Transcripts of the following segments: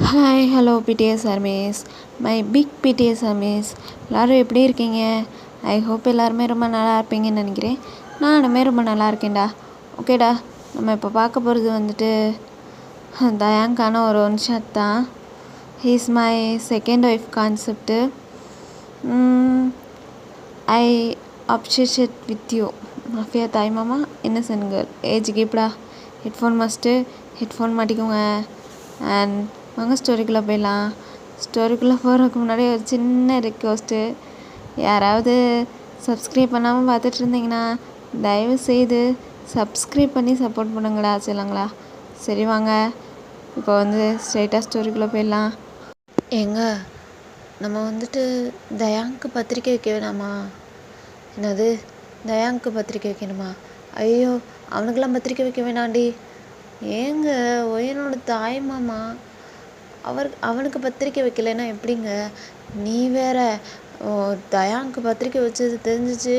Hi hello BTS ARMYs, my big BTS ARMYs. எல்லோரும் எப்படி இருக்கீங்க? ஐ ஹோப் எல்லாருமே ரொம்ப நல்லா இருப்பீங்கன்னு நினைக்கிறேன். நானுமே ரொம்ப நல்லா இருக்கேன்டா. ஓகேடா, நம்ம இப்போ பார்க்க போகிறது வந்துட்டு தயாங்கான ஒரு ஒன் ஷாட் தான். He's my second wife concept. I appreciate with you mafia தாய் மாமா இன்னசென்ட் கேர்ள். ஏஜ் கீப்டா. ஹெட்ஃபோன் மஸ்ட்டு, ஹெட்ஃபோன் மாட்டிக்கோங்க. அண்ட் வாங்க ஸ்டோரிக்குள்ளே போயிடலாம். ஸ்டோரிக்குள்ளே போகிறதுக்கு முன்னாடி ஒரு சின்ன ரிக்வெஸ்ட்டு, யாராவது சப்ஸ்கிரைப் பண்ணாமல் பார்த்துட்டு இருந்தீங்கன்னா தயவு செய்து சப்ஸ்கிரைப் பண்ணி சப்போர்ட் பண்ணுங்கடா சொல்லுங்களா. சரி வாங்க இப்போ வந்து ஸ்ட்ரைட்டாக ஸ்டோரிக்குள்ளே போயிடலாம். ஏங்க, நம்ம வந்துட்டு தயாங்க்கு பத்திரிக்கை வைக்க வேணாமா? என்னது, தயாங்க்கு பத்திரிக்கை வைக்கணுமா? ஐயோ, அவனுக்கெல்லாம் பத்திரிக்கை வைக்க வேணாண்டி. ஏங்க, ஒயனோட தாய் மாமா அவனுக்கு பத்திரிக்கை வைக்கலைன்னா எப்படிங்க? நீ வேற தயாங்க்கு பத்திரிக்கை வச்சது தெரிஞ்சிச்சு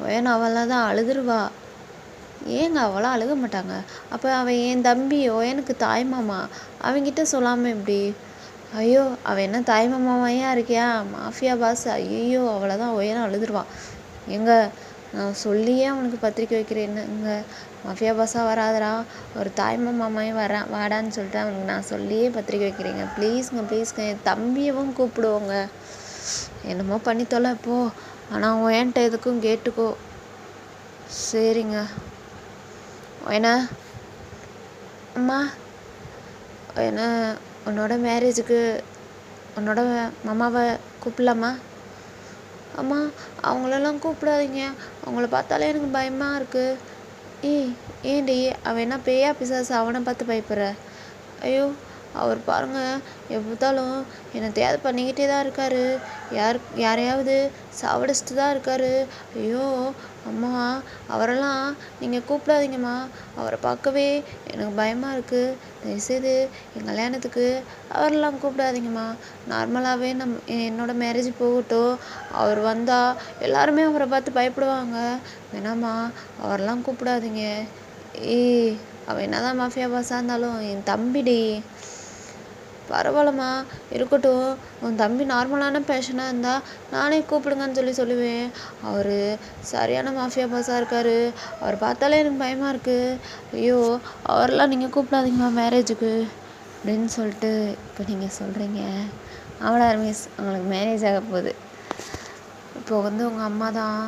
ஒயன் அவளாக தான் அழுதுருவா. ஏங்க, அவளாம் அழுக மாட்டாங்க. அப்போ அவன் என் தம்பி ஒயனுக்கு தாய் மாமா, அவங்கிட்ட சொல்லாமல் எப்படி? ஐயோ, அவன் என்ன தாய் மாமாவையா இருக்கியா? Mafia boss. ஐயோ, அவளை தான் ஒயனை அழுதுருவான். எங்க, நான் சொல்லியே அவனுக்கு பத்திரிக்கை வைக்கிறேன்னுங்க. மாஃபியா பாஸாக வராதரா, ஒரு தாய்மா மாமாயும் வாடான்னு சொல்லிட்டு அவனுக்கு நான் சொல்லியே பத்திரிக்கை வைக்கிறேங்க. ப்ளீஸ்ங்க என் தம்பியவும் கூப்பிடுவோங்க. என்னமோ பண்ணி தொலை போ. ஆனால் ஒயன்ட்ட எதுக்கும் கேட்டுக்கோ. சரிங்க. ஒயனா அம்மா, ஒயனா உன்னோட மேரேஜுக்கு உன்னோட மாமாவை கூப்பிடலாமா? அம்மா, அவங்களெல்லாம் கூப்பிடாதீங்க. அவங்கள பார்த்தாலே எனக்கு பயமாக இருக்குது. ஏண்டி, அவன் என்ன பேயா பிசாசு? அவனை பார்த்து பயப்படுற? ஐயோ, அவர் பாருங்கள், எப்போத்தாலும் என்னை தேவை பண்ணிக்கிட்டே தான் இருக்கார். யாரையாவது சாவடிச்சிட்டு தான் இருக்கார். ஐயோ அம்மா, அவரெல்லாம் நீங்கள் கூப்பிடாதீங்கம்மா. அவரை பார்க்கவே எனக்கு பயமாக இருக்குது. தயவுசெய்து என் கல்யாணத்துக்கு அவரெல்லாம் கூப்பிடாதீங்கம்மா. நார்மலாகவே என்னோடய மேரேஜ் போகட்டும். அவர் வந்தால் எல்லாருமே அவரை பார்த்து பயப்படுவாங்க. வேணாம்மா, அவரெல்லாம் கூப்பிடாதீங்க. அவன் என்ன தான் மாஃபியா பாஸாக இருந்தாலும் என் தம்பிடி. பரவாயில்லம்மா, இருக்கட்டும். உன் தம்பி நார்மலான பேஷனாக இருந்தால் நானே கூப்பிடுங்கன்னு சொல்லுவேன். அவர் சரியான மாஃபியா பாஸாக இருக்கார். அவர் பார்த்தாலே எனக்கு பயமாக இருக்குது. ஐயோ, அவரெல்லாம் நீங்கள் கூப்பிடாதீங்கம்மா மேரேஜுக்கு அப்படின்னு சொல்லிட்டு இப்போ நீங்கள் சொல்கிறீங்க. அவளா மிஸ், அவங்களுக்கு மேரேஜ் ஆக போகுது. இப்போ வந்து உங்கள் அம்மா தான்,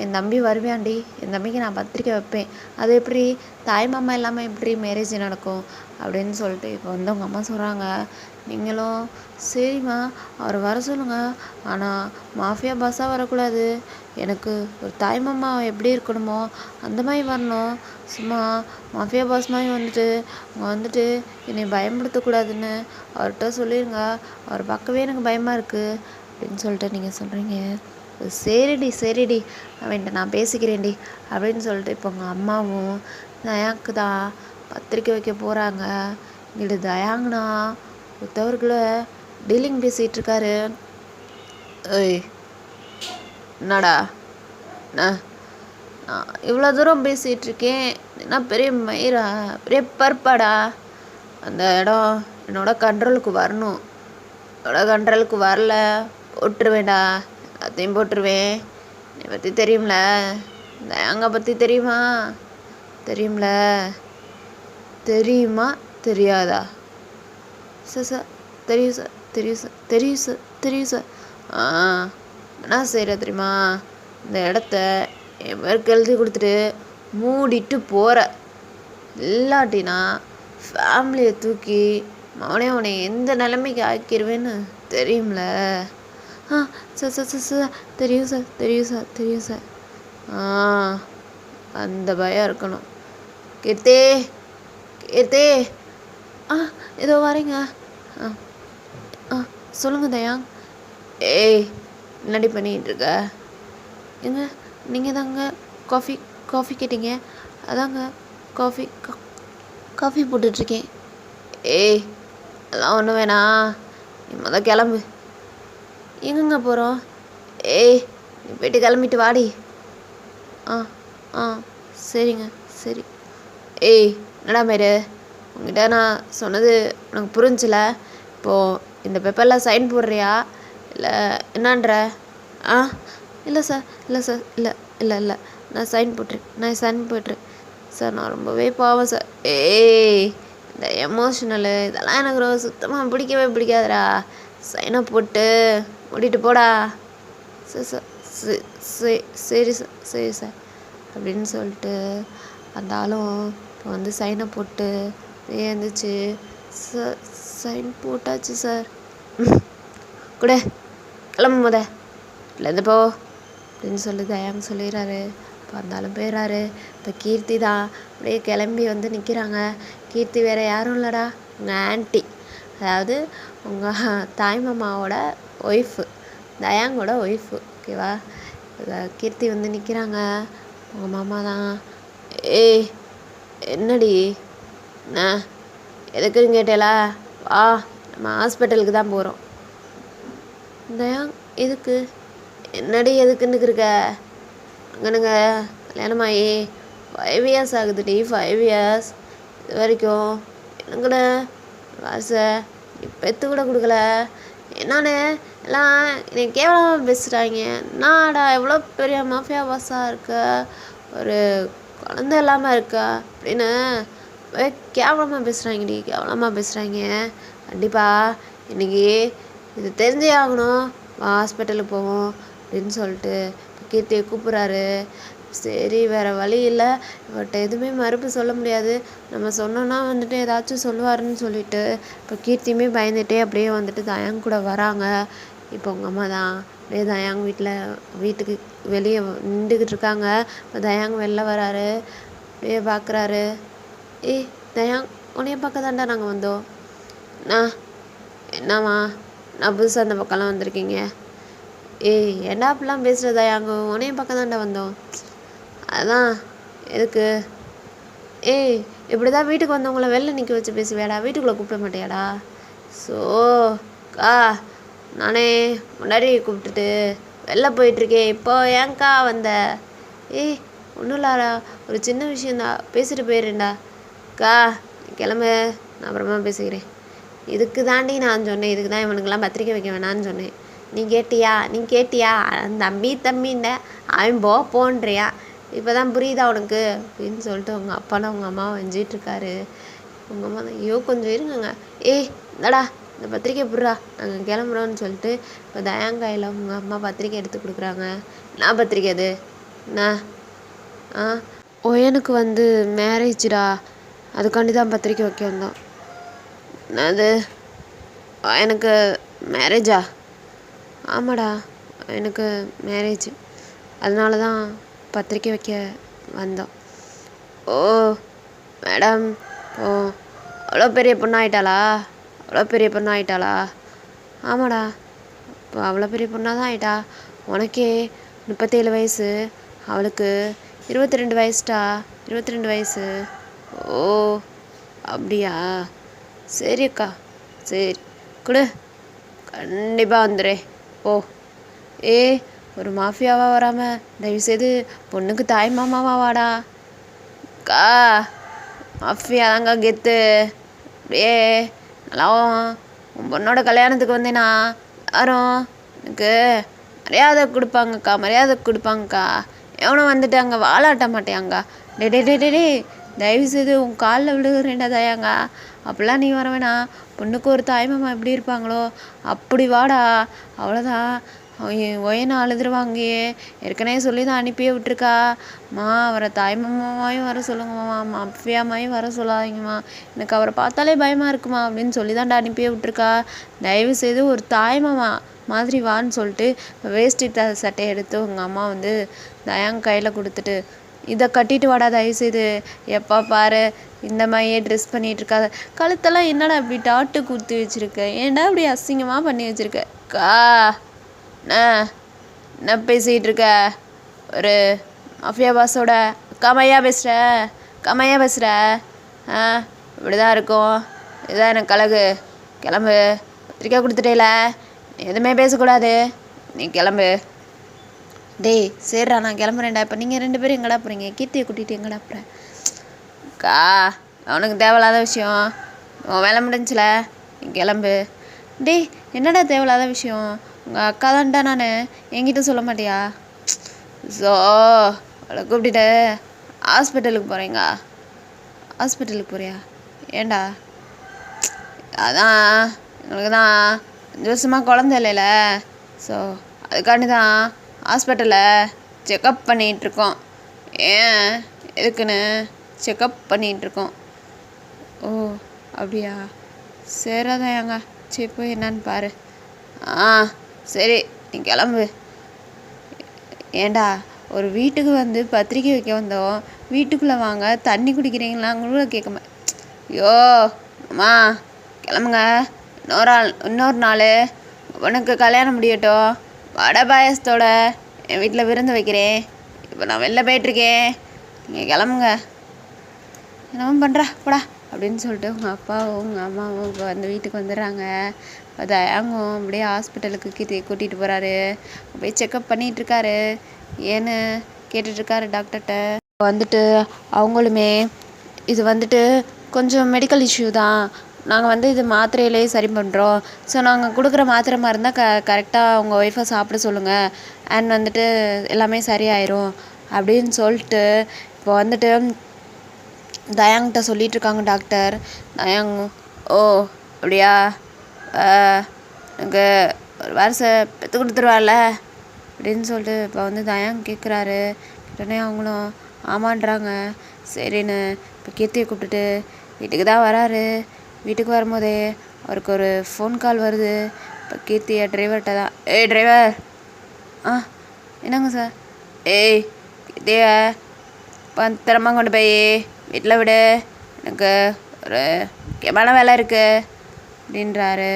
என் தம்பி வருவாண்டி, என் தம்பிக்கு நான் பத்திரிக்கை வைப்பேன். அது எப்படி தாய் மாமா இல்லாமல் எப்படி மேரேஜ் நடக்கும் அப்படின்னு சொல்லிட்டு இப்போ வந்து உங்கள் அம்மா சொல்கிறாங்க. நீங்களும் சரிம்மா, அவர் வர சொல்லுங்கள். ஆனால் மாஃபியா பாஸாக வரக்கூடாது. எனக்கு ஒரு தாய் மாமா எப்படி இருக்கணுமோ அந்த மாதிரி வரணும். சும்மா மாஃபியா பாஸ் மாதிரி வந்துட்டு என்னை பயன்படுத்தக்கூடாதுன்னு அவர்கிட்ட சொல்லிடுங்க. அவர் பார்க்கவே எனக்கு பயமாக இருக்குது அப்படின்னு சொல்லிட்டு நீங்கள் சொல்கிறீங்க. சரிடி அவன்கிட்ட நான் பேசிக்கிறேன்டி அப்படின்னு சொல்லிட்டு இப்போ உங்கள் அம்மாவும் தயாங்க்கு தான் பத்திரிக்கை வைக்க போகிறாங்க. இங்கிட்டு தயாங்கண்ணா ஒருத்தவர்களை டீலிங் பேசிகிட்ருக்காரு. என்னடா, நான் இவ்வளோ தூரம் பேசிகிட்ருக்கேன், என்ன பெரிய மயிரா, பெரிய பருப்பாடா? அந்த இடம் என்னோட கண்ட்ரோலுக்கு வரணும். என்னோட கண்ட்ரோலுக்கு வரல, போட்டுருவேண்டா, எல்லாத்தையும் போட்டுருவேன். என்னை பற்றி தெரியும்ல, தயாங்க பற்றி தெரியுமா? தெரியுமா தெரியாதா? சார் தெரியும் சார். என்ன செய்கிற தெரியுமா? இந்த இடத்த என் பேருக்கு எழுதி கொடுத்துட்டு மூடிட்டு போகிற. இல்லாட்டினா ஃபேமிலியை தூக்கி உன்னை எந்த நிலைமைக்கு ஆக்கிடுவேன்னு தெரியும்ல? சார் தெரியும் சார். அந்த பயம் இருக்கணும். கீர்த்தி, ஏதோ வரீங்க. சொல்லுங்க தயாங். என்னடி பண்ணிகிட்டு இருக்க? ஏங்க, நீங்கள் தாங்க காஃபி கேட்டீங்க, அதாங்க காஃபி போட்டுட்ருக்கேன். அதெல்லாம் ஒன்றும் வேணாம், நீ மொதல் கிளம்பு. எங்கங்க போகிறோம்? நீ போய்ட்டு கிளம்பிட்டு வாடி. சரிங்க, சரி. என்னடா மேரு, உங்ககிட்ட நான் சொன்னது உனக்கு புரிஞ்சில? இப்போது இந்த பேப்பரில் சைன் போடுறியா இல்லை என்னன்ற? ஆ இல்லை சார், இல்லை சார், இல்லை இல்லை இல்லை நான் சைன் போட்டுறேன் சார். நான் ரொம்பவே பாவம் சார். ஏய், இந்த எமோஷ்னலு இதெல்லாம் எனக்கு ரொம்ப சுத்தமாக பிடிக்கவே பிடிக்காதுடா. சைனை போட்டு ஓட்டிட்டு போடா. சரி சார், சரி சார், சரி சார் அப்படின்னு சொல்லிட்டு அந்த ஆளும் இப்போ வந்து சைனை போட்டு எழுந்துச்சு. சார் சைன் போட்டாச்சு சார். கூட கிளம்பு இல்லைந்து போ அப்படின்னு சொல்லி தயாங்க சொல்லிடுறாரு. இப்போ அந்தாலும் போயிடுறாரு. இப்போ கீர்த்தி தான் அப்படியே கிளம்பி வந்து நிற்கிறாங்க. கீர்த்தி வேறு யாரும் இல்லைடா, உங்கள் ஆன்ட்டி, அதாவது உங்கள் தாய்மாமாவோட ஒய்ஃபு, தயாங்கோட ஒய்ஃபு. ஓகேவா? கீர்த்தி வந்து நிற்கிறாங்க. உங்கள் மாமா தான். ஏய் என்னடி, என்ன எதுக்குன்னு கேட்டேலா? வா நம்ம ஹாஸ்பிட்டலுக்கு தான் போகிறோம். தயாங் எதுக்கு? என்னடி எதுக்குன்னு இருக்க? அங்கனுங்க கல்யாணம் ஆகி 5 years ஆகுதுடி. 5 years இது வரைக்கும் என்னங்கட காசை நீ பெற்று கூட கொடுக்கல. என்னான்னு எல்லாம் என்னை கேவலமாக பேசுகிறாங்க. நாடா எவ்வளோ பெரிய மாஃபியா பாஸாக இருக்க, ஒரு குழந்த இல்லாமல் இருக்கா அப்படின்னு கேவலமாக பேசுகிறாங்கடி, கேவலமாக பேசுகிறாங்க. கண்டிப்பாக இன்றைக்கி இது தெரிஞ்சே ஆகணும். ஹாஸ்பிட்டலுக்கு போவோம் அப்படின்னு சொல்லிட்டு இப்போ கீர்த்தியை கூப்பிட்றாரு. சரி வேறு வழி இல்லை, இவர்கிட்ட எதுவுமே மறுப்பு சொல்ல முடியாது, நம்ம சொன்னோன்னா வந்துட்டு ஏதாச்சும் சொல்லுவாருன்னு சொல்லிட்டு இப்போ கீர்த்தியுமே பயந்துகிட்டே அப்படியே வந்துட்டு தயாங் கூட வராங்க. இப்போ உங்கள் அம்மா தான் அப்படியே தயாங் வீட்டுக்கு வெளியே நின்றுக்கிட்டு இருக்காங்க. இப்போ தயாங் வெளில வராரு. அப்படியே பார்க்குறாரு. ஏய் தயாங், உன்னைய பார்க்க தாண்டா நாங்கள் வந்தோம். என்னம்மா நான் புதுசாக அந்த பக்கம்லாம் வந்திருக்கீங்க? ஏய் என்ன அப்படிலாம் பேசுகிற தயாங்க, உன்னைய பார்க்க தாண்டா வந்தோம். அதான் எதுக்கு? ஏய் இப்படி தான் வீட்டுக்கு வந்தவங்கள வெளில நிற்க வச்சு பேசுவியாடா, வீட்டுக்குள்ளே கூப்பிட மாட்டியாடா? ஸோ கா நானே முன்னாடி கூப்பிட்டுட்டு வெளில போயிட்டுருக்கேன், இப்போ ஏங்க்கா வந்த? ஏய் ஒன்றும் இல்லாடா, ஒரு சின்ன விஷயந்தான், பேசிட்டு போயிடுறேன்டா. கா கிளம்பு, நான் அப்புறமா பேசிக்கிறேன். இதுக்கு தாண்டி நான் சொன்னேன், இதுக்கு தான் இவனுக்கெல்லாம் பத்திரிக்கை வைக்க வேணான்னு சொன்னேன். நீ கேட்டியா தம்பின்ன அவன் போன்றியா? இப்போ தான் புரியுதா உனக்கு அப்படின்னு சொல்லிட்டு உங்கள் அப்பாலாம் உங்கள் அம்மாவை வஞ்சிட்ருக்காரு. உங்கள் அம்மா தான் ஐயோ கொஞ்சம் இருங்கங்க, ஏய் இந்தடா இந்த பத்திரிக்கை புடுறா, நாங்கள் கிளம்புறோன்னு சொல்லிட்டு இப்போ தயாங்காயில் உங்கள் அம்மா பத்திரிக்கை எடுத்து கொடுக்குறாங்க. என்ன பத்திரிக்கை அது? என்ன? ஒயனுக்கு வந்து மேரேஜ்டா, அதுக்காண்டி தான் பத்திரிக்கை வைக்க வந்தோம். அது எனக்கு மேரேஜா? ஆமாடா, எனக்கு மேரேஜ், அதனால தான் பத்திரிக்கை வைக்க வந்தோம். ஓ மேடம், ஓ அவ்வளோ பெரிய பொண்ணு ஆயிட்டாளா? ஆமாடா, இப்போ அவ்வளோ பெரிய பொண்ணாக தான் ஆயிட்டா. உனக்கே 37 வயசு, அவளுக்கு 22 வயசுடா, 22 வயசு. ஓ அப்படியா? சரி அக்கா, சரி கொடு, கண்டிப்பாக வந்துடுறேன். ஓ ஒரு மாஃபியாவாக வராமல் தயவுசெய்து பொண்ணுக்கு தாய் மாமாவா வாடா. அக்கா மாஃபியா தாங்க கெத்து. அப்படியே நல்லா உன் பொண்ணோட கல்யாணத்துக்கு வந்தேன்னா யாரும் எனக்கு மரியாதை கொடுப்பாங்கக்கா. எவனும் வந்துட்டு அங்கே வாழாட்ட மாட்டேயாங்க. டே தயவுசெய்து உன் காலில் விழுகிறேன்டா தயாங்க, அப்படிலாம் நீ வர வேணாம். பொண்ணுக்கு ஒரு தாய்மாமா எப்படி இருப்பாங்களோ அப்படி வாடா. அவ்வளோதான், ஒயனை அழுதுருவாங்கயே, ஏற்கனவே சொல்லி தான் அனுப்பியே விட்டுருக்கா. அவரை தாய்மாமாவையும் வர சொல்லுங்கம்மா, மாஃபியாமாவையும் வர சொல்லாதீங்கம்மா, எனக்கு அவரை பார்த்தாலே பயமாக இருக்குமா அப்படின்னு சொல்லி தான்டா அனுப்பியே விட்டுருக்கா. தயவுசெய்து ஒரு தாய்மாமா மாதிரி வான்னு சொல்லிட்டு வேஷ்டி சட்டையை எடுத்து உங்கள் அம்மா வந்து தயாங் கையில் கொடுத்துட்டு, இதை கட்டிட்டு வாடா தயவுசெய்து, எப்போ பாரு இந்த மாதிரியே ட்ரெஸ் பண்ணிகிட்ருக்காத, கழுத்தெல்லாம் என்னடா இப்படி டாட்டு குத்தி வச்சுருக்க, ஏன்டா இப்படி அசிங்கமாக பண்ணி வச்சுருக்க? என்ன பேசிகிட்டு இருக்க? ஒரு மாஃபியா பாஸோட கமையாக பேசுகிற? இப்படி தான் இருக்கும், இதுதான் எனக்கு கழகு. கிளம்பு, பத்திரிக்கை கொடுத்துட்டேல, எதுவுமே பேசக்கூடாது, நீ கிளம்பு. டேய் சரிடா நான் கிளம்புறேன்டா. இப்போ நீங்கள் 2 பேரும் எங்கடா போகிறீங்க? கீர்த்தியை கூட்டிகிட்டு எங்கடா போகிறேன்? அவனுக்கு தேவையில்லாத விஷயம். உன் வேலை முடிஞ்சில, நீ கிளம்பு. டேய் என்னடா தேவையில்லாத விஷயம்? உங்கள் அக்கா தான்டா நான், என்கிட்ட சொல்ல மாட்டியா? ஸோ அவளை கூப்பிட்டுட்டு ஹாஸ்பிட்டலுக்கு போகிறீங்க. ஹாஸ்பிட்டலுக்கு போறியா? ஏண்டா? அதான் எங்களுக்கு தான் 5 வருஷமாக குழந்த இல்லைல்ல, ஸோ அதுக்காண்டி தான் ஹாஸ்பிட்டலில் செக்கப் பண்ணிகிட்ருக்கோம். ஏன் எதுக்குன்னு செக்கப் பண்ணிகிட்ருக்கோம். ஓ அப்படியா? சரிதான் ஏங்க, சரி போய் என்னன்னு பாரு. ஆ சரி, நீ கிளம்பு. ஏண்டா ஒரு வீட்டுக்கு வந்து பத்திரிக்கை வைக்க வந்தோம், வீட்டுக்குள்ளே வாங்க தண்ணி குடிக்கிறீங்களான்னு கேட்க ஐயோ அம்மா கிளம்புங்க. இன்னொரு நாள் உனக்கு கல்யாணம் முடியட்டும், வடை பாயசத்தோட என் வீட்டில் விருந்து வைக்கிறேன். இப்போ நான் வெளில போயிட்டுருக்கேன், நீங்கள் கிளம்புங்க. என்னவோ பண்ணுறா போடா அப்படின்னு சொல்லிட்டு உங்கள் அப்பாவும் உங்கள் அம்மாவும் இப்போ வந்து வீட்டுக்கு வந்துடுறாங்க. இப்போ தயாங்கும் அப்படியே ஹாஸ்பிட்டலுக்கு கூட்டிகிட்டு போகிறாரு. போய் செக்கப் பண்ணிகிட்ருக்காரு. ஏன்னு கேட்டுட்ருக்காரு டாக்டர்கிட்ட. வந்துட்டு அவங்களுமே இது வந்துட்டு கொஞ்சம் மெடிக்கல் இஷ்யூ தான், நாங்கள் வந்து இது மாத்திரையிலே சரி பண்ணுறோம். ஸோ நாங்கள் கொடுக்குற மாத்திரை மருந்தான் கரெக்டாக உங்கள் ஒய்ஃபை சாப்பிட சொல்லுங்கள், அண்ட் வந்துட்டு எல்லாமே சரியாயிரும் அப்படின்னு சொல்லிட்டு இப்போ வந்துட்டு தயாங்கிட்ட சொல்லிகிட்ருக்காங்க டாக்டர். தயாங் ஓ அப்படியா, எனக்கு ஒரு வருஷம் பெற்று கொடுத்துருவாள்ல அப்படின்னு சொல்லிட்டு இப்போ வந்து தயாங் கேட்குறாரு. உடனே அவங்களும் ஆமான்றாங்க. சரின்னு இப்போ கீர்த்தியை கூப்பிட்டுட்டு வீட்டுக்கு தான் வராரு. வீட்டுக்கு வரும்போதே அவருக்கு ஒரு ஃபோன் கால் வருது. இப்போ கீர்த்தியை டிரைவர்கிட்ட தான், ஏய் டிரைவர். ஆ என்னங்க சார்? ஏய் கீர்த்தியை பத்திரமா கொண்டு போய் வீட்டில் விடு, எனக்கு ஒரு முக்கியமான வேலை இருக்குது அப்படின்றாரு.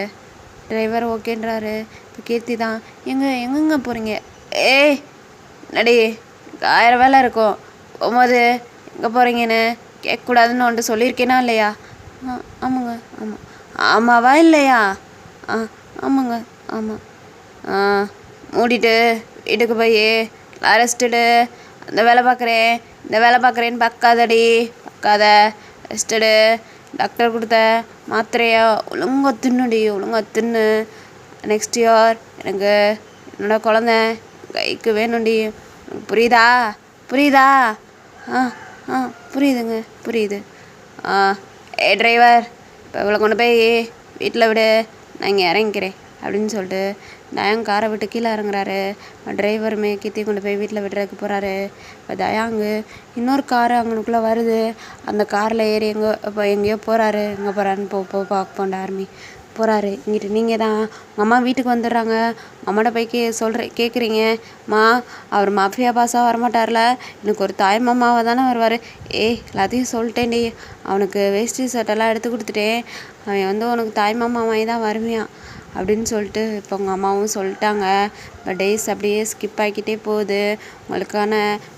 டிரைவர் ஓகேன்றாரு. இப்போ கீர்த்தி தான், எங்கெங்க போகிறீங்க? ஏய் நடி, 1000 வேலை இருக்கும், போகும்போது எங்கே போகிறீங்கன்னு கேட்கக்கூடாதுன்னு வந்துட்டு சொல்லியிருக்கேனா இல்லையா? ஆமாங்க. ஆமாம். ஆமாவா இல்லையா? ஆமாங்க. ஆமாம். மூடிட்டு வீட்டுக்கு போய் ரெஸ்ட்டுடு. அந்த வேலை பார்க்குறேன் இந்த வேலை பார்க்குறேன்னு பார்க்காதடி, பார்க்காத, ரெஸ்ட்டுடு. டாக்டர் கொடுத்த மாத்திரையா ஒழுங்கா தின்னுடி, ஒழுங்கா தின்னு. நெக்ஸ்ட் இயர் எனக்கு என்னோட குழந்த கைக்கு வேணும்டி, புரியுதா? புரியுதா? புரியுதுங்க, புரியுது. ஏ டிரைவர், இப்போ இவளை கொண்டு போய் வீட்டில் விடு, நான் இங்கே இறங்கிக்கிறேன் அப்படின்னு சொல்லிட்டு தயாங் காரை விட்டு கீழே இறங்குறாரு. டிரைவருமே கீர்த்தி கொண்டு போய் வீட்டில் விடுறதுக்கு போகிறாரு. இப்போ தயாங்கு இன்னொரு கார் அங்கனுக்குள்ளே வருது. அந்த காரில் ஏறி எங்கேயோ போகிறாரு. எங்கே போகிறாருன்னு பார்க்க போண்டா ஆர்மி போகிறாரு. இங்கிட்டு நீங்கள் தான் உங்கள் அம்மா வீட்டுக்கு வந்துடுறாங்க. அம்மாட்ட போய் கேட்குறீங்க, மா அவர் மாஃபியா பாஸாக வரமாட்டார்ல, எனக்கு ஒரு தாய் மாமாவை தானே வருவார். எல்லாத்தையும் சொல்லிட்டேன்டி, அவனுக்கு வேஷ்டி சட்டெல்லாம் எடுத்து கொடுத்துட்டேன், அவன் வந்து உனக்கு தாய் மாமாவாய் தான் வருவியான் அப்படின்னு சொல்லிட்டு இப்போ உங்கள் அம்மாவும் சொல்லிட்டாங்க. இப்போ டேஸ் அப்படியே ஸ்கிப் ஆகிக்கிட்டே போகுது. உங்களுக்கான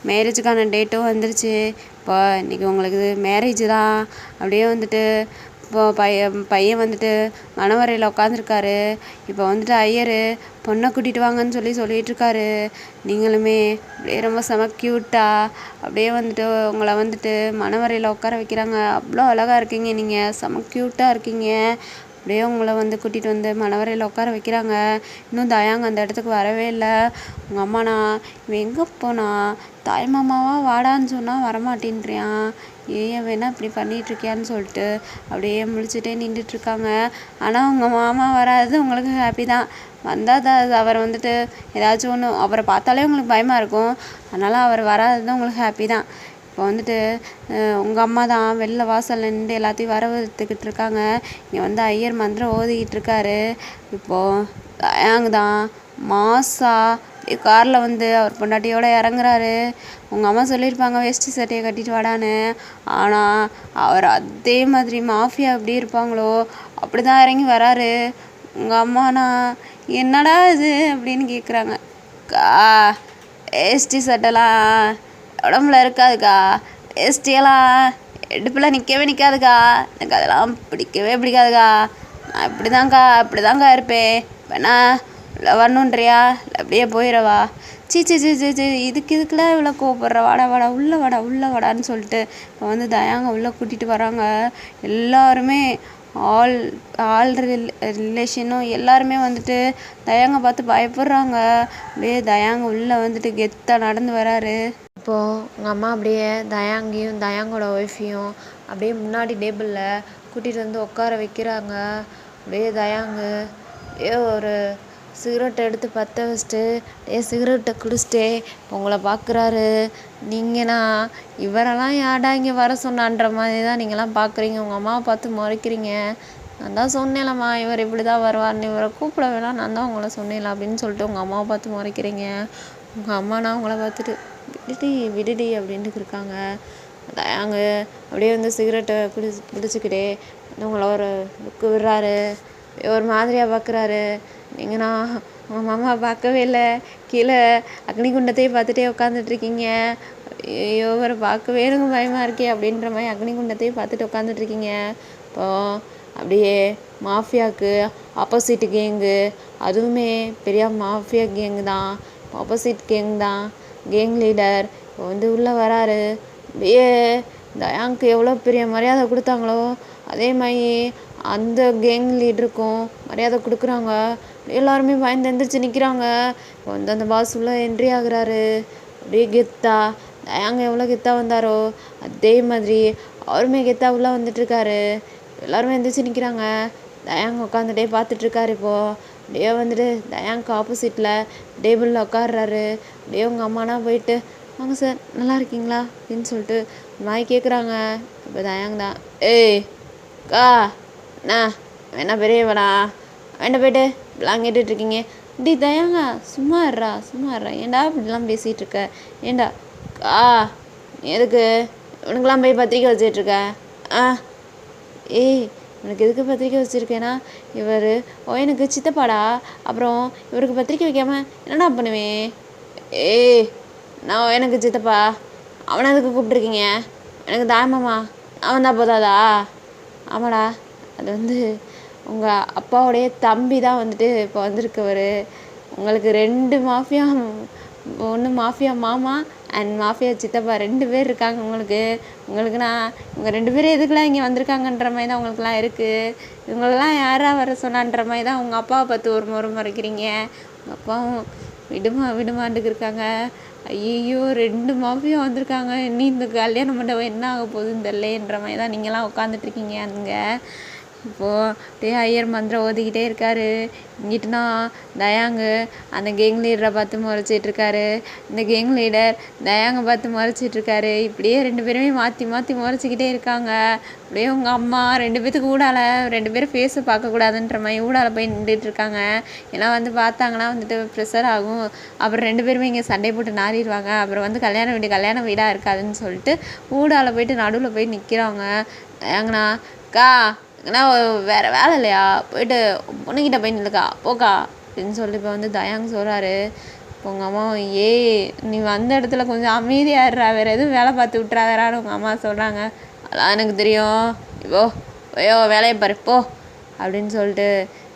மேரேஜுக்கான டேட்டும் வந்துருச்சு. இப்போ இன்றைக்கி உங்களுக்கு மேரேஜ் தான். அப்படியே வந்துட்டு இப்போ பையன் வந்துட்டு மணவரையில் உட்காந்துருக்காரு. இப்போ வந்துட்டு ஐயர் பொண்ணை கூட்டிகிட்டு வாங்கன்னு சொல்லிகிட்ருக்காரு. நீங்களுமே அப்படியே ரொம்ப செம க்யூட்டாக அப்படியே வந்துட்டு உங்களை வந்துட்டு மணவரையில் உட்கார வைக்கிறாங்க. அவ்வளோ அழகாக இருக்கீங்க, நீங்கள் செம க்யூட்டாக இருக்கீங்க. அப்படியே உங்களை வந்து கூட்டிகிட்டு வந்து மணவரையில் உட்கார வைக்கிறாங்க. இன்னும் தயாங் அந்த இடத்துக்கு வரவே இல்லை. உங்கள் அம்மாண்ணா இவன் எங்கே போனா, தாய் மாமாவாக வாடான்னு சொன்னால் வரமாட்டேன்றியான், ஏன் வேணா இப்படி பண்ணிகிட்ருக்கியான்னு சொல்லிட்டு அப்படியே முழிச்சுட்டே நின்றுட்டுருக்காங்க. ஆனால் உங்கள் மாமா வராது உங்களுக்கு ஹாப்பி தான். வந்தால் அவர் வந்துட்டு ஏதாச்சும் ஒன்று, அவரை பார்த்தாலே உங்களுக்கு பயமாக இருக்கும். அதனால் அவர் வராது தான் உங்களுக்கு ஹாப்பி தான். இப்போ வந்துட்டு உங்கள் அம்மா தான் வெளில வாசலில் நின்று எல்லாத்தையும் வரவழைத்துக்கிட்டு இருக்காங்க. இங்கே வந்து ஐயர் மந்திரம் ஓதிக்கிட்டு இருக்காரு. இப்போது தயாங் தான் மாசா காரில் வந்து அவர் பொண்டாட்டியோடு இறங்குறாரு. உங்கள் அம்மா சொல்லியிருப்பாங்க வேஷ்டி சட்டையை கட்டிட்டு வாடான்னு, ஆனால் அவர் அதே மாதிரி மாஃபியா எப்படி இருப்பாங்களோ அப்படி தான் இறங்கி வராரு. உங்கள் அம்மாண்ணா என்னடா இது அப்படின்னு கேட்குறாங்க. வேஷ்டி சட்டைலாம் உடம்புல இருக்காதுக்கா, வேஷ்டியெல்லாம் இடுப்பில் நிற்கவே நிற்காதுக்கா, எனக்கு அதெல்லாம் பிடிக்கவே பிடிக்காதுக்கா, நான் இப்படி தான்க்கா இருப்பேன், வேணா இல்லை வரணுன்றியா இல்லை அப்படியே போயிடவா? சீ இதுக்குலாம் இவ்வளோ கோவப்படுற, வாடா வாடா உள்ளே வாடா உள்ளே வாடான்னு சொல்லிட்டு இப்போ வந்து தயாங்க உள்ளே கூட்டிகிட்டு வராங்க. எல்லாருமே ஆல் ஆல் ரிலேஷனும் எல்லாருமே வந்துட்டு தயாங்க பார்த்து பயப்படுறாங்க. அப்படியே தயாங்க உள்ளே வந்துட்டு கெத்தாக நடந்து வராரு. இப்போது உங்கள் அம்மா அப்படியே தயாங்கையும் தயாங்கோட ஒய்ஃபையும் அப்படியே முன்னாடி டேபிளில் கூட்டிகிட்டு வந்து உட்கார வைக்கிறாங்க. அப்படியே தயாங்கு அப்படியே ஒரு சிகரெட்டை எடுத்து பற்ற வச்சுட்டு சிகரெட்டை குடிச்சிட்டே உங்களை பார்க்குறாரு. நீங்கள்னா இவரெல்லாம் யாடா இங்கே வர சொன்னான்ற மாதிரி தான் நீங்கள்லாம் பார்க்குறீங்க. உங்கள் அம்மாவை பார்த்து முறைக்கிறீங்க. நான் தான் சொன்னேன்லம்மா இவர் இப்படி தான் வருவார்னு, இவரை கூப்பிட வேணாம், நான் தான் உங்களை சொன்னேன்ல அப்படின்னு சொல்லிட்டு உங்கள் அம்மாவை பார்த்து முறைக்கிறீங்க. உங்கள் அம்மானா உங்களை பார்த்துட்டு விடுடி அப்படின்ட்டு இருக்காங்க. தயாங்க அப்படியே வந்து சிகரெட்டை பிடிச்சிக்கிட்டே உங்களை ஒரு லுக்கு விடுறாரு. ஒரு மாதிரியாக பார்க்குறாரு. நீங்கண்ணா உங்கள் மாமா பார்க்கவே இல்லை, கீழே அக்னிகுண்டத்தையே பார்த்துட்டே உட்காந்துட்ருக்கீங்க. ஐயோ இவரை பார்க்கவே எனக்கு பயமாக இருக்கே அப்படின்ற மாதிரி அக்னிகுண்டத்தையே பார்த்துட்டு உட்காந்துட்ருக்கீங்க. இப்போது அப்படியே மாஃபியாவுக்கு ஆப்போசிட் கேங்கு, அதுவுமே பெரிய மாஃபியா கேங்கு தான், ஆப்போசிட் கேங் தான். கேங் லீடர் இப்போ வந்து உள்ளே வராரு. அப்படியே தயாங்க்கு எவ்வளோ பெரிய மரியாதை கொடுத்தாங்களோ அதே மாதிரி அந்த கேங் லீடருக்கும் மரியாதை கொடுக்குறாங்க. எல்லாருமே பயந்து எந்திரிச்சு நிற்கிறாங்க. இப்போ வந்து அந்த பாஸ் உள்ளே என்ட்ரி ஆகுறாரு. அப்படியே கெத்தா தயாங்க எவ்வளோ கெத்தா வந்தாரோ அதே மாதிரி அவருமே கெத்தா உள்ளே வந்துட்டுருக்காரு. எல்லாருமே எந்திரிச்சு நிற்கிறாங்க. தயாங்க உட்காந்துட்டே பார்த்துட்ருக்காரு. இப்போது அப்படியே வந்துட்டு தயாங்க்கு ஆப்போசிட்டில் டேபிளில் உட்காடுறாரு. அப்படியே உங்கள் அம்மானா போயிட்டு வாங்க சார் நல்லா இருக்கீங்களா அப்படின்னு சொல்லிட்டு நாய் கேட்குறாங்க. இப்போ தயாங்க தான் ஏய் கா அண்ணா என்ன பெரியவனா வேண்ட போய்ட்டு இப்படிலாம் கேட்டுட்ருக்கீங்க. டி தயாங்க சும்மா இருறா ஏன்டா இப்படிலாம் பேசிகிட்டு இருக்க? ஏண்டா கா எதுக்கு இவனுக்கெல்லாம் போய் பத்திரிக்கை வச்சிட்ருக்க? ஏய் இவனுக்கு எதுக்கு பத்திரிக்கை வச்சுருக்கேன்னா இவர் எனக்கு சித்தப்பாடா, அப்புறம் இவருக்கு பத்திரிக்கை வைக்காமல் என்னடா பண்ணுவேன்? ஏய் நான் எனக்கு சித்தப்பா, அவனை எதுக்கு கூப்பிட்ருக்கீங்க? எனக்கு தாய்மாமா அவன் தான் போதாதா? ஆமாடா அது வந்து உங்கள் அப்பாவுடைய தம்பி தான் வந்துட்டு இப்போ வந்திருக்கவர். உங்களுக்கு 2 மாஃபியா, ஒன்று மாஃபியா மாமா அண்ட் மாஃபியா சித்தப்பா 2 பேர் இருக்காங்க. உங்களுக்குன்னா இவங்க 2 பேரும் எதுக்கெலாம் இங்கே வந்திருக்காங்கன்ற மாதிரி தான் உங்களுக்குலாம் இருக்குது. இவங்களெல்லாம் யாரா வர சொன்னான்ற மாதிரி தான் உங்கள் அப்பாவை பார்த்து ஒரு முறை மறைக்கிறீங்க. உங்கள் அப்பாவும் விடுமாண்டுக்கு இருக்காங்க. ஐயோ 2 மாஃபியா வந்திருக்காங்க, நீ இந்த கல்யாண மண்டபம் என்ன ஆக போகுதுன்னு தெரியலன்ற மாதிரி தான் நீங்களாம் உட்காந்துட்ருக்கீங்க. அங்கே இப்போது அப்படியே ஐயர் மந்திரம் ஓதிக்கிட்டே இருக்காரு. இங்கிட்டுனா தயாங்கு அந்த கேங் லீடரை பார்த்து முறைச்சிட்ருக்காரு. இந்த கேங் லீடர் தயாங்க பார்த்து முறைச்சிட்ருக்காரு. இப்படியே 2 பேருமே மாற்றி முறைச்சிக்கிட்டே இருக்காங்க. அப்படியே உங்கள் அம்மா 2 பேத்துக்கு ஊடால 2 பேரும் ஃபேஸை பார்க்கக்கூடாதுன்ற மாதிரி ஊடால போய் நின்றுட்டுருக்காங்க. ஏன்னா வந்து பார்த்தாங்கன்னா வந்துட்டு ப்ரெஷர் ஆகும், அப்புறம் 2 பேருமே இங்கே சண்டை போட்டு நாறிடுவாங்க, அப்புறம் வந்து கல்யாண வீடாக இருக்காதுன்னு சொல்லிட்டு ஊடால போயிட்டு நடுவில் போய் நிற்கிறாங்க. தயாங்கண்ணா கா ஏன்னா வேறு வேலை இல்லையா, போயிட்டு பொண்ணுக்கிட்ட போய் நில்லுக்கா போக்கா அப்படின்னு சொல்லி இப்போ வந்து தயாங்க சொல்கிறாரு. இப்போ உங்கள் அம்மா நீ வந்த இடத்துல கொஞ்சம் அமைதியாகிடுறா, வேறு எதுவும் வேலை பார்த்து விட்றாதாரான்னு உங்கள் அம்மா சொல்கிறாங்க. அதெல்லாம் எனக்கு தெரியும், ஐயோ வேலையை பாரு போ அப்படின்னு சொல்லிட்டு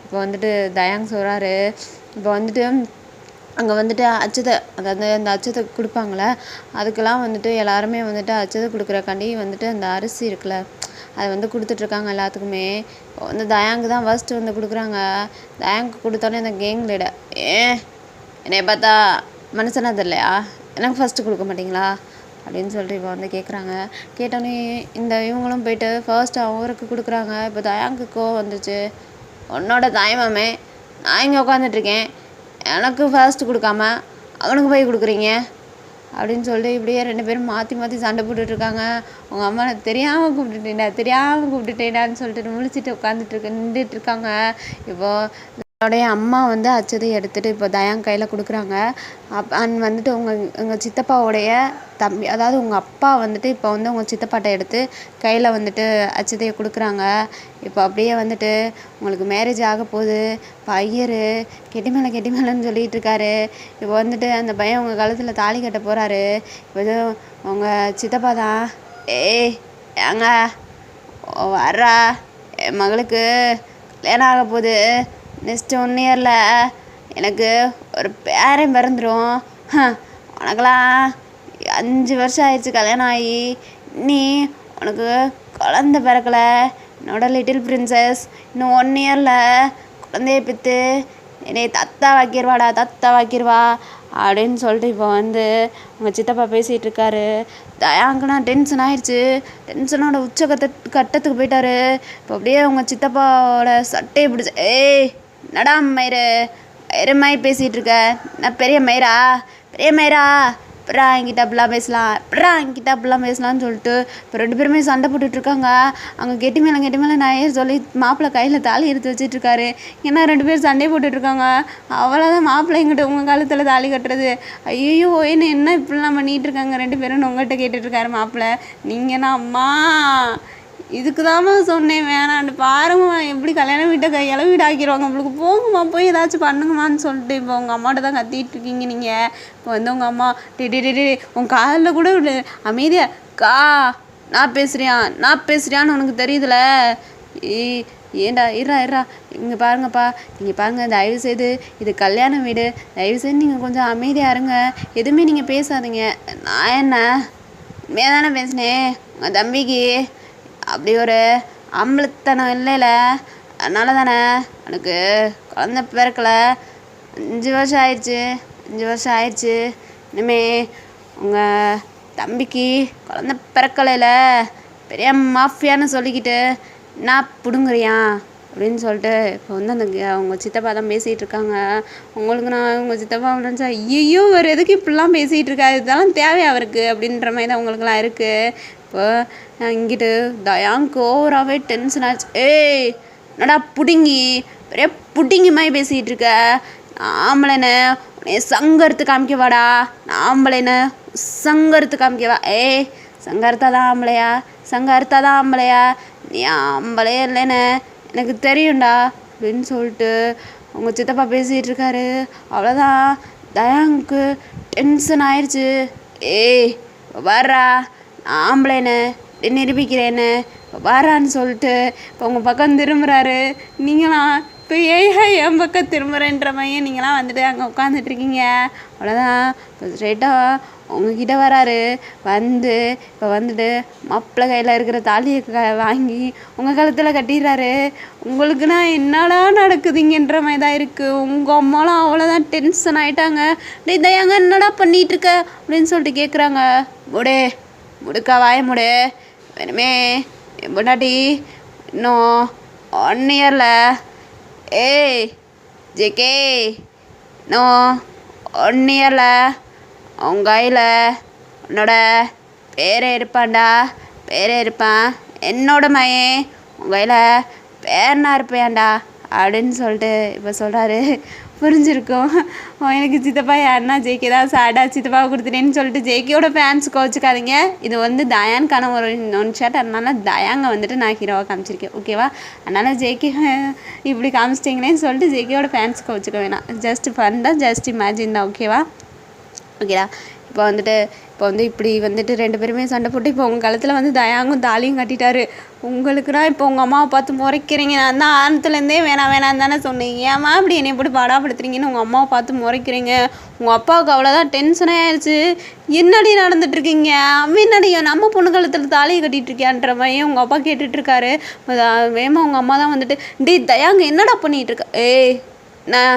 இப்போ வந்துட்டு தயாங்க சொல்கிறாரு. இப்போ வந்துட்டு அங்கே வந்துட்டு அச்சதை, அதாவது அந்த அச்சதை கொடுப்பாங்களே அதுக்கெல்லாம் வந்துட்டு எல்லாருமே வந்துட்டு அச்சதை கொடுக்குறக்காண்டி வந்துட்டு அந்த அரிசி இருக்குல்ல அதை வந்து கொடுத்துட்ருக்காங்க எல்லாத்துக்குமே. இப்போ வந்து தயாங்கு தான் ஃபஸ்ட்டு வந்து கொடுக்குறாங்க. தயாங்கு கொடுத்தோன்னே இந்த கேங் லீடர் என்னைய பார்த்தா மனுஷனா தெரியலையா, எனக்கு ஃபஸ்ட்டு கொடுக்க மாட்டிங்களா அப்படின்னு சொல்லிட்டு இப்போ வந்து கேட்குறாங்க. கேட்டோன்னே இந்த இவங்களும் போயிட்டு ஃபர்ஸ்ட்டு அவருக்கு கொடுக்குறாங்க. இப்போ தயாங்குக்கோ வந்துச்சு, உன்னோட தாய்மாமே நான் இங்கே உட்காந்துட்ருக்கேன், எனக்கு ஃபர்ஸ்ட்டு கொடுக்காம அவனுக்கு போய் கொடுக்குறீங்க அப்படின்னு சொல்லிட்டு இப்படியே 2 பேரும் மாற்றி சண்டை போட்டுட்ருக்காங்க. உங்கள் அம்மா நான் தெரியாமல் கூப்பிட்டுட்டேன்டான்னு சொல்லிட்டு முழிச்சிட்டு நின்றுட்டுருக்காங்க. இப்போது என்னுடைய அம்மா வந்து அச்சதை எடுத்துகிட்டு இப்போ தயாங் கையில் கொடுக்குறாங்க. அண்ட் வந்துட்டு உங்கள் சித்தப்பாவுடைய தம்பி, அதாவது உங்கள் அப்பா வந்துட்டு இப்போ வந்து உங்கள் சித்தப்பாட்டை எடுத்து கையில் வந்துட்டு அச்சதையை கொடுக்குறாங்க. இப்போ அப்படியே வந்துட்டு உங்களுக்கு மேரேஜ் ஆக போகுது, இப்போ ஐயர் கெட்டிமேலன்னு சொல்லிகிட்டு இருக்காரு. இப்போ வந்துட்டு அந்த பையன் உங்கள் கழுத்தில் தாலி கட்ட போகிறாரு. இப்போ உங்கள் சித்தப்பா தான் ஏங்க வர்றா, என் மகளுக்கு கல்யாணம் ஆக போகுது, நெக்ஸ்ட் 1 இயரில் எனக்கு ஒரு பேரன் பிறந்துடும். உனக்கெல்லாம் 5 வருஷம் ஆயிடுச்சு கல்யாணம் ஆகி, நீ உனக்கு குழந்த பிறக்கலை. என்னோட லிட்டில் பிரின்சஸ் இன்னும் 1 இயரில் குழந்தைய பெற்று என்னை தத்தா வாக்கிடுவா அப்படின்னு சொல்லிட்டு இப்போ வந்து உங்கள் சித்தப்பா பேசிகிட்டு இருக்காரு. தயாங்குனா டென்ஷன் ஆயிடுச்சு. டென்ஷனோட கட்டத்துக்கு போயிட்டாரு. இப்போ அப்படியே உங்கள் சித்தப்பாவோட சட்டையை பிடிச்சி, ஏய் நடா மயிறு மயிறு பேசிகிட்டு இருக்க, நான் பெரிய மயிரா என்கிட்ட அப்படிலாம் பேசலாம்னு சொல்லிட்டு இப்போ 2 பேருமே சண்டை போட்டுட்ருக்காங்க. அங்கே கெட்டி மேலே நான் சொல்லி மாப்பிள்ளை கையில் தாலி எடுத்து வச்சிட்ருக்காரு. ஏன்னா 2 பேர் சண்டை போட்டுட்ருக்காங்க. அவ்வளோதான் மாப்பிள்ளை எங்கிட்ட உங்கள் காலத்தில் தாலி கட்டுறது. ஐயோ என்ன இப்படிலாம் பண்ணிகிட்டு இருக்காங்க 2 பேரும் உங்கள்கிட்ட கேட்டுட்ருக்காரு மாப்பிள்ளை. நீங்கன்னா அம்மா இதுக்கு தாம்மா சொன்னேன் வேணான்னு, பாருங்கம்மா எப்படி கல்யாணம் வீட்டை வீடு ஆக்கிடுவாங்க உங்களுக்கு, போங்கம்மா போய் ஏதாச்சும் பண்ணுங்கம்மான்னு சொல்லிட்டு இப்போ உங்கள் அம்மாட்ட தான் கத்திட்டு இருக்கீங்க நீங்கள். இப்போ வந்து உங்கள் அம்மா டே உன் காலில் கூட அமைதியா கா நான் பேசுறியான்னு உனக்கு தெரியுதுல. ஏண்டா இருறா இங்கே பாருங்கப்பா, நீங்கள் பாருங்கள், தயவுசெய்து இது கல்யாண வீடு, தயவுசெய்து நீங்கள் கொஞ்சம் அமைதியாக இருங்க, எதுவுமே நீங்கள் பேசாதீங்க. நான் என்ன தானே பேசினேன், உங்கள் தம்பிக்கு அப்படி ஒரு அம்பலத்தனம் இல்லைல, அதனால தானே எனக்கு குழந்த பிறக்கலை. 5 வருஷம் ஆயிடுச்சு. இனிமே உங்கள் தம்பிக்கு குழந்த பிறக்கலைல, பெரிய மாஃபியான்னு சொல்லிக்கிட்டு நான் பிடுங்குறியா அப்படின்னு சொல்லிட்டு இப்போ வந்து அந்த அவங்க சித்தப்பா தான் பேசிகிட்டு இருக்காங்க. உங்களுக்கு நான் உங்கள் சித்தப்பா நினச்சா ஐயோ வேறு எதுக்கு இப்படிலாம் பேசிகிட்டு இருக்காரு, இதெல்லாம் தேவை அவருக்கு அப்படின்ற மாதிரி தான் உங்களுக்குலாம் இருக்குது. இப்போ நான் இங்கிட்டு தயாங்கு ஓவராகவே டென்ஷன் ஆச்சு. ஏய் என்னடா பெரிய புடிங்கி மாதிரி பேசிகிட்டு இருக்க, ஆம்பளைன்னு உன்னைய சங்கருத்து காமிக்கவாடா, ஆம்பளைன்னு சங்கருத்து காமிக்கவா? ஏய் சங்கருத்தாதான் ஆம்பளையா? நீ ஆம்பளையே இல்லைன்னு எனக்கு தெரியும்டா அப்படின்னு சொல்லிட்டு உங்கள் சித்தப்பா பேசிகிட்டு இருக்காரு. அவ்வளோதான் தயாங்குக்கு டென்ஷன் ஆயிடுச்சு. ஏய் வர்றா ஆம்பளைன்னு நிரூபிக்கிறேன்னு வரான்னு சொல்லிட்டு இப்போ உங்கள் பக்கம் திரும்புகிறாரு. நீங்களாம் இப்போ என் பக்கம் திரும்புகிறேன்ற மாதிரியே நீங்களாம் வந்துட்டு அங்கே உட்காந்துட்ருக்கீங்க. அவ்வளோதான் இப்போ ஸ்ட்ரெயிட்டாக உங்ககிட்ட வராரு. இப்போ வந்துட்டு மாப்பிள்ளை கையில் இருக்கிற தாலியை வாங்கி உங்கள் கழுத்தில் கட்டிடுறாரு. உங்களுக்குன்னா என்னடா நடக்குதுங்கன்ற மாதிரி தான் இருக்குது. உங்கள் அம்மாலாம் அவ்வளோதான் டென்ஷன் ஆகிட்டாங்க. தயாங்க என்னடா பண்ணிகிட்ருக்க அப்படின்னு சொல்லிட்டு கேட்குறாங்க. முடுக்கா வாய முடு, வேணுமே பொண்டாட்டி இன்னும் 1 இயரில், ஏய் ஜேகே இன்னும் 1 இயரில் உன் கையில் உன்னோட பேரே இருப்பான், என்னோட மையன் உன் கையில் பேரனா இருப்பேன்டா அப்படின்னு சொல்லிட்டு இப்போ சொல்கிறாரு. புரிஞ்சிருக்கும் எனக்கு. சித்தப்பா யாருன்னா ஜேகே தான். சாடா சித்தப்பாவை கொடுத்துட்டேன்னு சொல்லிட்டு ஜேகேயோட ஃபேன்ஸ் கோச்சிக்காதீங்க. இது வந்து தயான்கான ஒரு ஷாட், அதனால தயாங்க வந்துட்டு நான் ஹீரோவாக காமிச்சிருக்கேன், ஓகேவா? அதனால் ஜேகே இப்படி காமிச்சிட்டிங்களேன்னு சொல்லிட்டு ஜேகேயோட ஃபேன்ஸ் கோச்சிக்க வேணாம். ஜஸ்ட் ஃபன் தான், ஜஸ்ட் இமேஜின் தான், ஓகேவா? இப்போ வந்து இப்படி வந்துட்டு 2 பேருமே சண்டை போட்டு இப்போ உங்கள் காலத்தில் வந்து தயாங்கும் தாலியும் கட்டிட்டாரு. உங்களுக்குனா இப்போ உங்கள் அம்மாவை பார்த்து முறைக்கிறீங்க. நான் தான் ஆரம்பத்துலேருந்தே வேணாம் தானே சொன்னேன். ஏமா அப்படி என்னை போட்டு பாடாப்படுத்துறீங்கன்னு உங்கள் அம்மாவை பார்த்து முறைக்கிறீங்க. உங்கள் அப்பாவுக்கு அவ்வளோதான் டென்ஷனே ஆயிடுச்சு. என்னடி நடந்துட்டுருக்கீங்க, என்னடி நம்ம பொண்ணு காலத்தில் தாலியை கட்டிகிட்ருக்கியான்ற மாதிரியே உங்கள் அப்பா கேட்டுட்ருக்காரு. வேமா உங்கள் அம்மா தான் வந்துட்டு தயாங்க என்னடா பண்ணிகிட்ருக்கா? ஏய் நான்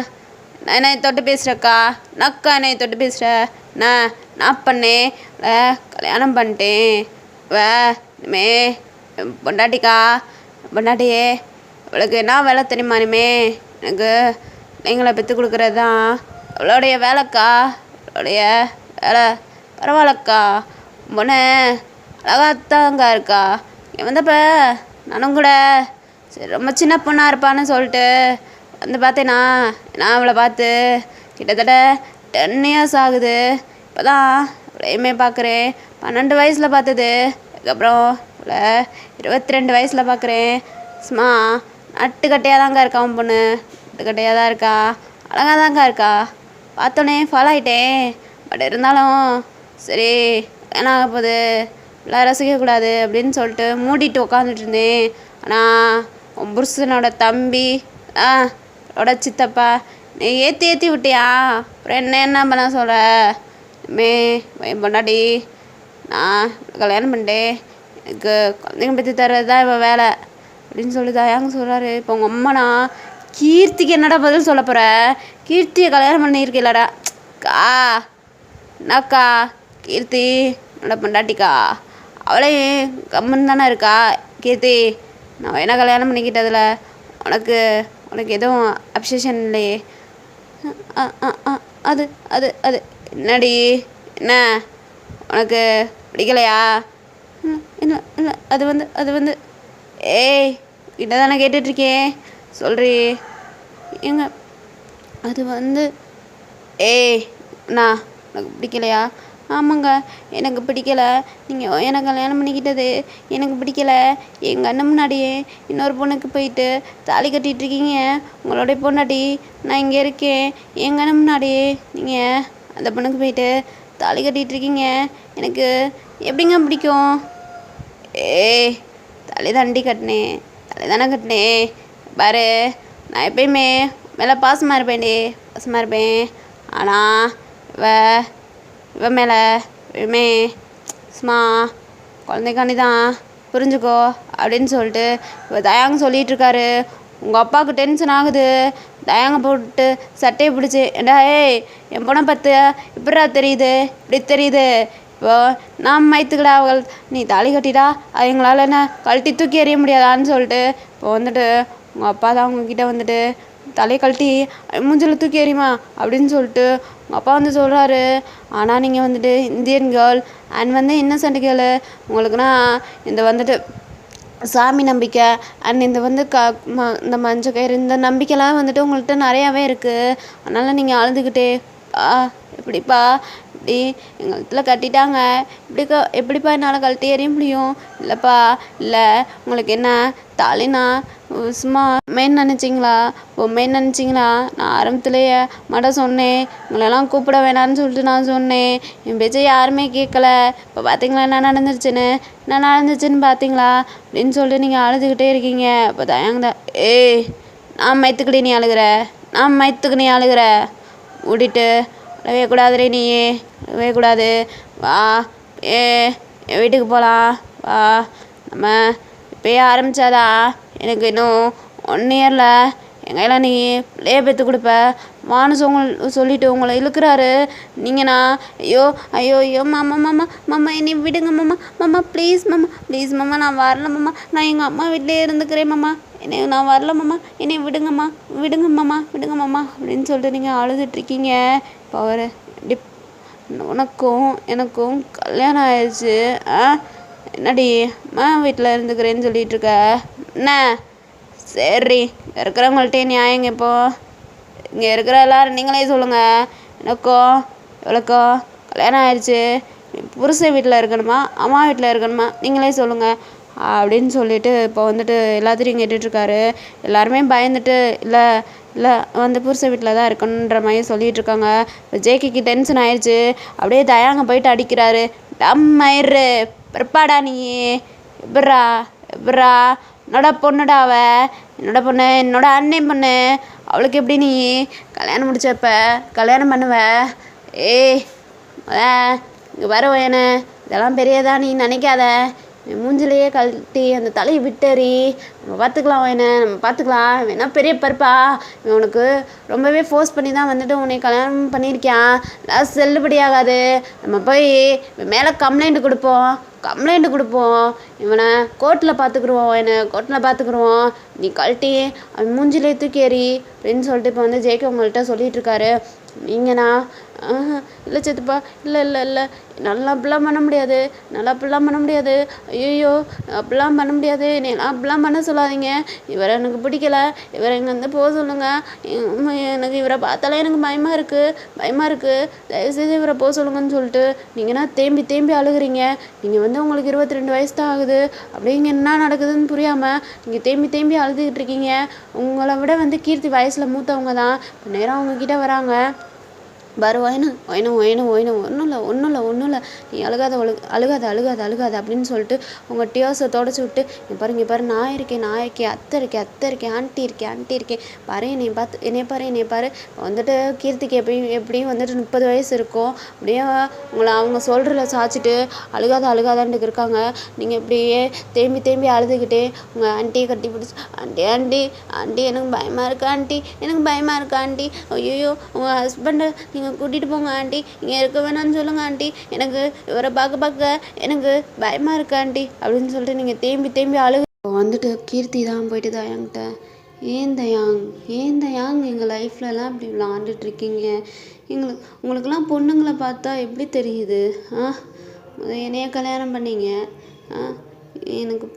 என்னை தொட்டு பேசுகிறக்கா, நக்கா என்னை தொட்டு பேசுகிற, நான் பண்ணேன் கல்யாணம் பண்ணிட்டேன். இனிமே பொண்டாட்டியே அவளுக்கு என்ன வேலை தெரியுமா? இனிமே எனக்கு நீங்களை பெற்று கொடுக்குறது தான் அவளுடைய வேலைக்கா, அவளுடைய வேலை. பரவாயில்லக்கா, பொண்ணு அழகாத்தாங்க இருக்கா. இங்கே வந்தப்போ நானும் கூட சரி ரொம்ப சின்ன பொண்ணாக இருப்பான்னு சொல்லிட்டு வந்து பார்த்தேன்னா, நான் அவளை பார்த்து கிட்டத்தட்ட 10 years ஆகுது. இப்போ தான் அவளையுமே பார்க்குறேன். 12 வயசில் பார்த்தது, அதுக்கப்புறம் அவளை 22 வயசில் பார்க்குறேன். சும்மா நட்டுக்கட்டையாக தாங்க இருக்கா அவன் பொண்ணு, நட்டுக்கட்டையாக தான் இருக்கா, அழகாக தாங்க இருக்கா. பார்த்தோன்னே ஃபாலோ ஆகிட்டேன். பட் இருந்தாலும் சரி என்ன ஆக போகுது, எல்லாம் ரசிக்கக்கூடாது அப்படின்னு சொல்லிட்டு மூடிட்டு உட்காந்துட்டு இருந்தேன். ஆனால் உன் புருஷனோட தம்பி ஓட சித்தப்பா நீ ஏற்றி ஏற்றி விட்டியா? அப்புறம் என்ன பண்ண சொல்கிற? மே என் பொண்டாட்டி நான் கல்யாணம் பண்ணிட்டேன், எனக்கு குழந்தைங்க பற்றி தர்றது தான் இப்போ வேலை அப்படின்னு சொல்லி தயாங்க சொல்கிறாரு. இப்போ உங்கள் அம்மாண்ணா கீர்த்திக்கு என்னடா பதில் சொல்ல போகிற? கீர்த்தியை கல்யாணம் பண்ணியிருக்கீல்லடா கா என்னக்கா? கீர்த்தி என்னோட பொண்டாட்டிக்கா, அவளே கம்முன்னு தானே இருக்கா. கீர்த்தி நான் என்ன கல்யாணம் பண்ணிக்கிட்டதில் உனக்கு உனக்கு எதுவும் அப்சேஷன் இல்லையே? அது அது அது என்னடி? என்ன உனக்கு பிடிக்கலையா? இல்லை இல்லை, அது வந்து ஏய் கிட்ட தானே கேட்டுட்ருக்கேன், சொல்கிறீ எங்க? அது வந்து ஏய் அண்ணா உனக்கு பிடிக்கலையா? ஆமாங்க, எனக்கு பிடிக்கலை. நீங்கள் எனக்கு கல்யாணம் பண்ணிக்கிட்டது எனக்கு பிடிக்கலை. எங்கள் அண்ணன் முன்னாடியே இன்னொரு பொண்ணுக்கு போயிட்டு தாலி கட்டிகிட்ருக்கீங்க. உங்களுடைய பொண்டாட்டி நான் இங்கே இருக்கேன். எங்கள் அண்ணன் முன்னாடியே நீங்கள் அந்த பொண்ணுக்கு போயிட்டு தாலி கட்டிகிட்ருக்கீங்க. எனக்கு எப்படிங்க பிடிக்கும்? ஏய் தலை தாண்டி கட்டினேன், தலை தானே கட்டினேன். பாரு நான் எப்பயுமே மேலே பாசமாக இருப்பேன்டி, பாசமாக இருப்பேன். ஆனால் இவன் மேலே எப்பயுமே சும்மா குழந்தைக்காண்டி தான், புரிஞ்சுக்கோ அப்படின்னு சொல்லிட்டு இப்போ தயாங்க சொல்லிகிட்ருக்காரு. உங்கள் அப்பாவுக்கு டென்ஷன் ஆகுது. தயாங்க போட்டு சட்டையை பிடிச்சி, ஏண்டா ஏய் என் பொண்ணை பார்த்து எப்படிடா தெரியுது, இப்படி தெரியுது? இப்போ நான் மயத்துக்கடா அவள் நீ தாலி கட்டிட்டா அது எங்களால் என்ன கழட்டி தூக்கி எறிய முடியாதான்னு சொல்லிட்டு இப்போ வந்துட்டு உங்கள் அப்பா தான் உங்ககிட்ட வந்துட்டு தலையை கழட்டி மூஞ்சில் தூக்கி எறியுமா அப்படின்னு சொல்லிட்டு உங்கள் அப்பா வந்து சொல்கிறாரு. ஆனால் நீங்கள் வந்துட்டு இந்தியன் கேர்ள் அண்ட் வந்து இன்னசென்ட் கேர்ளு, உங்களுக்குன்னா இந்த வந்துட்டு சாமி நம்பிக்கை அண்ட் இந்த வந்து இந்த மஞ்சள் கயிறு இந்த நம்பிக்கைலாம் வந்துட்டு உங்கள்கிட்ட நிறையாவே இருக்குது. அதனால் நீங்கள் அழுதுகிட்டே எப்படிப்பா இப்படி எங்கள் இடத்துல கட்டிட்டாங்க, எப்படிப்பா என்னால் கழட்டி எறிய முடியும்? இல்லைப்பா இல்லை, உங்களுக்கு என்ன தாலினா சும்மா மெயின் நினச்சிங்களா, பொம்மைன்னு நினச்சிங்களா? நான் ஆரம்பத்துலேயே மட்டும் சொன்னேன், உங்களெல்லாம் கூப்பிட வேணான்னு சொல்லிட்டு நான் சொன்னேன். என் பேச்சை யாருமே கேட்கல. இப்போ பார்த்தீங்களா என்ன நடந்துச்சுன்னு பார்த்தீங்களா அப்படின்னு சொல்லிட்டு நீங்கள் அழுதுகிட்டே இருக்கீங்க. இப்போ தயங்க ஏய் நான் மயத்துக்கிட்டே நீ அழுகிற ஓடிட்டு அழவே கூடாதுரே, நீயே அழவே கூடாது. வா என் வீட்டுக்கு போகலாம் வா. நம்ம இப்போயே ஆரம்பித்தாதா எனக்கு இன்னும் 1 இயரில் என் கையில் நீ பிள்ளைய பெற்று கொடுப்ப வான்னு சொல்லிட்டு உங்களை இழுக்கிறாரு. நீங்கண்ணா ஐயோ மாமா என்னை விடுங்க மாமா ப்ளீஸ் மாமா நான் வரல மாமா, நான் எங்கள் அம்மா வீட்டிலே இருந்துக்கிறேன் மாமா, நான் வரல மாமா, என்னை விடுங்க மாமா அப்படின்னு சொல்லிட்டு நீங்கள் அழுதுட்ருக்கீங்க. இப்போ அவர் உனக்கும் எனக்கும் கல்யாணம் ஆயிடுச்சு, என்னடி அம்மா வீட்டில் இருந்துக்கிறேன்னு சொல்லிகிட்ருக்க என்ன? சரி இருக்கிறவங்கள்ட்டே நியாயங்க. இப்போது இங்கே இருக்கிற எல்லோரும் நீங்களே சொல்லுங்கள், எவ்வளோக்கோ கல்யாணம் ஆயிடுச்சு, புருஷன் வீட்டில் இருக்கணுமா அம்மா வீட்டில் இருக்கணுமா நீங்களே சொல்லுங்கள் அப்படின்னு சொல்லிட்டு இப்போ வந்துட்டு எல்லாத்தையும் கேட்டுட்ருக்காரு. எல்லாருமே பயந்துட்டு இல்லை வந்து புருஷன் வீட்டில் தான் இருக்கணுன்ற மாதிரி சொல்லிகிட்ருக்காங்க. இப்போ ஜேகேக்கு டென்ஷன் ஆயிடுச்சு. அப்படியே தயாங்க போயிட்டு அடிக்கிறாரு. டம்மாயிரு பிற்பாடா நீ எப்பட்றா என்னோட பொண்ணுடா அவ, என்னோட பொண்ணு, என்னோட அண்ணன் பொண்ணு, அவளுக்கு எப்படி நீ கல்யாணம் முடிச்சப்ப கல்யாணம் பண்ணுவ? ஏய் இங்கே வருவேன்னு இதெல்லாம் பெரியதா நீ நினைக்காத. மூஞ்சிலேயே கழட்டி அந்த தலையை விட்டறி, நம்ம பார்த்துக்கலாம் வேணா பெரிய பருப்பா உனக்கு ரொம்பவே ஃபோர்ஸ் பண்ணி தான் வந்துட்டு உன்னை கல்யாணம் பண்ணியிருக்கான். லாஸ்ட் செல்லுபடி ஆகாது. நம்ம போய் மேலே கம்ப்ளைண்ட் கொடுப்போம், இவனை கோர்ட்டில் பார்த்துக்குருவோம், நீ கழட்டி அவன் மூஞ்சிலே தூக்கி எறி அப்படின்னு சொல்லிட்டு இப்போ வந்து ஜேகே உங்கள்கிட்ட சொல்லிகிட்ருக்காரு. நீங்கண்ணா இல்லை சித்தப்பா இல்லை நல்லா அப்படிலாம் பண்ண முடியாது, ஐயோ அப்படிலாம் பண்ண முடியாது, நீ அப்படிலாம் பண்ண சொல்லாதீங்க, இவரை எனக்கு பிடிக்கல, இவரை இங்கே வந்து போக சொல்லுங்கள், எனக்கு இவரை பார்த்தாலே எனக்கு பயமாக இருக்குது, தயவுசெய்து இவரை போக சொல்லுங்கன்னு சொல்லிட்டு நீங்கன்னா தேம்பி அழுகுறீங்க. நீங்கள் வந்து உங்களுக்கு 22 வயசு தான் ஆகுது, அப்படியே இங்கே என்ன நடக்குதுன்னு புரியாமல் நீங்கள் தேம்பி அழுதுகிட்டு இருக்கீங்க. உங்களை விட வந்து கீர்த்தி வயசில் மூத்தவங்க தான். இப்போ நேராக அவங்கக்கிட்ட வராங்க. பாரு ஒயனும் ஒயனும் ஒயனும் ஒயனும் ஒன்றும் இல்லை நீ அழுகாத அப்படின்னு சொல்லிட்டு உங்கள் டியர்ஸை தொடச்சி விட்டு இங்கே பாரு நான் இருக்கேன் அத்தை இருக்கேன் ஆண்டி இருக்கேன் பாரு என்னைய பாரு வந்துட்டு கீர்த்திக்கு எப்படியும் வந்துட்டு 30 வயசு இருக்கும். அப்படியே உங்களை அவங்க சொல்கிறல சாய்ச்சிட்டு அழுகாதான்ட்டு இருக்காங்க. நீங்கள் இப்படியே தேம்பி அழுதுகிட்டே உங்கள் ஆண்டியை கட்டி பிடிச்சி ஆண்டி எனக்கு பயமாக இருக்கா ஆண்டி ஐயோ உங்கள் ஹஸ்பண்டை நீங்கள் கூட்டிகிட்டு போங்க ஆண்டி, இங்கே இருக்க வேணாம்னு சொல்லுங்கள் ஆண்டி, எனக்கு இவரை பார்க்க எனக்கு பயமாக இருக்கா ஆண்டி அப்படின்னு சொல்லிட்டு நீங்கள் தேம்பி வந்துட்டு கீர்த்தி தான் போயிட்டு தயாங்கிட்ட ஏன் தயாங் எங்கள் லைஃப்லலாம் இப்படி விளாண்டுட்ருக்கீங்க, உங்களுக்கெல்லாம் பொண்ணுங்களை பார்த்தா எப்படி தெரியுது? என்னைய கல்யாணம் பண்ணீங்க, எனக்கு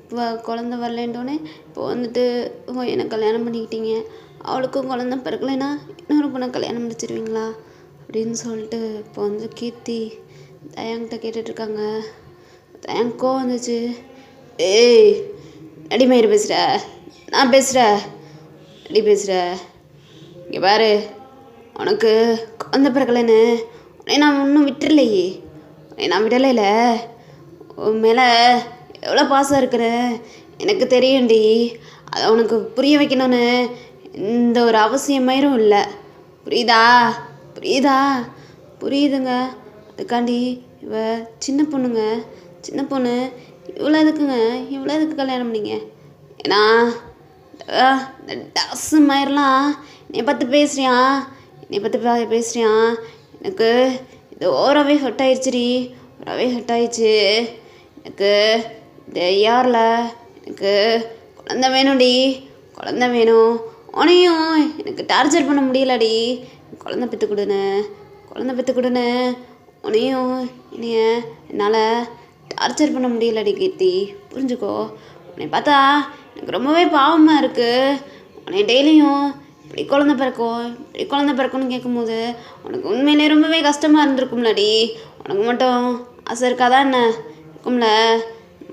குழந்த வரலேன்டோன்னே இப்போ வந்துட்டு என்னை கல்யாணம் பண்ணிக்கிட்டீங்க, அவளுக்கும் குழந்த பிறக்கலைன்னா இன்னொரு பொண்ணை கல்யாணம் முடிச்சிருவீங்களா அப்படின்னு சொல்லிட்டு இப்போ வந்து கீர்த்தி தயாங்கிட்ட கேட்டுட்ருக்காங்க. தயாங்கோ வந்துச்சு, ஏய் அடிமயிறு பேசுகிற, நான் அடி பேசுகிற, இங்கே பாரு உனக்கு குழந்த பிறக்கலைன்னு உன்னை நான் இன்னும் விட்டுறலையே, நான் விடலைல, உன் மேலே எவ்வளோ பாசம் இருக்குன்னு எனக்கு தெரியும்டி, அதை உனக்கு புரிய வைக்கணும்னு எந்த ஒரு அவசியமாயிரும் இல்லை, புரியுதுங்க. அதுக்காண்டி சின்ன பொண்ணு இவ்வளோ எதுக்கு கல்யாணம் பண்ணிங்க? ஏன்னா இந்த டாஸு மயிரெலாம் என்னை பார்த்து பேசுறியான், எனக்கு இது ஓவராகவே ஹர்ட் ஆயிடுச்சு, எனக்கு இந்த யாரில் எனக்கு குழந்த வேணும், உனையும் எனக்கு டார்ச்சர் பண்ண முடியலடி, குழந்த பெற்று கொடுன்னு உனையும் என்னால் டார்ச்சர் பண்ண முடியலடி கீர்த்தி, புரிஞ்சுக்கோ. உன்னை பார்த்தா எனக்கு ரொம்பவே பாவமாக இருக்குது, உன்னை டெய்லியும் இப்படி குழந்த பிறக்கும்னு கேட்கும்போது உனக்கு உண்மையிலே ரொம்பவே கஷ்டமாக இருந்திருக்கும்லடி, உனக்கு மட்டும் ஆசை இருக்காதா என்ன? இருக்கும்ல,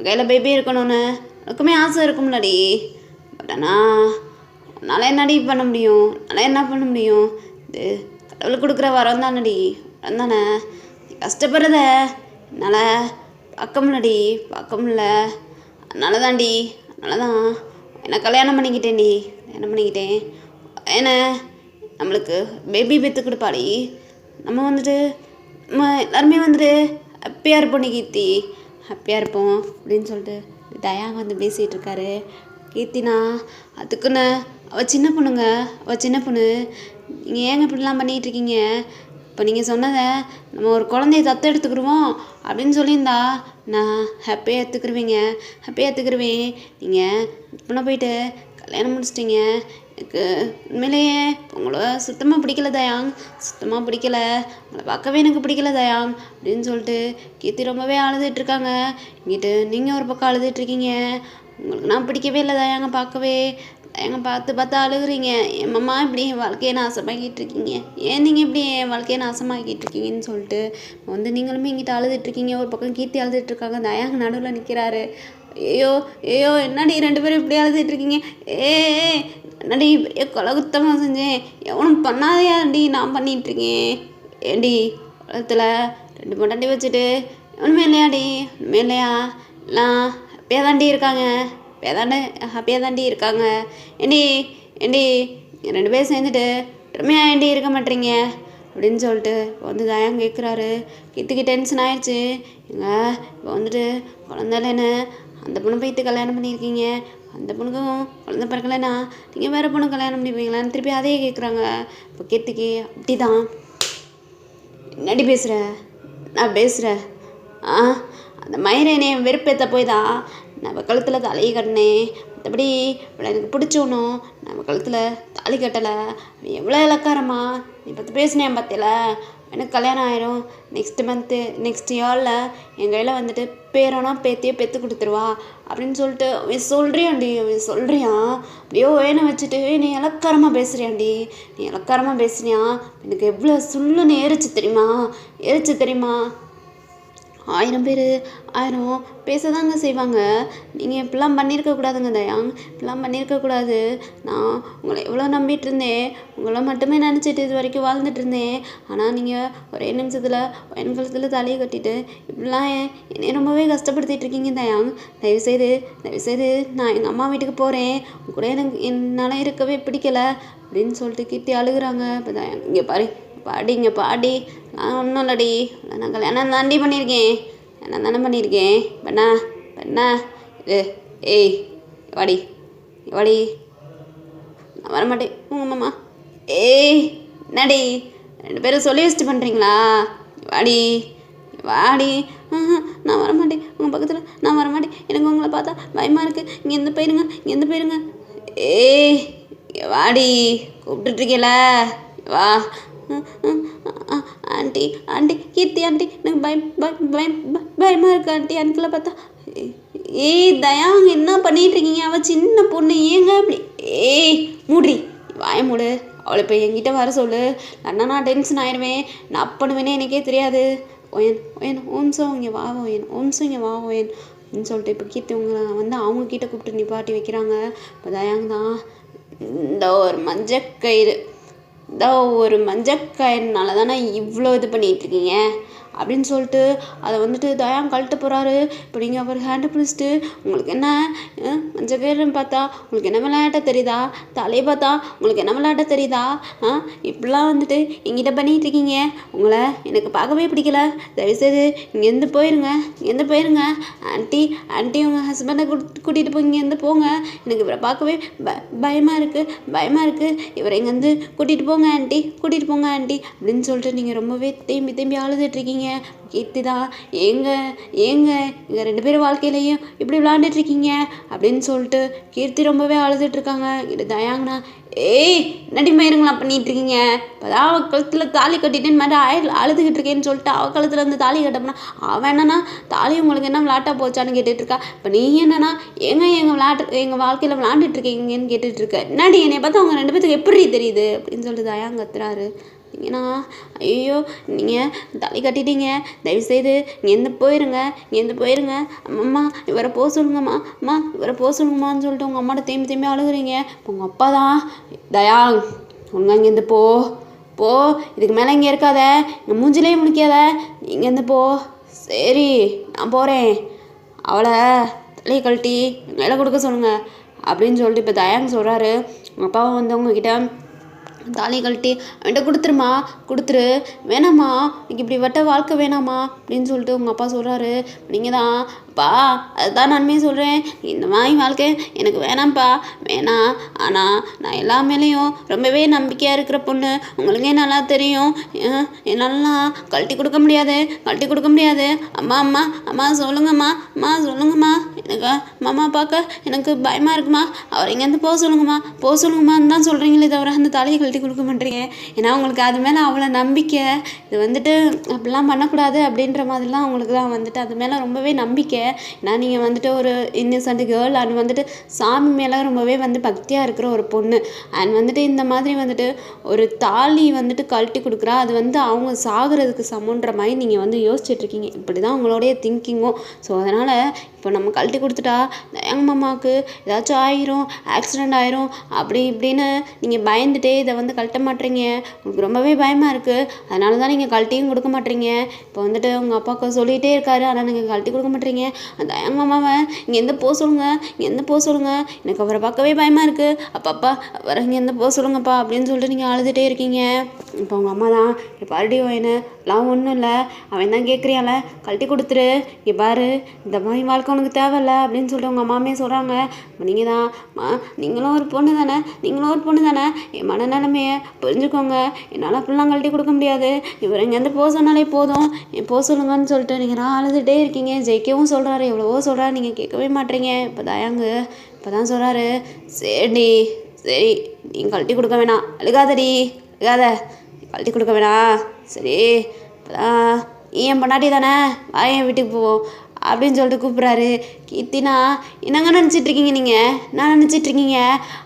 கையில் பேபி இருக்கணும்னு உனக்குமே ஆசை இருக்கும்லடி. பட் ஆனால் உன்னால் என்னடி பண்ண முடியும்? இது கடவுள் கொடுக்குற வரம் தானே, கஷ்டப்படுறத என்னால் பார்க்க முடியல, அதனால தான் என்னை கல்யாணம் பண்ணிக்கிட்டேன். என்ன நம்மளுக்கு பேபி பெற்று கொடுப்பாடி, நம்ம எல்லாருமே ஹாப்பியாக இருப்போம் கீர்த்தி, ஹாப்பியாக இருப்போம் அப்படின்னு சொல்லிட்டு தயாங்க பேசிகிட்டு இருக்காரு. கீர்த்தினா அதுக்குன்னு அவள் சின்ன பொண்ணு, நீங்கள் ஏங்க இப்படிலாம் பண்ணிகிட்ருக்கீங்க? இப்போ நீங்கள் சொன்னதை நம்ம ஒரு குழந்தைய எடுத்துக்கிடுவோம் அப்படின்னு சொல்லியிருந்தா நான் ஹாப்பியாக ஏற்றுக்குருவேன். நீங்கள் இப்போனா போயிட்டு கல்யாணம் முடிச்சிட்டிங்க, எனக்கு உண்மையிலேயே உங்களை சுத்தமாக பிடிக்கல தயாங், உங்களை பார்க்கவே எனக்கு பிடிக்கல தயாங் அப்படின்னு சொல்லிட்டு கீர்த்தி ரொம்பவே அழுதுகிட்ருக்காங்க. இங்கிட்டு நீங்கள் ஒரு பக்கம் அழுதுகிட்ருக்கீங்க, உங்களுக்கு நான் பிடிக்கவே இல்லை தயாங்க பார்க்கவே, தயாங்க பார்த்து அழுகுறீங்க. எம்மம்மா இப்படி என் வாழ்க்கையை நாசமாக்கிட்டு இருக்கீங்க, ஏன் நீங்கள் இப்படி என் வாழ்க்கையை நாசமாக்கிட்டு இருக்கீங்கன்னு சொல்லிட்டு நீங்களுமே இங்கிட்ட அழுதுட்ருக்கீங்க. ஒரு பக்கம் கீர்த்தி அழுதுட்ருக்காங்க, தயாங்க நடுவில் நிற்கிறாரு. ஐயோ என்னடி 2 பேரும் இப்படி அழுதுட்ருக்கீங்க? என்னடி பெரிய கொலகுத்தமாக செஞ்சேன், எவனும் பண்ணாதையாடி நான் பண்ணிகிட்ருக்கேன். ஏண்டி உலகத்தில் 2 பொண்டாட்டி வச்சுட்டு ஒன்றுமே இல்லையா? எல்லாம் ஹாப்பியாக தாண்டி இருக்காங்க. ஏண்டி 2 பேரும் சேர்ந்துட்டு உண்மையாக ஏண்டி இருக்க மாட்டீங்க அப்படின்னு சொல்லிட்டு இப்போ தயாங்க கேட்குறாரு. கீர்த்திக்கு டென்ஷன் ஆயிடுச்சு. இப்போ குழந்தைலன்னு அந்த பொண்ணு போய்த்து கல்யாணம் பண்ணியிருக்கீங்க, அந்த பொண்ணுக்கும் குழந்தை பிறக்கலைன்னா நீங்கள் வேறு பொண்ணு கல்யாணம் பண்ணிப்பீங்களான்னு திருப்பி அதையே கேட்குறாங்க. இப்போ கீர்த்திக்கு அப்படி தான், என்னடி நான் பேசுகிறேன் அந்த மயிரனே வெறுப்பேற்ற போய் தான் நான் கழுத்தில் தலையை கட்டினேன், மற்றபடி இவ்வளோ எனக்கு பிடிச்சோணும் நான் கழுத்தில் தாலி கட்டலை. எவ்வளோ இலக்காரமா நீ பேசினேன் பார்த்தில, எனக்கு கல்யாணம் ஆயிரும் நெக்ஸ்ட் இயரில் என் கையில் பேரோனா பேத்தியோ பெற்று கொடுத்துருவா அப்படின்னு சொல்லிட்டு அவன் சொல்கிறியான். அப்படியோ வேணை வச்சுட்டு நீ இலக்காரமாக பேசுறியா, எனக்கு எவ்வளோ சுள்ளுன்னு எரிச்சு தெரியுமா? 1000 பேர் 1000 பேசதாங்க செய்வாங்க. நீங்கள் இப்படிலாம் பண்ணியிருக்கக்கூடாதுங்க தயாங். இப்படிலாம் பண்ணியிருக்கக்கூடாது. நான் உங்களை எவ்வளோ நம்பிட்டு இருந்தேன். உங்களை மட்டுமே நினச்சிட்டு இது வரைக்கும் வாழ்ந்துட்டு இருந்தேன். ஆனால் நீங்கள் ஒரே நிமிஷத்தில் என் கழுத்தில் தலையை கட்டிட்டு இப்படிலாம் என்னை ரொம்பவே கஷ்டப்படுத்திட்டு இருக்கீங்க தயாங். தயவுசெய்து நான் எங்கள் அம்மா வீட்டுக்கு போகிறேன். உங்க கூட என்னால் இருக்கவே பிடிக்கல அப்படின்னு சொல்லிட்டு கீர்த்தி அழுகுறாங்க. இப்போ தயாங் இங்கே பாடி நான் ஒன்றும் இல்லடி, நான் கல்யாணம் தாண்டி பண்ணியிருக்கேன். என்ன தானே பண்ணியிருக்கேன். பெண்ணா இது ஏய் வாடி நான் வரமாட்டேன் உங்கள் மாமா. ஏய் என்னடி 2 பேரும் சொல்லி வச்சுட்டு பண்ணுறீங்களா? வாடி நான் வரமாட்டேன் உங்கள் பக்கத்தில், நான் வரமாட்டேன். எனக்கு உங்களை பார்த்தா பயமாக இருக்குது. இங்கேருந்து போயிருங்க. ஏய் வாடி கூப்பிட்டுருக்கீல வா. ஆண்டி கீர்த்தி ஆண்டி, எனக்கு பயமாக இருக்கு ஆண்டி. அன்கிளை பார்த்தா. ஏய் தயாங்க என்ன பண்ணிட்டு இருக்கீங்க? அவள் சின்ன பொண்ணு, ஏங்க அப்படி? ஏய் மூடி வாய மூடு. அவளை இப்போ என்கிட்ட வர சொல்லு. இல்லைன்னா நான் டென்ஷன் ஆயிடுவேன். நான் பண்ணுவேனே எனக்கே தெரியாது. ஓயன் ஓம்சம் இங்கே வா ஓயன் அப்படின்னு சொல்லிட்டு இப்போ கீர்த்தி உங்களை வந்து அவங்கக்கிட்ட கூப்பிட்டு நிப்பாட்டி வைக்கிறாங்க. இப்போ தயாங்க தான் இந்த ஒரு மஞ்சக்கயிறுனால தானே இவ்வளோ இது பண்ணிகிட்ருக்கீங்க அப்படின்னு சொல்லிட்டு அதை வந்துட்டு தயாங் கழட்ட போகிறாரு. இப்போ நீங்கள் அவர் ஹேண்டை பிடிச்சிட்டு உங்களுக்கு என்ன மஞ்சக்கயிறுன்னு பார்த்தா உங்களுக்கு என்ன விளையாட்ட தெரியுதா? தலையை பார்த்தா உங்களுக்கு என்ன விளையாட்ட தெரியுதா? இப்படிலாம் வந்துட்டு எங்கிட்ட பண்ணிகிட்டு இருக்கீங்க. உங்களை எனக்கு பார்க்கவே பிடிக்கல. தயவுசெய்து இங்கேருந்து போயிருங்க. ஆண்டி உங்கள் ஹஸ்பண்டை கூட்டிகிட்டு போய் இங்கேருந்து போங்க. எனக்கு இவரை பார்க்கவே பயமாக இருக்குது. இவரை இங்கேருந்து கூட்டிகிட்டு போங்க ஆண்டி அப்படின்னு சொல்லிட்டு நீங்கள் ரொம்பவே தேம்பி அழுதுட்ருக்கீங்க. கீர்த்தி தான் ஏங்க இங்கே 2 பேரும் வாழ்க்கையிலையும் இப்படி விளாண்டுட்ருக்கீங்க அப்படின்னு சொல்லிட்டு கீர்த்தி ரொம்பவே அழுதுட்ருக்காங்க. இது தயாங்கண்ணா ஏய் நடிமயிருங்களாம் பண்ணிகிட்ருக்கீங்க. இப்போதான் அவள் கழுத்தில் தாலி கட்டிட்டேன்னு மாதிரி அழுதுகிட்டு இருக்கேன்னு சொல்லிட்டு அவள் கழுத்தில் இருந்து தாலி கட்டப்போனா அவன் என்னன்னா தாலி உங்களுக்கு என்ன விளாட்டா போச்சான்னு கேட்டுட்ருக்கா. இப்போ நீ என்னன்னா எங்கள் வாழ்க்கையில் விளாண்டுட்ருக்கீங்கன்னு கேட்டுட்ருக்க. என்னடி என்னை பார்த்தா அவங்க 2 பேத்துக்கு எப்படி தெரியுது அப்படின்னு சொல்லிட்டு தயாங்க கத்துறாரு. நீங்கண்ணா ஐயோ நீங்கள் தாலி கட்டிட்டீங்க. தயவுசெய்து இங்கேருந்து போயிருங்க. அம்மா இவரை போக சொல்லுங்கம்மான்னு சொல்லிட்டு உங்கள் அம்மாட்ட தேம்பி அழுகுறீங்க. உங்கள் அப்பா தான் தயாங் ஒழுங்கா இங்கேருந்து போ. இதுக்கு மேலே இங்கே இருக்காத. இங்கே மூஞ்சிலே முடிக்காத. இங்கேருந்து போ. சரி நான் போகிறேன். அவளை தலையை கழட்டி மேலே கொடுக்க சொல்லுங்க அப்படின்னு சொல்லிட்டு இப்போ தயாங் சொல்கிறாரு. உங்கள் அப்பாவை வந்து உங்ககிட்ட தாலி கழட்டி அவன்கிட்ட கொடுத்துரு. வேணாம்மா எனக்கு இப்படி வாழ்க்கை வேணாம்மா அப்படின்னு சொல்லிட்டு உங்கள் அப்பா சொல்கிறாரு. நீங்கள் தான் அப்பா அதுதான் நானுமே சொல்கிறேன். இந்த மாதிரி வாழ்க்கை எனக்கு வேணாம்ப்பா. ஆனால் நான் எல்லா மேலேயும் ரொம்பவே நம்பிக்கையாக இருக்கிற பொண்ணு. உங்களுக்கே நல்லா தெரியும். என்னாலலாம் கழட்டி கொடுக்க முடியாது. அம்மா சொல்லுங்கம்மா. எனக்கு மாமா பார்க்க எனக்கு பயமாக இருக்குமா. அவர் இங்கேருந்து போக சொல்லுங்கம்மான்னு தான் சொல்கிறீங்களே தவிர அந்த தாலியை கழட்டி கொடுக்க மாட்டேறீங்க. ஏன்னா உங்களுக்கு அது மேலே அவ்வளோ நம்பிக்கை. இது வந்துட்டு அப்படிலாம் பண்ணக்கூடாது அப்படின்ற மாதிரிலாம் உங்களுக்கு தான் வந்துட்டு அது மேலே ரொம்பவே நம்பிக்கை. ஏன்னா நீங்கள் வந்துட்டு ஒரு இன்னசென்ட் கேர்ள் அண்ட் வந்துட்டு சாமி மேலே ரொம்பவே வந்து பக்தியாக இருக்கிற ஒரு பொண்ணு. அண்ட் வந்துட்டு இந்த மாதிரி வந்துட்டு ஒரு தாலி வந்துட்டு கழட்டி கொடுக்குறா. அது வந்து அவங்க சாகிறதுக்கு சமன்ற மாதிரி நீங்கள் வந்து யோசிச்சுட்ருக்கீங்க. இப்படி தான் உங்களுடைய திங்கிங்கும். ஸோ அதனால் இப்போ நம்ம கழட்டி கொடுத்துட்டா எங்கள் மாமாவுக்கு ஏதாச்சும் ஆக்சிடெண்ட் ஆயிரும் அப்படி இப்படின்னு நீங்கள் பயந்துட்டே இதை வந்து கழட்ட மாட்டேறீங்க. உங்களுக்கு ரொம்பவே பயமாக இருக்குது. அதனால தான் நீங்கள் கழட்டியும் கொடுக்க மாட்டேறீங்க. இப்போ வந்துட்டு உங்கள் அப்பாவுக்கு சொல்லிகிட்டே இருக்காரு. ஆனால் நீங்கள் கழட்டி கொடுக்க மாட்டேறீங்க. அந்த எங்கள் மாமாவை இங்கேருந்து போக சொல்லுங்க. எனக்கு அவரை பார்க்கவே பயமாக இருக்குது. அப்பா அவரை இங்கேருந்து போக சொல்லுங்கப்பா அப்படின்னு சொல்லிட்டு நீங்கள் அழுதுகிட்டே இருக்கீங்க. இப்போ உங்கள் அம்மா தான் இப்போ மறுபடியும் எல்லாம் ஒன்றும் இல்லை, அவன் தான் கேட்குறியால கழட்டி கொடுத்துரு. இங்கே பாரு இந்த மாதிரி வாழ்க்கை உனக்கு தேவையில்ல அப்படின்னு சொல்லிட்டு உங்கள் அம்மாமே சொல்கிறாங்க. நீங்கள் தான் நீங்களும் ஒரு பொண்ணு தானே என் மனநிலைமையை புரிஞ்சுக்கோங்க. என்னால் அப்படிலாம் கழட்டி கொடுக்க முடியாது. இவர் இங்கேருந்து போக சொன்னாலே போதும், போக சொல்லுங்கன்னு சொல்லிட்டு நீங்கள் நான் அழுதுகிட்டே இருக்கீங்க. ஜெயிக்கவும் சொல்கிறாரு, எவ்வளவோ சொல்கிறாரு, நீங்கள் கேட்கவே மாட்டேறீங்க. இப்போ தான் சொல்கிறாரு. சரி நீங்கள் கழட்டி கொடுக்க வேணாம், அழுகாத கழட்டி கொடுக்க வேணாம். சரி இப்போதான் என் பொண்டாட்டி தானே, என் வீட்டுக்கு போவோம் அப்படின்னு சொல்லிட்டு கூப்பிட்றாரு. கீர்த்தினா என்னங்க நினச்சிட்ருக்கீங்க நீங்கள்? நான் நினச்சிட்ருக்கீங்க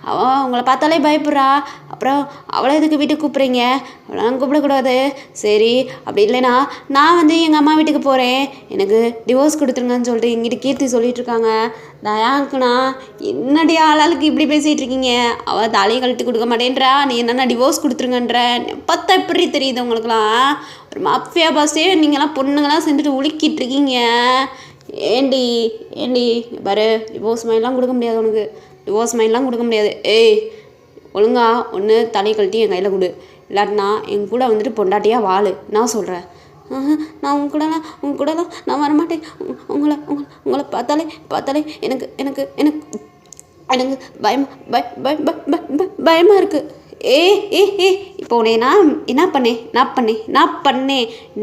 அவள் உங்களை பார்த்தாலே பயப்படுறா, அப்புறம் அவளை எதுக்கு வீட்டுக்கு கூப்பிட்றீங்க? அவளாம் கூப்பிடக்கூடாது. சரி அப்படி இல்லைனா நான் வந்து எங்கள் அம்மா வீட்டுக்கு போகிறேன், எனக்கு டிவோர்ஸ் கொடுத்துருங்கன்னு சொல்லிட்டு எங்கிட்ட கீர்த்தி சொல்லிகிட்ருக்காங்க. தயாக்குண்ணா என்னடி ஆளாளுக்கு இப்படி பேசிகிட்டு இருக்கீங்க? அவள் தாலியை கழட்டி கொடுக்க மாட்டேன்றா, நீ என்னென்ன டிவோர்ஸ் கொடுத்துருங்கன்ற. பார்த்தா எப்படி தெரியுது உங்களுக்குலாம்? ஒரு மாஃபியா பாஸே நீங்களாம் பொண்ணுங்களாம் செஞ்சுட்டு உலுக்கிட்டு இருக்கீங்க. ஏண்டி ஏண்டி பாரு, டிவோர்ஸ் மைண்ட்லாம் கொடுக்க முடியாது உனக்கு, டிவோர்ஸ் மைண்ட்லாம் கொடுக்க முடியாது. ஏய் ஒழுங்கா ஒன்று தலையை கழட்டி என் கையில் கொடு, இல்லாட்டினா என் கூட வந்துட்டு பொண்டாட்டியாக வாழு. நான் சொல்கிறேன். நான் உங்க கூடலாம் நான் வரமாட்டேன். உங்களை உங்களை உங்களை பார்த்தாலே எனக்கு எனக்கு எனக்கு எனக்கு பயமாக இருக்குது. ஏ ஏ ஏ இப்போ உன்னை நான் என்ன பண்ணேன்?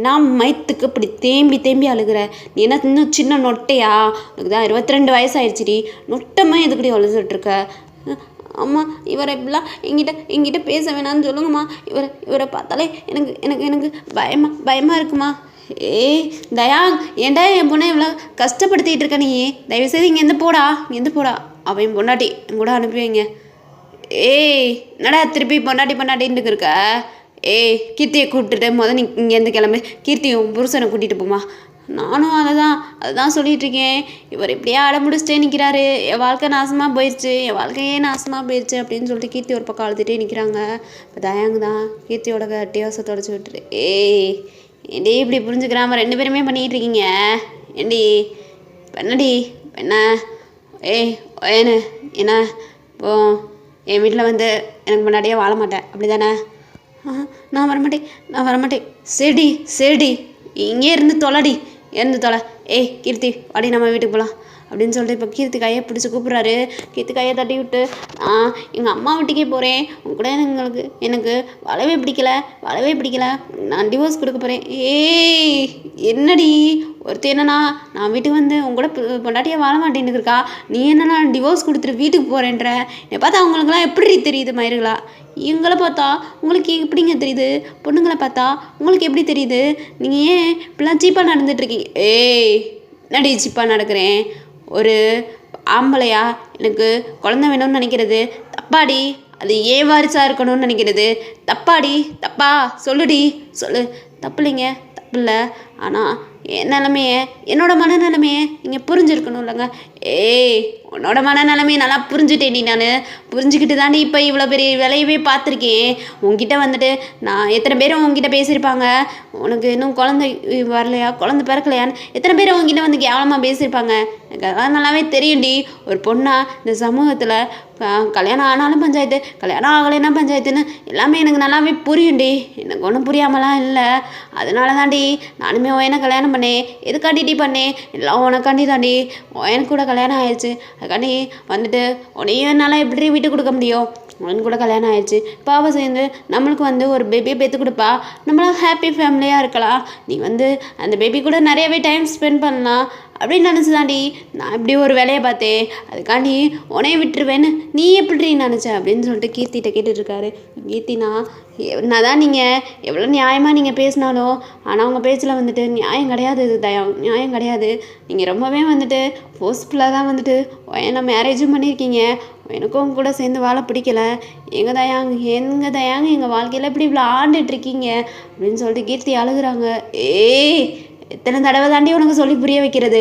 நான் மைத்துக்கு இப்படி தேம்பி அழுகிறேன். நீ என்ன இன்னும் சின்ன நொட்டையா? உனக்கு தான் 22 வயசாகிடுச்சிடி, நொட்டமாக எதுக்கடி அழுதுட்ருக்க? அம்மா இவரை இப்படிலாம் எங்கிட்ட பேச வேணான்னு சொல்லுங்கம்மா. இவரை பார்த்தாலே எனக்கு எனக்கு எனக்கு பயமாக இருக்குமா. தயா, ஏன்டா என் பொண்ணை இவ்வளோ கஷ்டப்படுத்திகிட்டு இருக்க நீ? தயவுசெய்து இங்கேருந்து போடா. அவன் என் பொண்டாட்டி என் கூட அனுப்பி வைங்க. என்னடா திருப்பி பொண்டாட்டின்ட்டு இருக்க? கீர்த்தியை கூப்பிட்டுட்டு நீ இங்கேருந்து கிளம்பு. கீர்த்தி உன் புருஷனை கூட்டிகிட்டு போமா. நானும் அதுதான் சொல்லிகிட்ருக்கேன். இவர் இப்படியே அடம்பிடிச்சிட்டே நிற்கிறாரு. என் வாழ்க்கையே நாசமாக போயிடுச்சு அப்படின்னு சொல்லிட்டு கீர்த்தி ஒரு பக்கம் அழுதுகிட்டே நிற்கிறாங்க. இப்போ தயாங்க தான் கீர்த்தியோட டியோஸை தொடச்சி விட்டுரு. ஏண்டி இப்படி புரிஞ்சுக்கிறாம 2 பேருமே பண்ணிக்கிட்டு இருக்கீங்க? ஏண்டி என்னடி என்ன? என்ன இப்போ என் வீட்டில் வந்து எனக்கு முன்னாடியே வாழ மாட்டேன் அப்படி தானே? நான் வரமாட்டேன். சரிடி இங்கே இருந்து தொலை. கீர்த்தி வாடி நம்ம வீட்டுக்கு போகலாம் அப்படின்னு சொல்லிட்டு இப்போ கீர்த்தி கையை பிடிச்சி கூப்பிட்றாரு. கீர்த்தி கையை தட்டி விட்டு, நான் எங்கள் அம்மா வீட்டுக்கே போகிறேன், உங்க கூட எனக்கு வாழவே பிடிக்கல, நான் டிவோர்ஸ் கொடுக்க போகிறேன். என்னடி ஒருத்தர் என்னன்னா நான் வீட்டுக்கு வந்து உங்க கூட பொண்டாட்டியாக வாழ மாட்டேன்னு இருக்கா, நீ என்னன்னா டிவோர்ஸ் கொடுத்துட்டு வீட்டுக்கு போகிறேன்ற? என்னை பார்த்தா அவங்களுக்குலாம் எப்படி தெரியுது மயிருங்களா? எங்களை பார்த்தா உங்களுக்கு எப்படிங்க தெரியுது? பொண்ணுங்களை பார்த்தா உங்களுக்கு எப்படி தெரியுது? நீங்கள் ஏன் இப்படிலாம் சீப்பாக நடந்துட்டுருக்கீங்க? என்னடி சீப்பாக நடக்கிறேன்? ஒரு ஆம்பளையா எனக்கு குழந்தை வேணும்னு நினைக்கிறது தப்பாடி? அது ஏன் வாரிசாக இருக்கணும்னு நினைக்கிறது தப்பா? சொல்லு. தப்பு இல்லை. ஆனால் என் நிலமையை, என்னோட மனநிலைமையை நீங்கள் புரிஞ்சுருக்கணும் இல்லைங்க. உன்னோட மனநிலைமையை நல்லா புரிஞ்சுட்டேன்டி. நான் புரிஞ்சுக்கிட்டு தாண்டி இப்போ இவ்வளோ பெரிய வேலையவே பார்த்துருக்கேன். உங்ககிட்ட வந்துட்டு நான் எத்தனை பேரும் உங்ககிட்ட பேசியிருப்பாங்க, உனக்கு இன்னும் குழந்தை வரலையா, குழந்தை பிறக்கலையான்னு எத்தனை பேர் உங்ககிட்ட வந்து கேவலமாக பேசியிருப்பாங்க. எனக்கு அதெல்லாம் நல்லாவே தெரியும்டி. ஒரு பொண்ணாக இந்த சமூகத்தில் கல்யாணம் ஆனாலும் பஞ்சாயத்து, கல்யாணம் ஆகலைன்னா பஞ்சாயத்துன்னு எல்லாமே எனக்கு நல்லாவே புரியும்டி. எனக்கு ஒன்றும் புரியாமலாம் இல்லை. அதனால தாண்டி நானுமே உயனை கல்யாணம் பண்ணேன். எதுக்காண்டி பண்ணேன்? எல்லாம் உனக்காண்டி தாண்டி. உயனுக்கு கூட கல்யாணம் ஆயிடுச்சு, அதுக்காண்டி வந்துட்டு உனையும் என்னால் எப்படி வீட்டு கொடுக்க முடியும்? உனக்கு கூட கல்யாணம் ஆயிடுச்சு, பாவை சேர்ந்து நம்மளுக்கு வந்து ஒரு பேபியை பெற்று கொடுப்பா, நம்மளாம் ஹாப்பி ஃபேமிலியாக இருக்கலாம். நீ வந்து அந்த பேபி கூட நிறையவே டைம் ஸ்பெண்ட் பண்ணலாம் அப்படின்னு நினச்சிதாண்டி நான் இப்படி ஒரு வேலையை பார்த்தேன். அதுக்காண்டி உனையை விட்டுருவேன்னு நீ எப்படி நினச்ச அப்படின்னு சொல்லிட்டு கீர்த்திகிட்ட கேட்டுட்ருக்காரு. கீர்த்தினா என்ன தான் நீங்கள் எவ்வளோ நியாயமாக நீங்கள் பேசினாலும், ஆனால் உங்கள் பேச்சில் வந்துட்டு நியாயம் கிடையாது. இது நியாயம் கிடையாது. நீங்கள் ரொம்பவே வந்துட்டு ஃபோர்ஸ்ஃபுல்லாக தான் வந்துட்டு என்ன மேரேஜும் பண்ணியிருக்கீங்க. எனக்கும் உங்க கூட சேர்ந்து வாழ பிடிக்கல. எங்கள் தயாங்க எங்கள் வாழ்க்கையில் இப்படி இவ்வளோ ஆண்டுட்ருக்கீங்க அப்படின்னு சொல்லிட்டு கீர்த்தி அழுகுறாங்க. எத்தனை தடவை தாண்டி உனக்கு சொல்லி புரிய வைக்கிறது?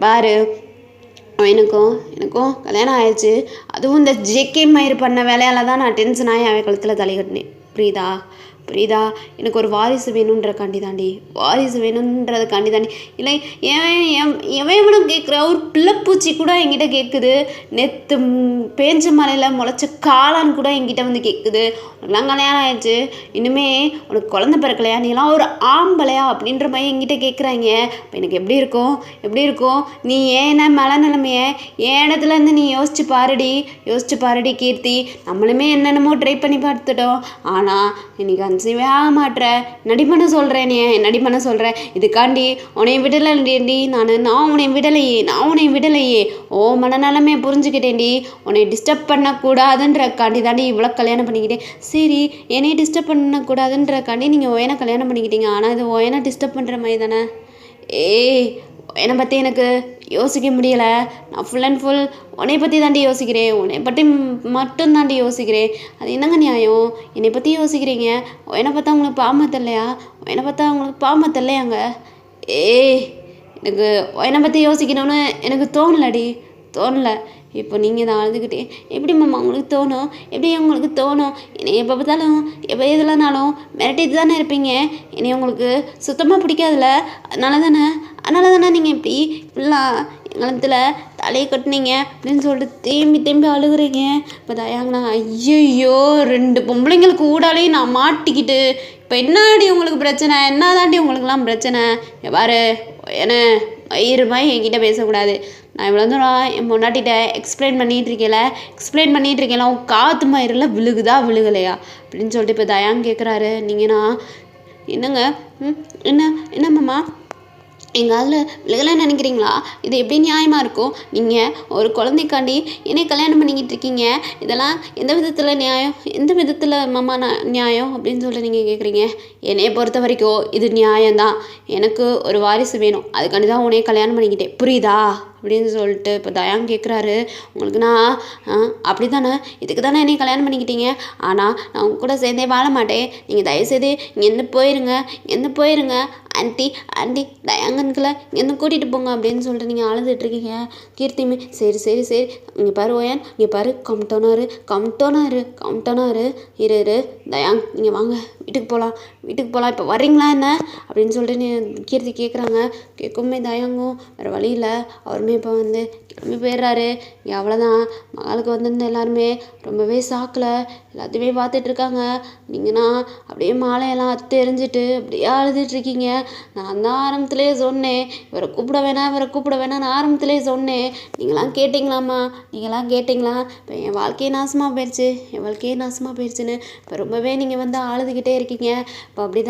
பாரு, எனக்கும் கல்யாணம் ஆயிடுச்சு. அதுவும் இந்த ஜேகே மயிர் பண்ண வேலையால் தான் நான் டென்ஷன் ஆகி அவன் கழுத்தில் தலை கட்டினேன். புரியுதா? எனக்கு ஒரு வாரிசு வேணுன்றதுக்காண்டி தாண்டி இல்லை. எவனும் கேட்குற ஒரு பிள்ளைப்பூச்சி கூட என்கிட்ட கேட்குது. நேற்று பேஞ்ச மலையில் முளைச்ச காளான் கூட என்கிட்ட வந்து கேட்குது, உனக்குலாம் கல்யாணம் ஆயிடுச்சு, இன்னுமே உனக்கு குழந்தை பிறக்கலையா, நீலாம் ஒரு ஆம்பளையா அப்படின்ற மாதிரி என்கிட்ட கேட்குறாங்க. இப்போ எனக்கு எப்படி இருக்கும்? நீ ஏன்னா மலை நிலைமையை என் இடத்துலேருந்து நீ யோசிச்சு பாருடி கீர்த்தி. நம்மளுமே என்னென்னமோ ட்ரை பண்ணி பார்த்துட்டோம், ஆனால் இன்னைக்கு கன்சீவே ஆக மாட்டேற. என்னடி பண்ண சொல்கிறேன்? இதுக்காண்டி உன்னை விடலைடி. நான் உன்னை விடலையே. ஓ மனநலமே புரிஞ்சுக்கிட்டேன்டி. உன்னை டிஸ்டர்ப் பண்ணக்கூடாதுன்றக்காண்டி தாண்டி இவ்வளோ கல்யாணம் பண்ணிக்கிட்டேன். சரி, என்னையை டிஸ்டர்ப் பண்ணக்கூடாதுன்றக்காண்டி நீங்கள் ஒயனை கல்யாணம் பண்ணிக்கிட்டீங்க, ஆனால் இது ஒயனை டிஸ்டர்ப் பண்ணுற மாதிரி தானே? ஏய் என்னை பற்றி எனக்கு யோசிக்க முடியலை. நான் ஃபுல் அண்ட் ஃபுல் உன்னை பற்றி தாண்டி யோசிக்கிறேன். உன்னை பற்றி மட்டும் தாண்டி யோசிக்கிறேன். அது என்னங்க நியாயம்? என்னை பற்றி யோசிக்கிறீங்க, என்னை பார்த்தா உங்களுக்கு பாவமா தெரியலையா? என்னை பார்த்தா உங்களுக்கு பாவமா தெரியலையாங்க? ஏய் எனக்கு என்னை பற்றி யோசிக்கணும்னு எனக்கு தோணலை. இப்போ நீங்கள் தான் அழுதுகிட்டே எப்படி மாமா உங்களுக்கு தோணும்? எப்படி உங்களுக்கு தோணும்? என்னை எப்போ பார்த்தாலும் எப்போ எதுலனாலும் மிரட்டிட்டு தானே இருப்பீங்க. என்னை உங்களுக்கு சுத்தமாக பிடிக்காதுல்ல? அதனால தானே நீங்கள் இப்படிலாம் எங்களத்தில் தலையை கட்டுனீங்க அப்படின்னு சொல்லிட்டு திரும்பி அழுகுறீங்க. இப்போ தயாங்கண்ணா ஐயோ 2 பொம்பளைங்களுக்கு ஊடாலே நான் மாட்டிக்கிட்டு இப்போ என்னாடி உங்களுக்கு பிரச்சனை? என்னதாண்டி உங்களுக்குலாம் பிரச்சனை? பாரு என்ன வயிறுமாய் என்கிட்ட பேசக்கூடாது. நான் இவ்வளோ தூரம் என் பொண்டாட்டிகிட்ட எக்ஸ்பிளைன் பண்ணிகிட்டு இருக்கேன் உன் காற்று மயிரில் விழுகலையா அப்படின்னு சொல்லிட்டு இப்போ தயாங்க கேட்குறாரு. நீங்கண்ணா என்னங்க என்ன மாமா எங்கள் அதில் விலகலைன்னு நினைக்கிறீங்களா? இது எப்படி நியாயமாக இருக்கும்? நீங்கள் ஒரு குழந்தைக்காண்டி என்னை கல்யாணம் பண்ணிக்கிட்டு இருக்கீங்க. இதெல்லாம் எந்த விதத்தில் நியாயம்? எந்த விதத்தில் மாமா நியாயம் அப்படின்னு சொல்லி நீங்கள் கேட்குறீங்க? என்னையை பொறுத்த வரைக்கும் இது நியாயம்தான். எனக்கு ஒரு வாரிசு வேணும், அதுக்காண்டி தான் உன்னைய கல்யாணம் பண்ணிக்கிட்டேன், புரியுதா அப்படின்னு சொல்லிட்டு இப்போ தயாங்க கேட்குறாரு. உங்களுக்கு நான் அப்படி தானே, இதுக்கு தானே என்னை கல்யாணம் பண்ணிக்கிட்டீங்க. ஆனால் நான் உங்க கூட சேர்ந்தே வாழ மாட்டேன். நீங்கள் தயவுசெய்து இங்கேருந்து போயிருங்க ஆண்டி தயாங்கன்களை இங்கேருந்து கூட்டிகிட்டு போங்க அப்படின்னு சொல்லிட்டு நீங்கள் அழுதுட்ருக்கீங்க. கீர்த்தியுமே சரி இங்கே பாரு ஓயன், இங்கே பாரு கம்டோனாரு இரு தயாங் நீங்கள் வாங்க வீட்டுக்கு போகலாம் இப்போ வர்றீங்களா என்ன அப்படின்னு சொல்லிட்டு கீர்த்தி கேட்குறாங்க. கேட்குமே தயாங்கும் வேறு வழி இல்லை, அவருமே இப்போ வந்து கிளம்பி போயிடுறாரு. இங்கே அவ்வளோதான். மகளுக்கு வந்திருந்த எல்லாருமே ரொம்பவே சாக்கில் எல்லாத்தையுமே பார்த்துட்ருக்காங்க. நீங்கள்னா அப்படியே மாலையெல்லாம் அத்து எறிஞ்சிட்டு அப்படியே அழுதுட்ருக்கீங்க. நான் தான் ஆரம்பத்துலேயே சொன்னேன், இவரை கூப்பிட வேணாம் நான் ஆரம்பத்துலேயே சொன்னேன். நீங்களாம் கேட்டிங்களா? இப்போ என் வாழ்க்கையே நாசமாக போயிடுச்சுன்னு இப்போ ரொம்பவே நீங்கள் வந்து அழுதுகிட்டே இருக்கீங்க. இப்போ இப்படி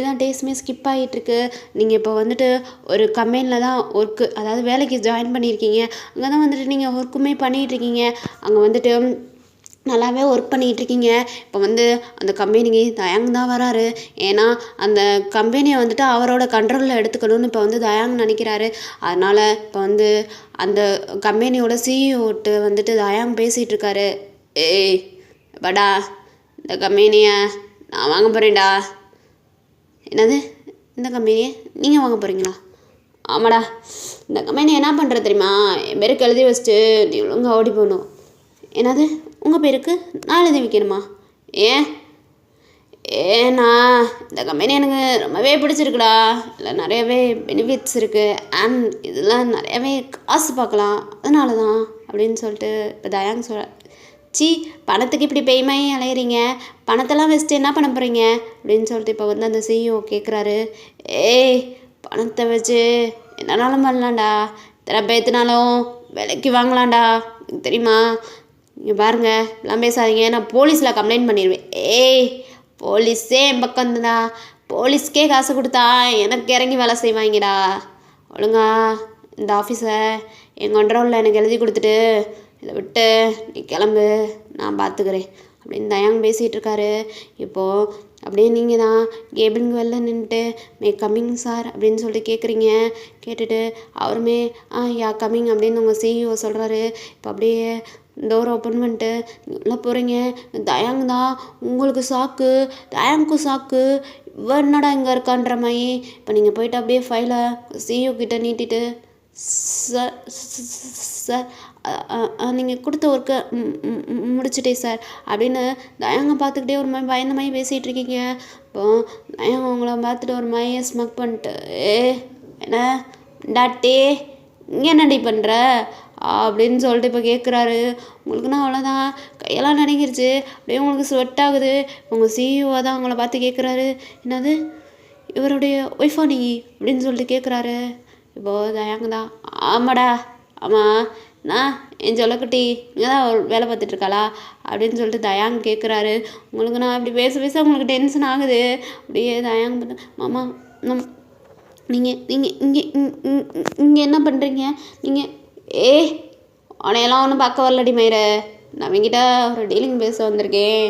தான் டேஸ்மே ஸ்கிப் ஆகிட்டுருக்கு. நீங்கள் இப்போ வந்துட்டு ஒரு கம்பெனியில் தான் ஒர்க்கு, அதாவது வேலைக்கு ஜாயின் பண்ணியிருக்கீங்க. அங்கே தான் வந்துட்டு நீங்கள் ஒர்க்குமே பண்ணிகிட்ருக்கீங்க. அங்கே வந்துட்டு நல்லாவே ஒர்க் பண்ணிகிட்ருக்கீங்க. இப்போ வந்து அந்த கம்பெனிக்கு தயாங் தான் வராரு. ஏன்னா அந்த கம்பெனியை வந்துட்டு அவரோட கண்ட்ரோலில் எடுத்துக்கணும்னு இப்போ வந்து தயாங் நினைக்கிறாரு. அதனால் இப்போ வந்து அந்த கம்பெனியோட சிஇஓட்டு வந்துட்டு தயாங் பேசிகிட்ருக்காரு. ஏய் படா, இந்த கம்பெனியை நான் வாங்க போகிறேன்டா. என்னது, இந்த கம்பெனியை நீங்கள் வாங்க போகிறீங்களா? ஆமாடா, இந்த கம்பெனி என்ன பண்ணுறது தெரியுமா? என் பேருக்கு எழுதி வச்சுட்டு நீ ஒழுங்காக ஓடி போகணும். என்னது, உங்கள் பேருக்கு நான் எழுதி வைக்கணுமா? ஏன்னா இந்த கம்பெனி எனக்கு ரொம்பவே பிடிச்சிருக்குடா. இதில் நிறையவே பெனிஃபிட்ஸ் இருக்குது அண்ட் இதெல்லாம் நிறையவே காசு பார்க்கலாம், அதனால தான் அப்படின்னு சொல்லிட்டு இப்போ தயாங் பணத்துக்கு இப்படி பெய்மாயி அலையிறீங்க, பணத்தெல்லாம் வச்சுட்டு என்ன பண்ண போகிறீங்க அப்படின்னு சொல்லிட்டு இப்போ வந்து அந்த சிஇஓ கேட்குறாரு. ஏய் பணத்தை வச்சு என்னன்னாலும் பண்ணலாம்டா, எத்தனை பேத்துனாலும் விலைக்கு வாங்கலாம்டா, தெரியுமா? இங்கே பாருங்க, எல்லாம் பேசாதீங்க, நான் போலீஸில் கம்ப்ளைண்ட் பண்ணிடுவேன். ஏய் போலீஸே என் பக்கம் இருந்தடா, போலீஸ்க்கே காசு கொடுத்தா எனக்கு இறங்கி வேலை செய்வாங்கடா. ஒழுங்கா இந்த ஆஃபீஸை என் கண்ட்ரோலில் எனக்கு எழுதி கொடுத்துட்டு இதை விட்டு நீ கிளம்பு, நான் பார்த்துக்கிறேன் அப்படின்னு தயாங் பேசிகிட்டு இருக்காரு. இப்போது அப்படியே நீங்கள் தான் கேபிளுங்க வெளில நின்றுட்டு மே கம்மிங் சார் அப்படின்னு சொல்லிட்டு கேட்குறீங்க. கேட்டுட்டு அவருமே யா கம்மிங் அப்படின்னு உங்கள் சிஇஓ சொல்கிறாரு. இப்போ அப்படியே டோர் ஓப்பன் பண்ணிட்டு உள்ளே போகிறீங்க. தயாங் தான் உங்களுக்கு தயாங்க்கும் சாக்கு, இவ என்னடா இங்கே இருக்கான்ற மாதிரி. இப்போ நீங்கள் போயிட்டு அப்படியே ஃபைலை சிஇஓ கிட்ட நீட்டிட்டு சார் நீங்கள் கொடுத்த ஒர்க்கை முடிச்சிட்டே சார் அப்படின்னு தயாங்க பார்த்துக்கிட்டே ஒரு மாதிரி பயந்த மாதிரி பேசிகிட்டு இருக்கீங்க. இப்போ தயாங்க உங்களை பார்த்துட்டு ஒரு மாதிரி ஸ்மக் பண்ணிட்டு என்ன டாட்டே இங்கே என்னடி பண்ணுற அப்படின்னு சொல்லிட்டு இப்போ கேட்குறாரு. உங்களுக்குன்னா அவ்வளோதான், கையெல்லாம் நடுங்கிருச்சு, அப்படியே உங்களுக்கு ஸ்வெட் ஆகுது. உங்கள் சிஇஓ தான் உங்களை பார்த்து கேட்குறாரு. என்னது இவருடைய ஒய்ஃபா நீ அப்படின்னு சொல்லிட்டு கேட்குறாரு. இப்போது தயாங்க தான் ஆமாடா ஆமாம் நான் என் சொல்லக்குட்டி இங்கே தான் வேலை பார்த்துட்ருக்காளா அப்படின்னு சொல்லிட்டு தயாங் கேட்குறாரு. உங்களுக்கு நான் இப்படி பேச உங்களுக்கு டென்ஷன் ஆகுது. அப்படியே தயாங் பார்த்து மாமா நீங்கள் இங்கே என்ன பண்ணுறீங்க? நீங்கள் உனையெல்லாம் ஒன்றும் பார்க்க வரலடி மயிர, நான் அவங்ககிட்ட ஒரு டீலிங் பேச வந்திருக்கேன்,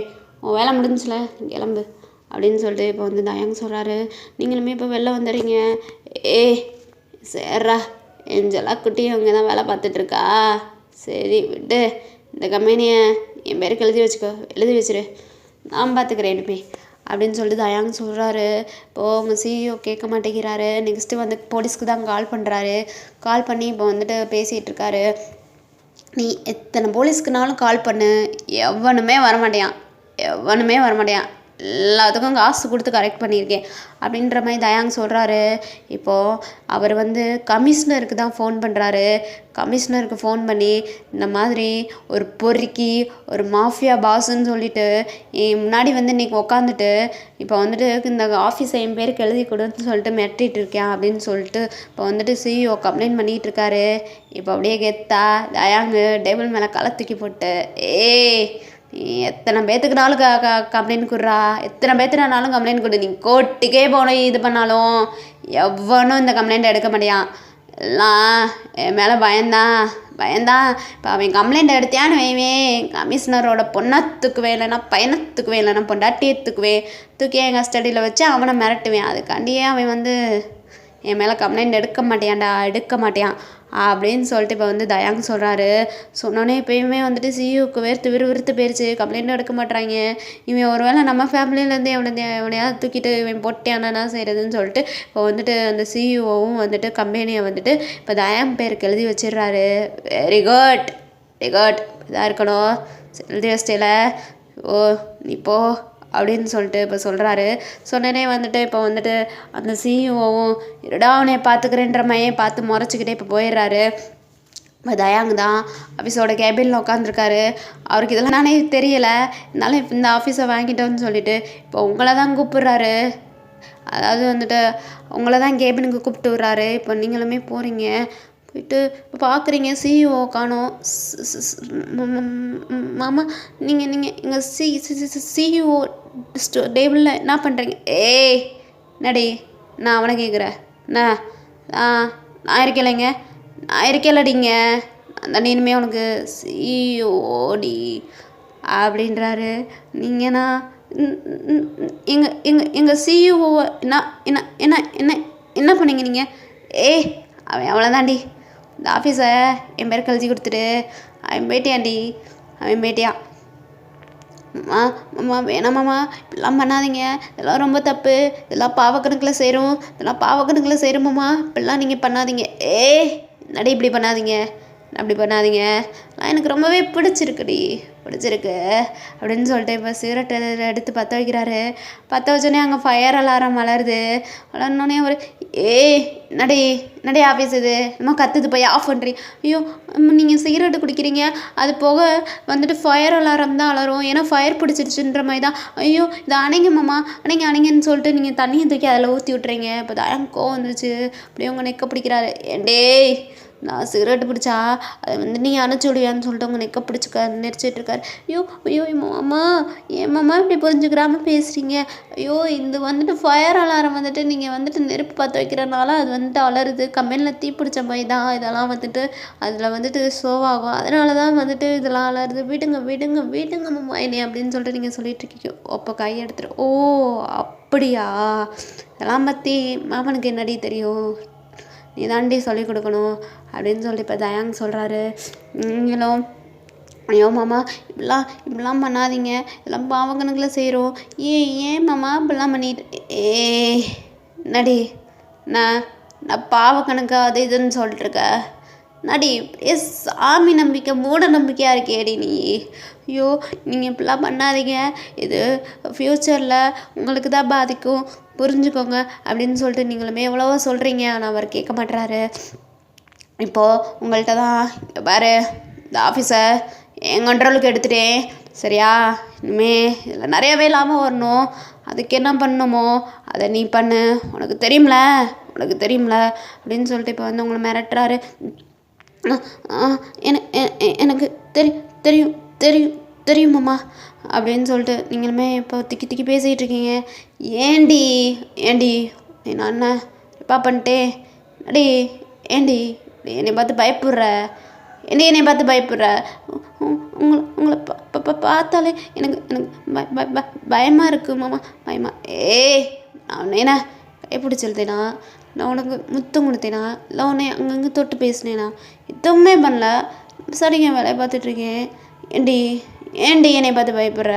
உன் வேலை முடிஞ்சில கிளம்பு அப்படின்னு சொல்லிட்டு இப்போ வந்து தயாங் சொல்கிறாரு. நீங்களுமே இப்போ வெளில வந்துடுறீங்க. சேர்றா ஏஞ்சலா குட்டி அங்கே தான் வேலை பார்த்துட்ருக்கா. சரி விட்டு, இந்த கம்பெனியை என் பேருக்கு எழுதி வச்சிரு, நான் பார்த்துக்கிறேன் இனிமே அப்படின்னு சொல்லிட்டு தயாங் சொல்கிறாரு. இப்போது உங்கள் சிஇஓ கேட்க மாட்டேங்கிறாரு. நெக்ஸ்ட்டு வந்து போலீஸ்க்கு தான் கால் பண்ணுறாரு. கால் பண்ணி இப்போ வந்துட்டு பேசிகிட்டு இருக்காரு. நீ எத்தனை போலீஸ்க்குனாலும் கால் பண்ணு, எவனுமே வரமாட்டேயான், எல்லாத்துக்கும் காசு கொடுத்து கரெக்ட் பண்ணியிருக்கேன் அப்படின்ற மாதிரி தயாங் சொல்கிறாரு. இப்போது அவர் வந்து கமிஷனருக்கு தான் ஃபோன் பண்ணுறாரு. கமிஷனருக்கு ஃபோன் பண்ணி இந்த மாதிரி ஒரு பொறுக்கி ஒரு மாஃபியா பாஸுன்னு சொல்லிட்டு என் முன்னாடி வந்து இன்றைக்கி உக்காந்துட்டு இப்போ வந்துட்டு இந்த ஆஃபீஸை என் பேருக்கு எழுதி கொடுன்னு சொல்லிட்டு மிரட்டிகிட்டு இருக்கேன் அப்படின்னு சொல்லிட்டு இப்போ வந்துட்டு சிஇஓ கம்ப்ளைண்ட் பண்ணிகிட்டு இருக்காரு. இப்போ அப்படியே கெத்தா தயாங்கு டேபிள் மேலே களை தூக்கி போட்டு, நீ எத்தனை பேத்துக்குனாலும் கம்ப்ளைண்ட் கொடுறா, எத்தனை பேத்துனாலும் கம்ப்ளைண்ட் கொடு, நீ கோர்ட்டுக்கே போன இது பண்ணாலும் எவனும் இந்த கம்ப்ளைண்ட் எடுக்க மாட்டியான். எல்லாம் என் மேலே பயந்தான். இப்போ அவன் கம்ப்ளைண்ட் எடுத்தியான்னு வைவேன், கமிஷனரோட பொண்ணத்துக்குவேன், இல்லைன்னா பையனத்துக்குவேன், இல்லைன்னா பொண்டாட்டியத்துக்குவேன், தூக்கி என் கஸ்டடியில் வச்சு அவனை மிரட்டுவேன். அதுக்காண்டியே அவன் வந்து என் மேலே கம்ப்ளைண்ட் எடுக்க மாட்டியான் அப்படின்னு சொல்லிட்டு இப்போ வந்து தயாங் சொல்கிறாரு. சொன்னோன்னே இப்போயுமே வந்துட்டு சிஇஓக்கு விறுவிறுத்து போயிடுச்சு. கம்ப்ளைண்ட்டும் எடுக்க மாட்றாங்க. இவன் ஒரு வேளை நம்ம ஃபேமிலியிலேருந்து எவனையாவது தூக்கிட்டு இவன் போட்டியானா செய்கிறதுன்னு சொல்லிட்டு இப்போ வந்துட்டு அந்த சிஇஓவும் வந்துட்டு கம்பெனியை வந்துட்டு இப்போ தயாங் பேருக்கு எழுதி வச்சிடுறாரு. வெரி குட் இதாக இருக்கணும், எழுதி வச்சிட்டேல, நீ போ அப்படின்னு சொல்லிட்டு இப்போ சொல்கிறாரு. சொன்னனே வந்துட்டு இப்போ வந்துட்டு அந்த சிஇஓவும் இருடா அவனை பார்த்துக்கிறேன்ற மாதிரியே பார்த்து முறைச்சிக்கிட்டே இப்போ போயிடுறாரு. இப்போ தயாங் தான் ஆஃபீஸோட கேபினில் உட்காந்துருக்காரு. அவருக்கு இதெல்லாம் நானே தெரியலை, இருந்தாலும் இந்த ஆஃபீஸை வாங்கிட்டோன்னு சொல்லிட்டு இப்போ உங்களை தான் கூப்பிட்றாரு. அதாவது வந்துட்டு உங்களை தான் கேபினுக்கு கூப்பிட்டு விட்றாரு. இப்போ நீங்களுமே போகிறீங்க, போயிட்டு இப்போ பார்க்குறீங்க சிஇஓ காணோம். மாமா நீங்கள் எங்கள் சிஇஓ டேபிளில் என்ன பண்ணுறீங்க? நடி, நான் அவனை கேட்குறேன். நான் இருக்கேன்லடிங்க, அந்த இனிமே உனக்கு சிஇஓடி அப்படின்றாரு. நீங்கண்ணா எங்கள் சிஇஓவை என்ன பண்ணீங்க நீங்கள்? அவன் அவ்வளோதான்டி, இந்த ஆஃபீஸை என் பேருக்கு எழுதி கொடுத்துட்டு அவன் போயிட்டியான். மாமா வேணாமாம்மா, இப்படிலாம் பண்ணாதீங்க, இதெல்லாம் ரொம்ப தப்பு, இதெல்லாம் பாவக்கணக்கில் சேருமாம்மா, இப்படிலாம் நீங்கள் பண்ணாதீங்க. நடி இப்படி பண்ணாதீங்க, எனக்கு ரொம்பவே பிடிச்சிருக்கு அப்படின்னு சொல்லிட்டு இப்போ சிகரெட்டை எடுத்து பற்ற வைக்கிறாரு. பற்ற வச்சோடனே அங்கே ஃபயர் அலாரம் வளருது. வளர்னோடனே ஒரு நடி ஆஃபீஸ் இது நம்ம கற்றுது போய் ஆஃப் பண்ணுறீ. ஐயோ நீங்கள் சிகரெட்டு குடிக்கிறீங்க, அது போக வந்துட்டு ஃபயர் அலாரம் தான் அலரும், ஏன்னா ஃபயர் பிடிச்சிருச்சுன்ற மாதிரி தான். ஐயோ இதை அணைங்க மாமா, அணைங்கன்னு சொல்லிட்டு நீங்கள் தண்ணியை தூக்கி அதில் ஊற்றி விட்றீங்க. இப்போ தான் கோவம் வந்துருச்சு. அப்படியே உங்கள் நெக்க பிடிக்கிறாரு. நான் சிகரெட்டு பிடிச்சா அதை வந்து நீ அணைச்சி விடுவியான்னு சொல்லிட்டு உங்கள் நெக்க நெரிச்சிட்ருக்காரு. ஐயோ மாமா, ஏன் மாமா இப்படி புரிஞ்சுக்கிறாமல் பேசுகிறீங்க? இது வந்துட்டு ஃபயர் அலாரம் வந்துட்டு நீங்கள் வந்துட்டு நெருப்பு பற்ற வைக்கிறனால அது வந்துட்டு அலருது. கம்பெனியில் தீ பிடிச்ச மாதிரி தான் இதெல்லாம் வந்துட்டு அதில் வந்துட்டு ஷோவாகும், அதனால தான் வந்துட்டு இதெல்லாம் அலருது. விடுங்க மாமா என்னை அப்படின்னு சொல்லிட்டு நீங்கள் சொல்லிட்டுருக்கீங்க. அப்போ கையெடுத்துரு. அப்படியா, இதெல்லாம் பற்றி மாமனுக்கு என்னடி தெரியும், நீ தாண்டி சொல்லிக் கொடுக்கணும் அப்படின்னு சொல்லிட்டு இப்போ தயாங் சொல்கிறாரு. நீங்களும் ஐயோ மாமா இப்படிலாம் பண்ணாதீங்க, இதெல்லாம் பாவக்கணக்கில் செய்கிறோம். ஏன் மாமா இப்படிலாம் பண்ணிட்டு நடி, நான் பாவக்கணக்கு அது இதுன்னு சொல்லிட்டுருக்க நடி, சாமி நம்பிக்கை மூட நம்பிக்கையாக இருக்கேடி நீ. நீங்கள் இப்படிலாம் பண்ணாதீங்க, இது ஃப்யூச்சரில் உங்களுக்கு தான் பாதிக்கும், புரிஞ்சுக்கோங்க அப்படின்னு சொல்லிட்டு நீங்களுமே எவ்வளவோ சொல்கிறீங்க. ஆனால் அவர் கேட்க மாட்டுறாரு. இப்போது உங்கள்கிட்ட தான் பாரு, இந்த ஆஃபீஸை என் கண்ட்ரோலுக்கு எடுத்துட்டேன், சரியா? இனிமேல் இதில் நிறையவே இல்லாமல் வரணும், அதுக்கு என்ன பண்ணணுமோ அதை நீ பண்ணு, உனக்கு தெரியும்ல அப்படின்னு சொல்லிட்டு இப்போ வந்து உங்களை மிரட்டுறாரு. எனக்கு தெரியுமாம்மா அப்படின்னு சொல்லிட்டு நீங்களுமே இப்போ திக்கி பேசிகிட்டு இருக்கீங்க. ஏண்டி நான் என்ன எப்பா பண்ணிட்டே ஏண்டி என்னை பார்த்து பயப்படுற உங்களை பார்த்தாலே எனக்கு பயமாக இருக்குது மாமா, நான் என்ன கைப்பிடிச்சிருந்தேனா? நான் உனக்கு முத்தம் கொடுத்தேனா, இல்லை உன்னை அங்கங்கே தொட்டு பேசினேனா? எதுவுமே பண்ணல. சரிங்க, வேலையை பார்த்துட்ருக்கேன். ஏண்டி ஏண்டி என்னை பார்த்து பயப்படுற?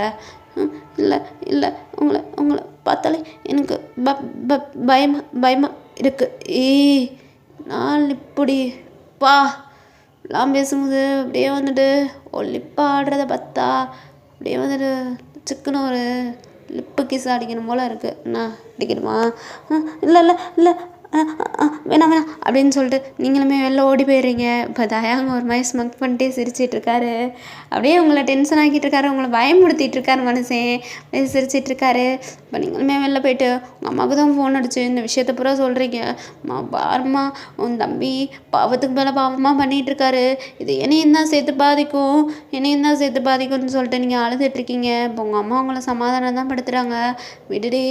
இல்லை இல்லை, உங்களை உங்களை பார்த்தாலே எனக்கு பயமாக இருக்குது. நான் இப்படி பா எல்லாம் பேசும்போது அப்படியே வந்துட்டு ஒல்லிப்பா ஆடுறத பார்த்தா அப்படியே வந்துட்டு சிக்கன ஒரு லிப்பு கிஸ் அடிக்கணும் போல் இருக்குது. என்ன அடிக்கணுமா? இல்லை இல்லை இல்லை, வேணாம் வேணாம் அப்படின்னு சொல்லிட்டு நீங்களுமே வெளில ஓடி போயிடுறீங்க. இப்போ தயாங்க ஒரு மாதிரி ஸ்மக் பண்ணிட்டே சிரிச்சிட்ருக்காரு. அப்படியே உங்களை டென்ஷன் ஆக்கிட்டு இருக்காரு, உங்களை பயமுடுத்திட்டு இருக்காரு மனுஷன். சிரிச்சிட்ருக்காரு. இப்போ நீங்களுமே வெளில போயிட்டு உங்கள் அம்மாவுக்கு தான் ஃபோன் அடிச்சு இந்த விஷயத்த பூரா சொல்கிறீங்க. அம்மா பாரும்மா, உன் தம்பி பாவத்துக்கு மேலே பாவமாக பண்ணிகிட்ருக்காரு, இது என்னையும் தான் சேர்த்து பாதிக்கும்னு சொல்லிட்டு நீங்கள் அழுதுட்ருக்கீங்க. இப்போ உங்கள் அம்மா உங்களை சமாதானம் தான் படுத்துகிறாங்க. விடுடி,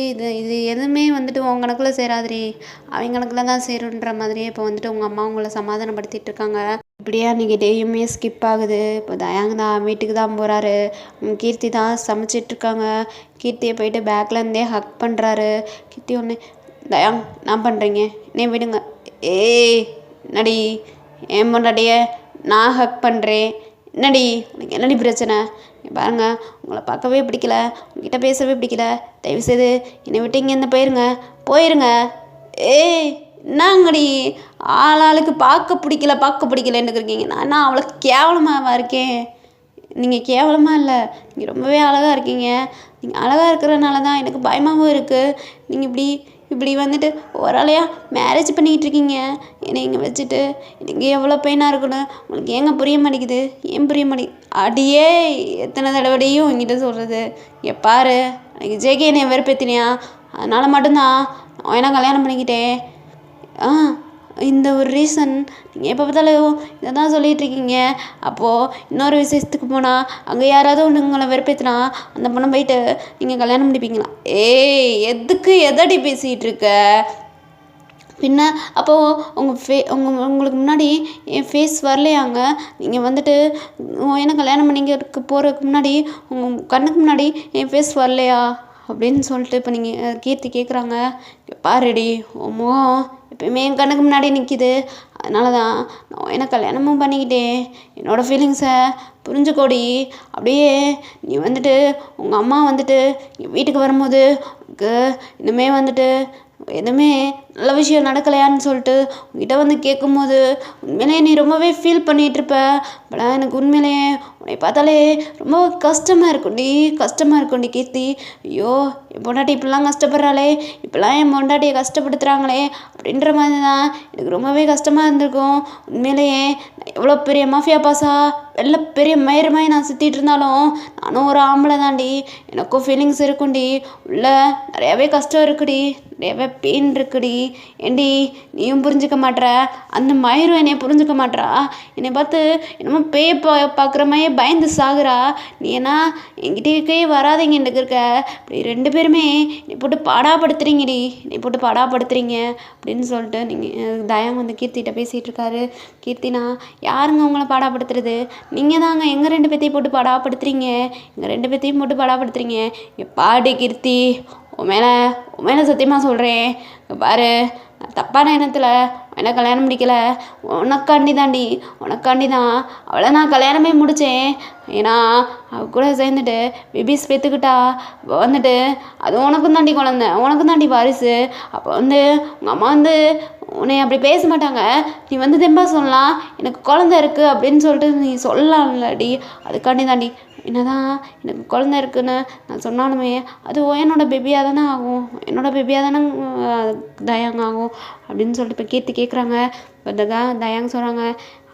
இது எதுவுமே வந்துட்டு உன் கணக்கில் சேராதுரி, அவங்க கணக்கில் தான் சேருன்ற மாதிரியே இப்போ வந்துட்டு உங்கள் அம்மா உங்களை சமாதானப்படுத்திட்டு இருக்காங்க. இப்படியா நீங்கள் டேயுமே ஸ்கிப் ஆகுது. இப்போ தயாங்க தான் வீட்டுக்கு தான் போகிறாரு. கீர்த்தி தான் சமைச்சிட்ருக்காங்க. கீர்த்தியை போயிட்டு பேக்லேருந்தே ஹக் பண்ணுறாரு. கீர்த்தி ஒன்று, தயாங் நான் பண்ணுறீங்க, என்னை விடுங்க. என்னடி ஏன் பொண்டாட்டிய நான் ஹக் பண்ணுறேன், என்னடி உனக்கு என்னடி பிரச்சனை? பாருங்க, உங்களை பார்க்கவே பிடிக்கல, உங்ககிட்ட பேசவே பிடிக்கல, தயவுசெய்து என்னை விட்டு இங்கேருந்து போயிருங்க. என்னங்கடி ஆளாளுக்கு பார்க்க பிடிக்கலன்னு இருக்கீங்க? நான் என்ன அவ்வளோ கேவலமாவா இருக்கேன்? நீங்கள் கேவலமாக இல்லை, நீங்கள் ரொம்பவே அழகாக இருக்கீங்க. நீங்கள் அழகாக இருக்கிறனால தான் எனக்கு பயமாகவும் இருக்குது. நீங்கள் இப்படி வந்துட்டு ஓராளையாக மேரேஜ் பண்ணிக்கிட்டு இருக்கீங்க என்னை இங்கே வச்சுட்டு. எனக்கு எவ்வளோ பெயினாக இருக்குன்னு உங்களுக்கு ஏங்க புரிய மாட்டேங்குது? ஏன் புரிய மாட்டேங்குது? அடியே எத்தனை தடவையும் என்கிட்ட சொல்கிறது. பாரு, எனக்கு ஜேகே என்னை வெறுப்பேற்றினியா, அதனால் மட்டும்தான் நான் என்ன கல்யாணம் பண்ணிக்கிட்டேன். இந்த ஒரு ரீசன். நீங்கள் எப்போ பார்த்தாலும் இதை தான் சொல்லிகிட்ருக்கீங்க. அப்போது இன்னொரு விசேஷத்துக்கு போனால் அங்கே யாராவது ஒன்று உங்களை வெறுப்பேற்றினா அந்த பொண்ணை போயிட்டு நீங்கள் கல்யாணம் பண்ணிப்பீங்களா? எதுக்கு எதடி பேசிகிட்டு இருக்க? பின்ன அப்போது உங்களுக்கு முன்னாடி என் ஃபேஸ் வரலையாங்க? நீங்கள் வந்துட்டு என்ன கல்யாணம் பண்ணிக்கிறதுக்கு போகிறதுக்கு முன்னாடி உங்கள் கண்ணுக்கு முன்னாடி என் ஃபேஸ் வரலையா அப்படின்னு சொல்லிட்டு இப்போ நீங்கள் கீர்த்தி கேட்குறாங்க. பாருடி, உன் முகம் எப்பயுமே என் கண்ணுக்கு முன்னாடி நிற்கிது, அதனால தான் நான் என்ன கல்யாணமும் பண்ணிக்கிட்டேன். என்னோடய ஃபீலிங்ஸை புரிஞ்சுக்கோடி. அப்படியே நீ வந்துட்டு உங்கள் அம்மா வந்துட்டு வீட்டுக்கு வரும்போது உனக்கு இன்னுமே வந்துட்டு எதுவுமே நல்ல விஷயம் நடக்கலையான்னு சொல்லிட்டு உங்ககிட்ட வந்து கேட்கும்போது உண்மையிலே நீ ரொம்பவே ஃபீல் பண்ணிகிட்ருப்ப. இப்போலாம் எனக்கு உண்மையிலேயே உன்னை பார்த்தாலே ரொம்ப கஷ்டமாக இருக்கும்டி கீர்த்தி. ஐயோ, என் பொண்டாட்டி இப்படிலாம் கஷ்டப்படுறாளே, இப்போலாம் என் பொண்டாட்டியை கஷ்டப்படுத்துகிறாங்களே அப்படின்ற மாதிரி தான் எனக்கு ரொம்பவே கஷ்டமாக இருந்திருக்கும். உண்மையிலேயே எவ்வளோ பெரிய மாஃபியா பாஸா வெளில பெரிய மயிரமாய் நான் சுற்றிட்டு இருந்தாலும் நானும் ஒரு ஆம்பளை தாண்டி, எனக்கும் ஃபீலிங்ஸ் இருக்குண்டி, உள்ள நிறையாவே கஷ்டம் இருக்குடி, நிறையாவே பெயின் இருக்குடி. ஏண்டி நீயும் புரிஞ்சுக்க மாட்ற, அந்த மயிரும் என்னைய புரிஞ்சுக்க மாட்றா. என்னை பார்த்து என்னமோ பேய் பார்க்குற மாதிரியே பயந்து சாகுறா. நீ ஏன்னா என்கிட்டே வராதிங்க இருக்க. இப்படி 2 பேருமே என்னை போட்டு பாடாப்படுத்துறீங்க அப்படின்னு சொல்லிட்டு நீங்கள் தயாங்க வந்து கீர்த்திகிட்ட பேசிகிட்டு இருக்காரு. கீர்த்தினா, யாருங்க உங்களை பாடாப்படுத்துறது? நீங்கள் தாங்க எங்கள் 2 பேத்தையும் போட்டு பாடாப்படுத்துறீங்க. பாடி கீர்த்தி, உன் மேலே சத்தியமாக சொல்கிறேன். பாரு, நான் தப்பான எண்ணத்தில் என்ன கல்யாணம் முடிக்கலை, உனக்காண்டி தான் அவளை நான் கல்யாணமே முடித்தேன். ஏன்னா அவள் கூட சேர்ந்துட்டு பேபிஸ் பெற்றுக்கிட்டா. அப்போ வந்துட்டு அது உனக்கும் தாண்டி வாரிசு. அப்போ வந்து உங்கள் அம்மா வந்து உன்னை அப்படி பேச மாட்டாங்க. நீ வந்து தெம்பா சொல்லலாம், எனக்கு குழந்த இருக்குது அப்படின்னு சொல்லிட்டு நீ சொல்லலாம்லடி. அதுக்காண்டி தாண்டி என்னதான் எனக்கு குழந்த இருக்குன்னு நான் சொன்னாலுமே அது என்னோட பேபியாக தானே ஆகும், தயாங்க ஆகும் அப்படின்னு சொல்லிட்டு இப்போ கீர்த்தி கேட்குறாங்க. இப்போ தயாங்க சொல்கிறாங்க,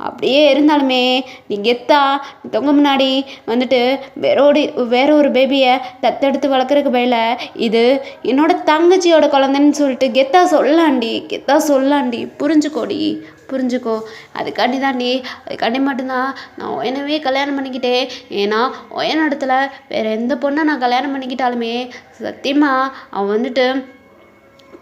அப்படியே இருந்தாலுமே நீ கெத்தா தொங்க முன்னாடி வந்துட்டு வேற ஒரு பேபியை தத்தெடுத்து வளர்க்குறதுக்கு பயில இது என்னோட தங்கச்சியோட குழந்தைன்னு சொல்லிட்டு கெத்தா சொல்லாண்டி. புரிஞ்சுக்கோ. அதுக்காண்டி மட்டும்தான் நான் ஒயனவே கல்யாணம் பண்ணிக்கிட்டேன். ஏன்னா ஒயன இடத்துல வேறு எந்த பொண்ணை நான் கல்யாணம் பண்ணிக்கிட்டாலுமே சத்தியமாக அவன் வந்துட்டு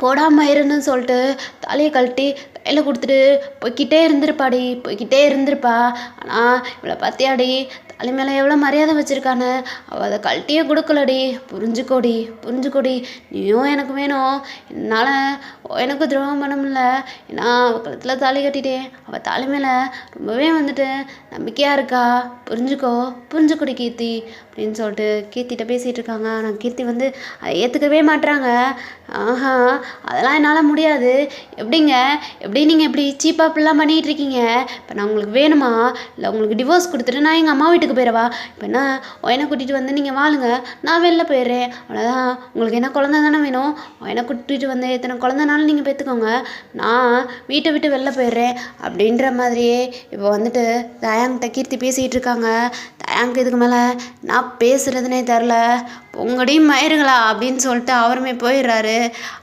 போடாமல் இருன்னு சொல்லிட்டு தலையை கழட்டி கையில் கொடுத்துட்டு போய்க்கிட்டே இருந்திருப்பாடி, போய்க்கிட்டே இருந்திருப்பா. ஆனால் இவளை பார்த்தியாடி, தலை மேலே எவ்வளோ மரியாதை வச்சுருக்கான்னு, அவள் அதை கழட்டியே கொடுக்கலடி. புரிஞ்சுக்கோடி, புரிஞ்சுக்கோடி, நீயும் எனக்கு வேணும். என்னால் எனக்கு துரோகம் பண்ண முடியல. ஏன்னா அவள் கழுத்தில் தாலி கட்டிட்டேன். அவள் தலை மேலே ரொம்பவே வந்துட்டு நம்பிக்கையாக இருக்கா. புரிஞ்சுக்கோ, புரிஞ்சுக்கோடி கீர்த்தி அப்படின்னு சொல்லிட்டு கீர்த்திகிட்ட பேசிகிட்டு இருக்காங்க. ஆனால் கீர்த்தி வந்து அதை ஏற்றுக்கவே மாட்டுறாங்க. ஆஹா, அதெல்லாம் என்னால் முடியாது. எப்படிங்க, எப்படி நீங்கள் இப்படி சீப்பாக இப்படிலாம் பண்ணிகிட்டு இருக்கீங்க? இப்போ நான் உங்களுக்கு வேணுமா, இல்லை உங்களுக்கு டிவோர்ஸ் கொடுத்துட்டு நான் எங்கள் அம்மா வீட்டுக்கு போயிடவா? இப்போ என்ன ஒயனை கூட்டிகிட்டு வந்து நீங்கள் வாழுங்க, நான் வெளில போயிடுறேன், அவ்வளோதான். உங்களுக்கு என்ன குழந்தை தானே வேணும், ஒயனை கூட்டிகிட்டு வந்து எத்தனை குழந்தைனாலும் நீங்கள் பெற்றுக்கோங்க, நான் வீட்டை விட்டு வெளில போயிடுறேன் அப்படின்ற மாதிரியே இப்போ வந்துட்டு தயாங்கிட்ட கீர்த்தி பேசிகிட்டு இருக்காங்க. தயாங்க்கு இதுக்கு மேலே நான் பேசுகிறதுனே தெரில. பொங்கடி மயிருங்களா அப்படின்னு சொல்லிட்டு அவருமே போயிடுறாரு.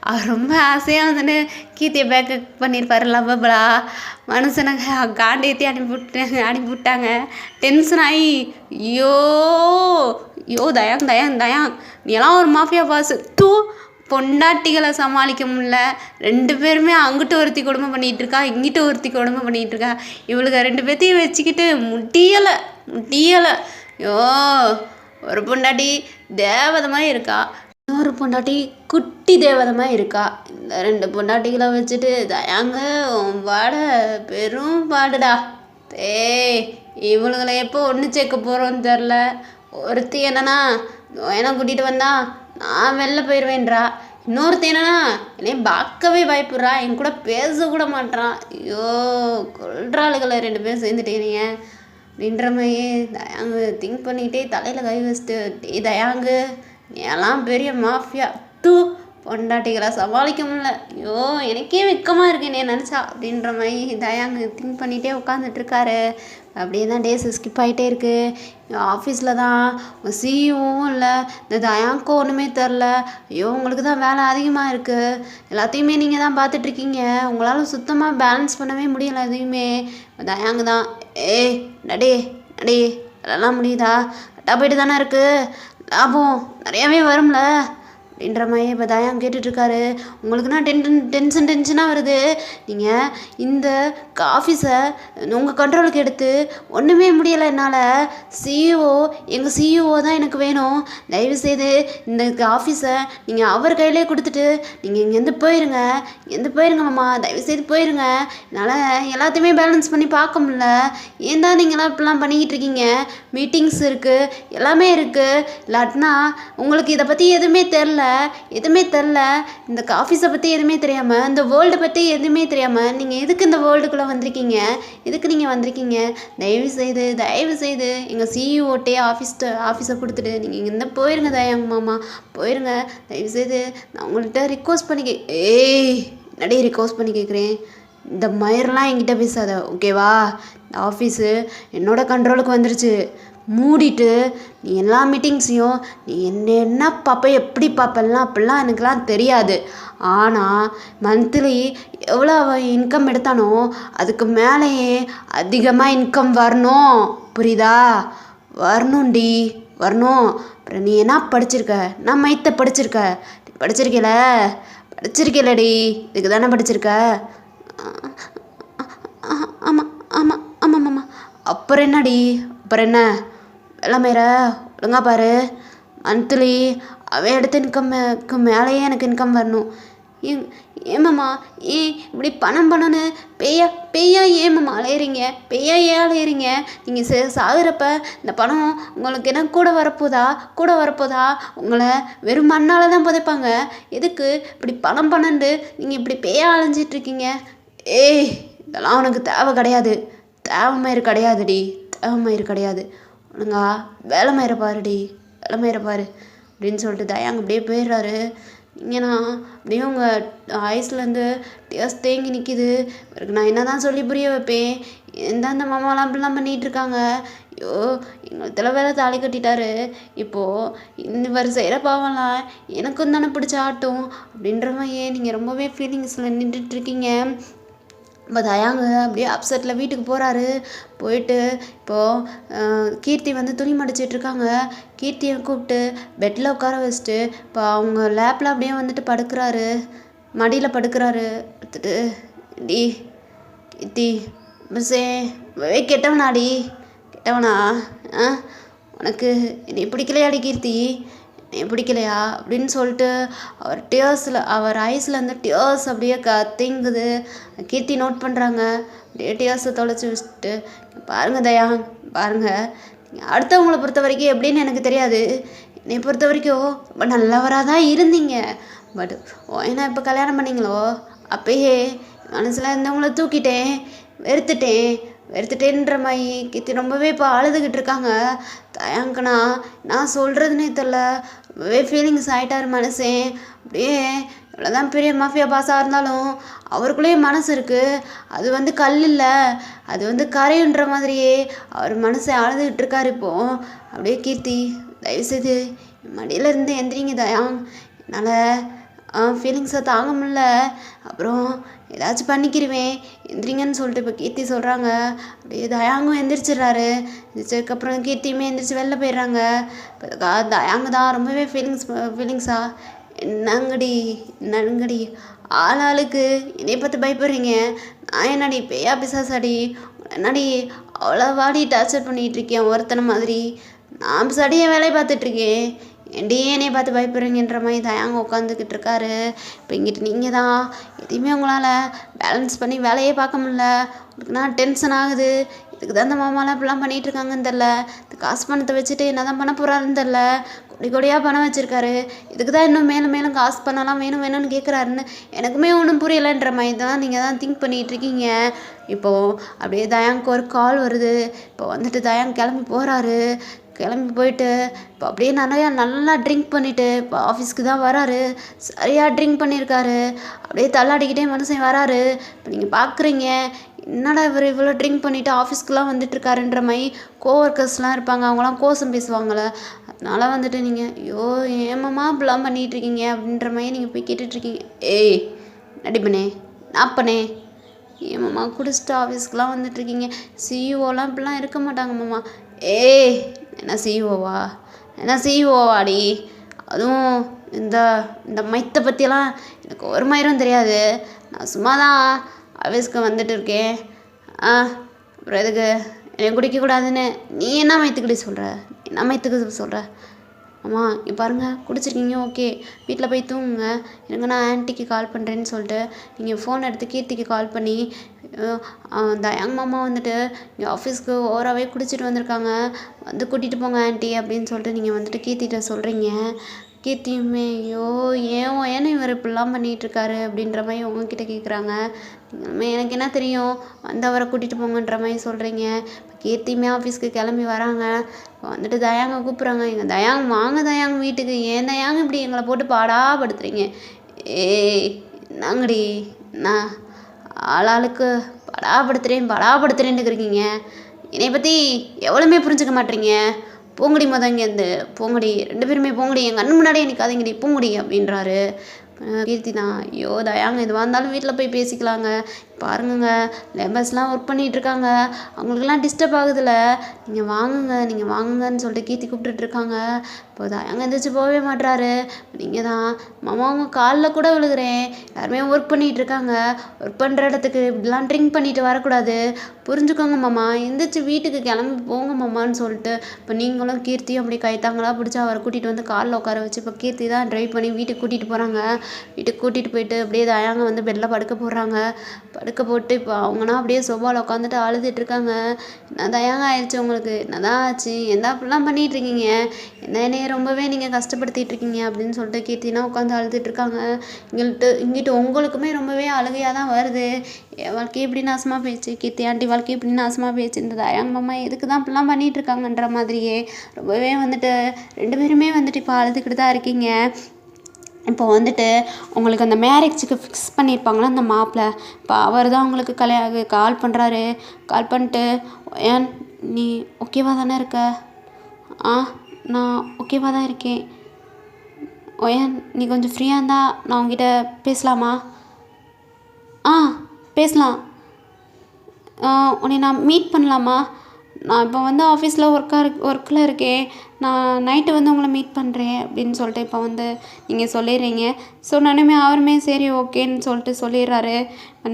அவர் ரொம்ப ஆசையாக வந்துட்டு கீர்த்தியை பேக்கப் பண்ணியிருப்பாரு லவ்வபிளா. மனுஷனுங்க காண்டேத்தி அனுப்பிவிட்டாங்க. டென்ஷன் ஆகி ஐயோ ஐயோ தயாங் நீ எல்லாம் ஒரு மாஃபியா பாஸ். பொண்டாட்டிகளை சமாளிக்க முடியல. 2 பேருமே அங்கிட்ட ஒருத்தி கொடுமை பண்ணிகிட்டு இருக்கா, இங்கிட்ட ஒருத்தி கொடுமை பண்ணிகிட்டு இருக்கா. இவளுக்கு 2 பேர்த்தையும் வச்சுக்கிட்டு முடியலை. ஐயோ, ஒரு பொண்டாட்டி தேவதை மாதிரி இருக்கா, இன்னொரு பொண்டாட்டி குட்டி தேவதை மாதிரி இருக்கா. இந்த 2 பொண்டாட்டிகளை வச்சுட்டு தயாங்க பாட பெரும் பாடுடா. இவளுகளை எப்போ ஒன்று சேர்க்க போகிறோன்னு தெரில. ஒருத்தி என்னன்னா என்ன கூட்டிகிட்டு வந்தா நான் வெளில போயிடுவேன்றா. இன்னொருத்தி என்னன்னா என்னையும் பார்க்கவே பயப்படுறா, என் கூட பேசக்கூட மாட்டான். ஐயோ, கொள்றாளுகளை 2 பேரும் சேர்ந்துட்டேனீங்க அப்படின்ற மாதிரியே தயாங்கு திங்க் பண்ணிக்கிட்டே தலையில் கை வச்சுட்டு, தயாங்கு நீ எல்லாம் பெரிய மாஃபியா, பொண்டாட்டிகளை சமாளிக்க முடியல. ஐயோ, எனக்கே வெக்கமாக இருக்கு என்னை நினச்சா அப்படின்ற மாதிரி தயாங்கு திங்க் பண்ணிகிட்டே உட்காந்துட்ருக்காரு. அப்படியே தான் டேஸ் ஸ்கிப் ஆகிட்டே இருக்குது. ஆஃபீஸில் தான் சிஇஓவும் இல்லை, இந்த தயாங்க்கும் ஒன்றுமே தெரில. ஐயோ, உங்களுக்கு தான் வேலை அதிகமாக இருக்குது, எல்லாத்தையுமே நீங்கள் தான் பார்த்துட்ருக்கீங்க, உங்களால் சுத்தமாக பேலன்ஸ் பண்ணவே முடியலை எதையுமே. தயாங்கு தான் நடி அதெல்லாம் முடியுதா, கரெக்டாக போயிட்டு தானே இருக்குது, லாபம் நிறையாவே வரும்ல அப்படின்ற மாதிரி இப்போ தயாங் கேட்டுட்ருக்காரு. உங்களுக்குன்னா டென்ஷனாக வருது. நீங்கள் இந்த ஆஃபீஸை உங்கள் கண்ட்ரோலுக்கு எடுத்து ஒன்றுமே முடியலை என்னால். எங்கள் சிஇஓ தான் எனக்கு வேணும். தயவுசெய்து இந்த ஆஃபீஸை நீங்கள் அவர் கையிலே கொடுத்துட்டு நீங்கள் இங்கேருந்து போயிருங்க மாமா, தயவுசெய்து போயிருங்க. என்னால் எல்லாத்தையுமே பேலன்ஸ் பண்ணி பார்க்க முடியல. ஏன் தான் நீங்களாம் இப்படிலாம் பண்ணிக்கிட்டு இருக்கீங்க? மீட்டிங்ஸ் இருக்குது, எல்லாமே இருக்குது. இல்லாட்டினா உங்களுக்கு இதை பற்றி எதுவுமே தெரில, இந்த ஆஃபீஸை பற்றி எதுவுமே தெரியாமல், இந்த வேர்ல்டை பற்றி எதுவுமே தெரியாமல் நீங்கள் எதுக்கு இந்த வேர்ல்டுக்குள்ளே வந்திருக்கீங்க? எதுக்கு நீங்கள் வந்திருக்கீங்க? தயவுசெய்து எங்கள் சிஇஓட்டே ஆஃபீஸை கொடுத்துட்டு நீங்கள் இங்கேருந்து போயிருங்க தயாங் மாமா, போயிருங்க தயவுசெய்து. நான் உங்கள்கிட்ட ரிக்வஸ்ட் பண்ணி ரிக்வஸ்ட் பண்ணி கேட்குறேன். இந்த மயிரெலாம் என்கிட்ட பேசாத, ஓகேவா? இந்த ஆஃபீஸு என்னோடய கண்ட்ரோலுக்கு வந்துருச்சு. மூடிட்டு நீ எல்லா மீட்டிங்ஸையும் நீ என்ன பார்ப்ப, எப்படி பார்ப்பலாம் அப்படிலாம் எனக்குலாம் தெரியாது. ஆனால் மந்த்லி எவ்வளோ இன்கம் எடுத்தானோ அதுக்கு மேலேயே அதிகமாக இன்கம் வரணும், புரியுதா? வரணும். அப்புறம் நீ என்ன படிச்சிருக்க? நான் மைத்தை படிச்சிருக்கேலடி, இதுக்கு தானே படிச்சிருக்க? ஆமாம். அப்புறம் என்ன வெள்ளமேற ஒழுங்கா பாரு. மந்த்லி அவன் எடுத்த இன்கம்க்கு மேலேயே எனக்கு இன்கம் வரணும். ஏமாம்மா இப்படி பணம்னு பேயா ஏமாம்மா அலையிறீங்க? நீங்கள் சாகுறப்ப இந்த பணம் உங்களுக்கு என்ன கூட வரப்போதா? உங்களை வெறும் மண்ணால் தான் புதைப்பாங்க. எதுக்கு இப்படி பணம்னு நீங்கள் இப்படி பேயா அலைஞ்சிட்ருக்கீங்க? இதெல்லாம் உனக்கு தேவை கிடையாது. தேவைமயிறு கிடையாது. ஒழுங்கா வேலை மயிரை பாரு அப்படின்னு சொல்லிட்டு தயாங்க அப்படியே போயிடுறாரு. இங்கேண்ணா அப்படியே உங்கள் ஐஸ்லேருந்து டேஸ் தேங்கி நிற்கிது. இவருக்கு நான் என்ன தான் சொல்லி புரிய வைப்பேன்? எந்தெந்த மாமாலாம் அப்படிலாம் பண்ணிகிட்ருக்காங்க. ஐயோ, எங்கள் வேலை தாலி கட்டிட்டாரு. இப்போது இவர் செய்கிற பாவம்லாம் எனக்கும் தானே பிடிச்ச ஆட்டும் அப்படின்ற மாதிரியே நீங்கள் ரொம்பவே ஃபீலிங்ஸில் நின்றுட்டுருக்கீங்க. இப்போ தயாங்க அப்படியே அப்செட்டில் வீட்டுக்கு போகிறாரு. போயிட்டு இப்போது கீர்த்தி வந்து துணி மடிச்சிட்ருக்காங்க. கீர்த்தியை கூப்பிட்டு பெட்டில் உட்கார வச்சுட்டு இப்போ அவங்க லேப்பில் அப்படியே வந்துட்டு படுக்கிறாரு, மடியில் படுக்கிறாரு. எடுத்துட்டு கீர்த்தி மிஸ்ஸே கெட்டவனாடி கெட்டவனா? ஆ உனக்கு என்னை பிடிக்கலையாடி கீர்த்தி? என்னை பிடிக்கலையா அப்படின்னு சொல்லிட்டு அவர் ஐஸில் அந்த டியர்ஸ் அப்படியே கத்திங்குது. கீர்த்தி நோட் பண்ணுறாங்க. அப்படியே டியர்ஸை தொலைச்சி வச்சுட்டு, பாருங்கள் தயா, பாருங்கள், நீங்கள் அடுத்தவங்களை பொறுத்த வரைக்கும் எப்படின்னு எனக்கு தெரியாது. என்னை பொறுத்த வரைக்கும் ரொம்ப நல்லவராக தான் இருந்தீங்க. பட் ஏன்னா இப்போ கல்யாணம் பண்ணிங்களோ அப்பயே மனசில் இருந்தவங்கள தூக்கிட்டேன், வெறுத்துட்டேன்ற மாதிரி கீர்த்தி ரொம்பவே இப்போ அழுதுகிட்டு இருக்காங்க. தயங்கண்ணா நான் சொல்கிறதுனே தெரில, ரொம்பவே ஃபீலிங்ஸ் ஆகிட்டார் மனசே. அப்படியே இவ்வளோதான் பெரிய மாஃபியா பாஸாக இருந்தாலும் அவருக்குள்ளேயே மனசு இருக்குது. அது கல் இல்லை, அது கரையுன்ற மாதிரியே அவர் மனசை அழுதுகிட்டு இருக்காரு இப்போது. அப்படியே கீர்த்தி தயவுசெய்து மடியில் இருந்து எந்திரிங்க தயாங், என்னால் ஃபீலிங்ஸை தாங்க முடில, அப்புறம் ஏதாச்சும் பண்ணிக்கிருவேன், எந்திரிங்கன்னு சொல்லிட்டு இப்போ கீர்த்தி சொல்கிறாங்க. அப்படியே தயாங்கும் எந்திரிச்சிடுறாரு. எந்திரிச்சதுக்கப்புறம் கீர்த்தியுமே எந்திரிச்சு வெளில போயிடுறாங்க. இப்போ தயாங்க தான் ரொம்பவே ஃபீலிங்ஸா, என்னங்கடி ஆளாளுக்கு என்னை பார்த்து பயப்படுறீங்க? நான் என்னடி பேயா பிசாசாடி? என்னடி அவ்வளோவாடி டார்ச்சர் பண்ணிகிட்டு இருக்கேன் ஒருத்தனை மாதிரி? நான் சடியை வேலையை பார்த்துட்ருக்கேன், ஏன்டி என்னையை பார்த்து பயப்படுறீங்கன்ற மாதிரி தயாங்க உட்காந்துக்கிட்டு இருக்காரு. இப்போ இங்கிட்டு நீங்கள் தான் எதையுமே உங்களால் பேலன்ஸ் பண்ணி வேலையே பார்க்க முடில. உங்களுக்கு நான் டென்ஷன் ஆகுது. இதுக்கு தான் இந்த மாமாலாம் இப்படிலாம் பண்ணிகிட்டு இருக்காங்கன்னு தெரில. இந்த காசு பணத்தை வச்சுட்டு என்ன தான் பண்ண போகிறாருன்னு தெரில. கொடியாக பணம் வச்சுருக்காரு. இதுக்கு தான் இன்னும் மேலும் மேலும் காசு பண்ணலாம் வேணும்னு கேட்குறாருன்னு எனக்குமே ஒன்றும் புரியலைன்ற மாதிரி தான் நீங்கள் தான் திங்க் பண்ணிகிட்ருக்கீங்க. இப்போது அப்படியே தயாங்க்கு ஒரு கால் வருது. இப்போ தயாங் கிளம்பி போகிறாரு. கிளம்பி போயிட்டு இப்போ அப்படியே நல்லா ட்ரிங்க் பண்ணிவிட்டு இப்போ ஆஃபீஸ்க்கு தான் வராரு. சரியாக ட்ரிங்க் பண்ணியிருக்காரு. அப்படியே தள்ளாடிக்கிட்டே மனுஷன் வராரு. இப்போ நீங்கள் பார்க்குறீங்க, என்னடா இவர் இவ்வளோ ட்ரிங்க் பண்ணிவிட்டு ஆஃபீஸ்க்குலாம் வந்துட்டுருக்காருன்ற மாதிரி கோவர்க்கர்ஸ்லாம் இருப்பாங்க, அவங்களாம் கோசம் பேசுவாங்கள. அதனால் நீங்கள் ஐயோ ஏமாம்மா இப்படிலாம் பண்ணிகிட்ருக்கீங்க அப்படின்ற மாதிரி நீங்கள் போய் கேட்டுட்ருக்கீங்க. ஏய் நடிப்பனே நாப்பனே, ஏமாம்மா குடிச்சிட்டு ஆஃபீஸ்க்குலாம் வந்துட்டுருக்கீங்க, சிஇஓலாம் இப்படிலாம் இருக்க மாட்டாங்க மாமா. ஏய் என்ன சிஇஓவாடி? அதுவும் இந்த இந்த மைத்தை பற்றியெல்லாம் எனக்கு ஒரு மயிரும் தெரியாது. நான் சும்மா தான் ஆஃபீஸ்க்கு வந்துட்டு இருக்கேன். அப்புறம் எதுக்கு என்னை குடிக்கக்கூடாதுன்னு நீ என்ன மைத்துக்கிட்ட சொல்கிற? அம்மா இங்கே பாருங்கள், குடிச்சிருக்கீங்க ஓகே, வீட்டில் போய் தூங்குங்க, எனக்கு நான் ஆன்ட்டிக்கு கால் பண்ணுறேன்னு சொல்லிட்டு நீங்கள் ஃபோன் எடுத்து கீர்த்திக்கு கால் பண்ணி தயாங் மாமா இங்கே ஆஃபீஸ்க்கு ஓவராகவே குடிச்சிட்டு வந்திருக்காங்க, கூட்டிகிட்டு போங்க ஆன்ட்டி அப்படின்னு சொல்லிட்டு நீங்கள் கீர்த்திகிட்ட சொல்கிறீங்க. கீர்த்தியுமே ஐயோ ஏன்னு இவர் இப்படிலாம் பண்ணிகிட்ருக்காரு அப்படின்ற மாதிரி உங்ககிட்ட கேட்குறாங்க. எனக்கு என்ன தெரியும், அவரை கூட்டிகிட்டு போங்கன்ற மாதிரி சொல்கிறீங்க. இப்போ கீர்த்தியுமே ஆஃபீஸ்க்கு கிளம்பி வராங்க. இப்போ தயாங்க கூப்பிட்றாங்க. எங்கள் தயாங் வாங்க தயாங் வீட்டுக்கு, ஏன் தயாங்க இப்படி எங்களை போட்டு பாடாப்படுத்துறீங்க? ஏய் என்னங்கடி, நான் ஆளாளுக்கு படாப்படுத்துறேன்னு இருக்கீங்க. என்னை பற்றி எவ்வளோமே புரிஞ்சுக்க மாட்டேறீங்க. போங்கடி இங்கேருந்து போங்கடி, 2 பேருமே போங்கடி, எங்கள் கண்ணு முன்னாடியே நிற்காதீங்கடி போங்கடி அப்படின்றாரு. கீர்த்தி தான் ஐயோ தயாங்க எதுவாக இருந்தாலும் வீட்டில் போய் பேசிக்கலாங்க, பாருங்கங்க லேபர்ஸ்லாம் ஒர்க் பண்ணிகிட்ருக்காங்க, அவங்களுக்குலாம் டிஸ்டர்ப் ஆகுதுல்ல, நீங்கள் வாங்குங்கன்னு சொல்லிட்டு கீர்த்தி கூப்பிட்டுட்ருக்காங்க. இப்போ தயாங்க எந்திரிச்சு போகவே மாட்டுறாரு. நீங்கள் தான் மாமா அவங்க காலில் கூட விழுகிறேன், எல்லாருமே ஒர்க் பண்ணிகிட்ருக்காங்க, ஒர்க் பண்ணுற இடத்துக்கு இப்படிலாம் ட்ரிங்க் பண்ணிட்டு வரக்கூடாது, புரிஞ்சுக்கோங்க மாமா, எந்திரிச்சு வீட்டுக்கு கிளம்பி போங்க மாமான்னு சொல்லிட்டு இப்போ நீங்களும் கீர்த்தியும் அப்படி கைத்தாங்களா பிடிச்சி அவரை கூட்டிகிட்டு காலில் உட்கார வச்சு இப்போ கீர்த்தி தான் ட்ரைவ் பண்ணி வீட்டுக்கு கூட்டிகிட்டு போகிறாங்க. வீட்டுக்கு கூட்டிகிட்டு போயிட்டு அப்படியே தயாங்க பெட்டில் படுக்க போடுறாங்க. படுக்க போட்டு இப்போ அவங்கன்னா அப்படியே சோபாவில் உட்காந்துட்டு அழுதுட்ருக்காங்க. என்ன தயாங்க ஆயிடுச்சு உங்களுக்கு, என்னதான் ஆச்சு, என்ன அப்படிலாம் பண்ணிகிட்ருக்கீங்க, என்னையே ரொம்பவே நீங்கள் கஷ்டப்படுத்திகிட்ருக்கீங்க அப்படின்னு சொல்லிட்டு கீர்த்தினா உட்காந்து அழுதுட்ருக்காங்க. இங்கிட்டு உங்களுக்குமே ரொம்பவே அழுகையாக தான் வருது. என் வாழ்க்கை இப்படி நாசமாக போயிடுச்சு, கீர்த்தி ஆண்டி வாழ்க்கை இப்படி நாசமாக போயிடுச்சு, இந்த தயாங்க மாமா எதுக்கு தான் இப்படிலாம் பண்ணிகிட்ருக்காங்கன்ற மாதிரியே ரொம்பவே 2 பேருமே இப்போ அழுதுகிட்டு தான் இருக்கீங்க. இப்போ உங்களுக்கு அந்த மேரேஜுக்கு ஃபிக்ஸ் பண்ணியிருப்பாங்களா அந்த மாப்பிள்ளை, இப்போ அவர் தான் உங்களுக்கு கால் பண்ணுறாரு. கால் பண்ணிட்டு ஏன் நீ ஓகேவா தானே இருக்க? நான் ஓகேவா தான் இருக்கேன். ஏன் நீ கொஞ்சம் ஃப்ரீயாக இருந்தால் நான் உங்ககிட்ட பேசலாமா? பேசலாம். உன்னை நான் மீட் பண்ணலாமா? நான் இப்போ வந்து ஆஃபீஸில் ஒர்க்கில் இருக்கேன், நான் நைட்டு வந்து உங்களை மீட் பண்ணுறேன் அப்படின்னு சொல்லிட்டு இப்போ வந்து நீங்கள் சொல்லிடுறீங்க. சொன்னோன்னே அவருமே சரி ஓகேன்னு சொல்லிட்டு சொல்லிடுறாரு.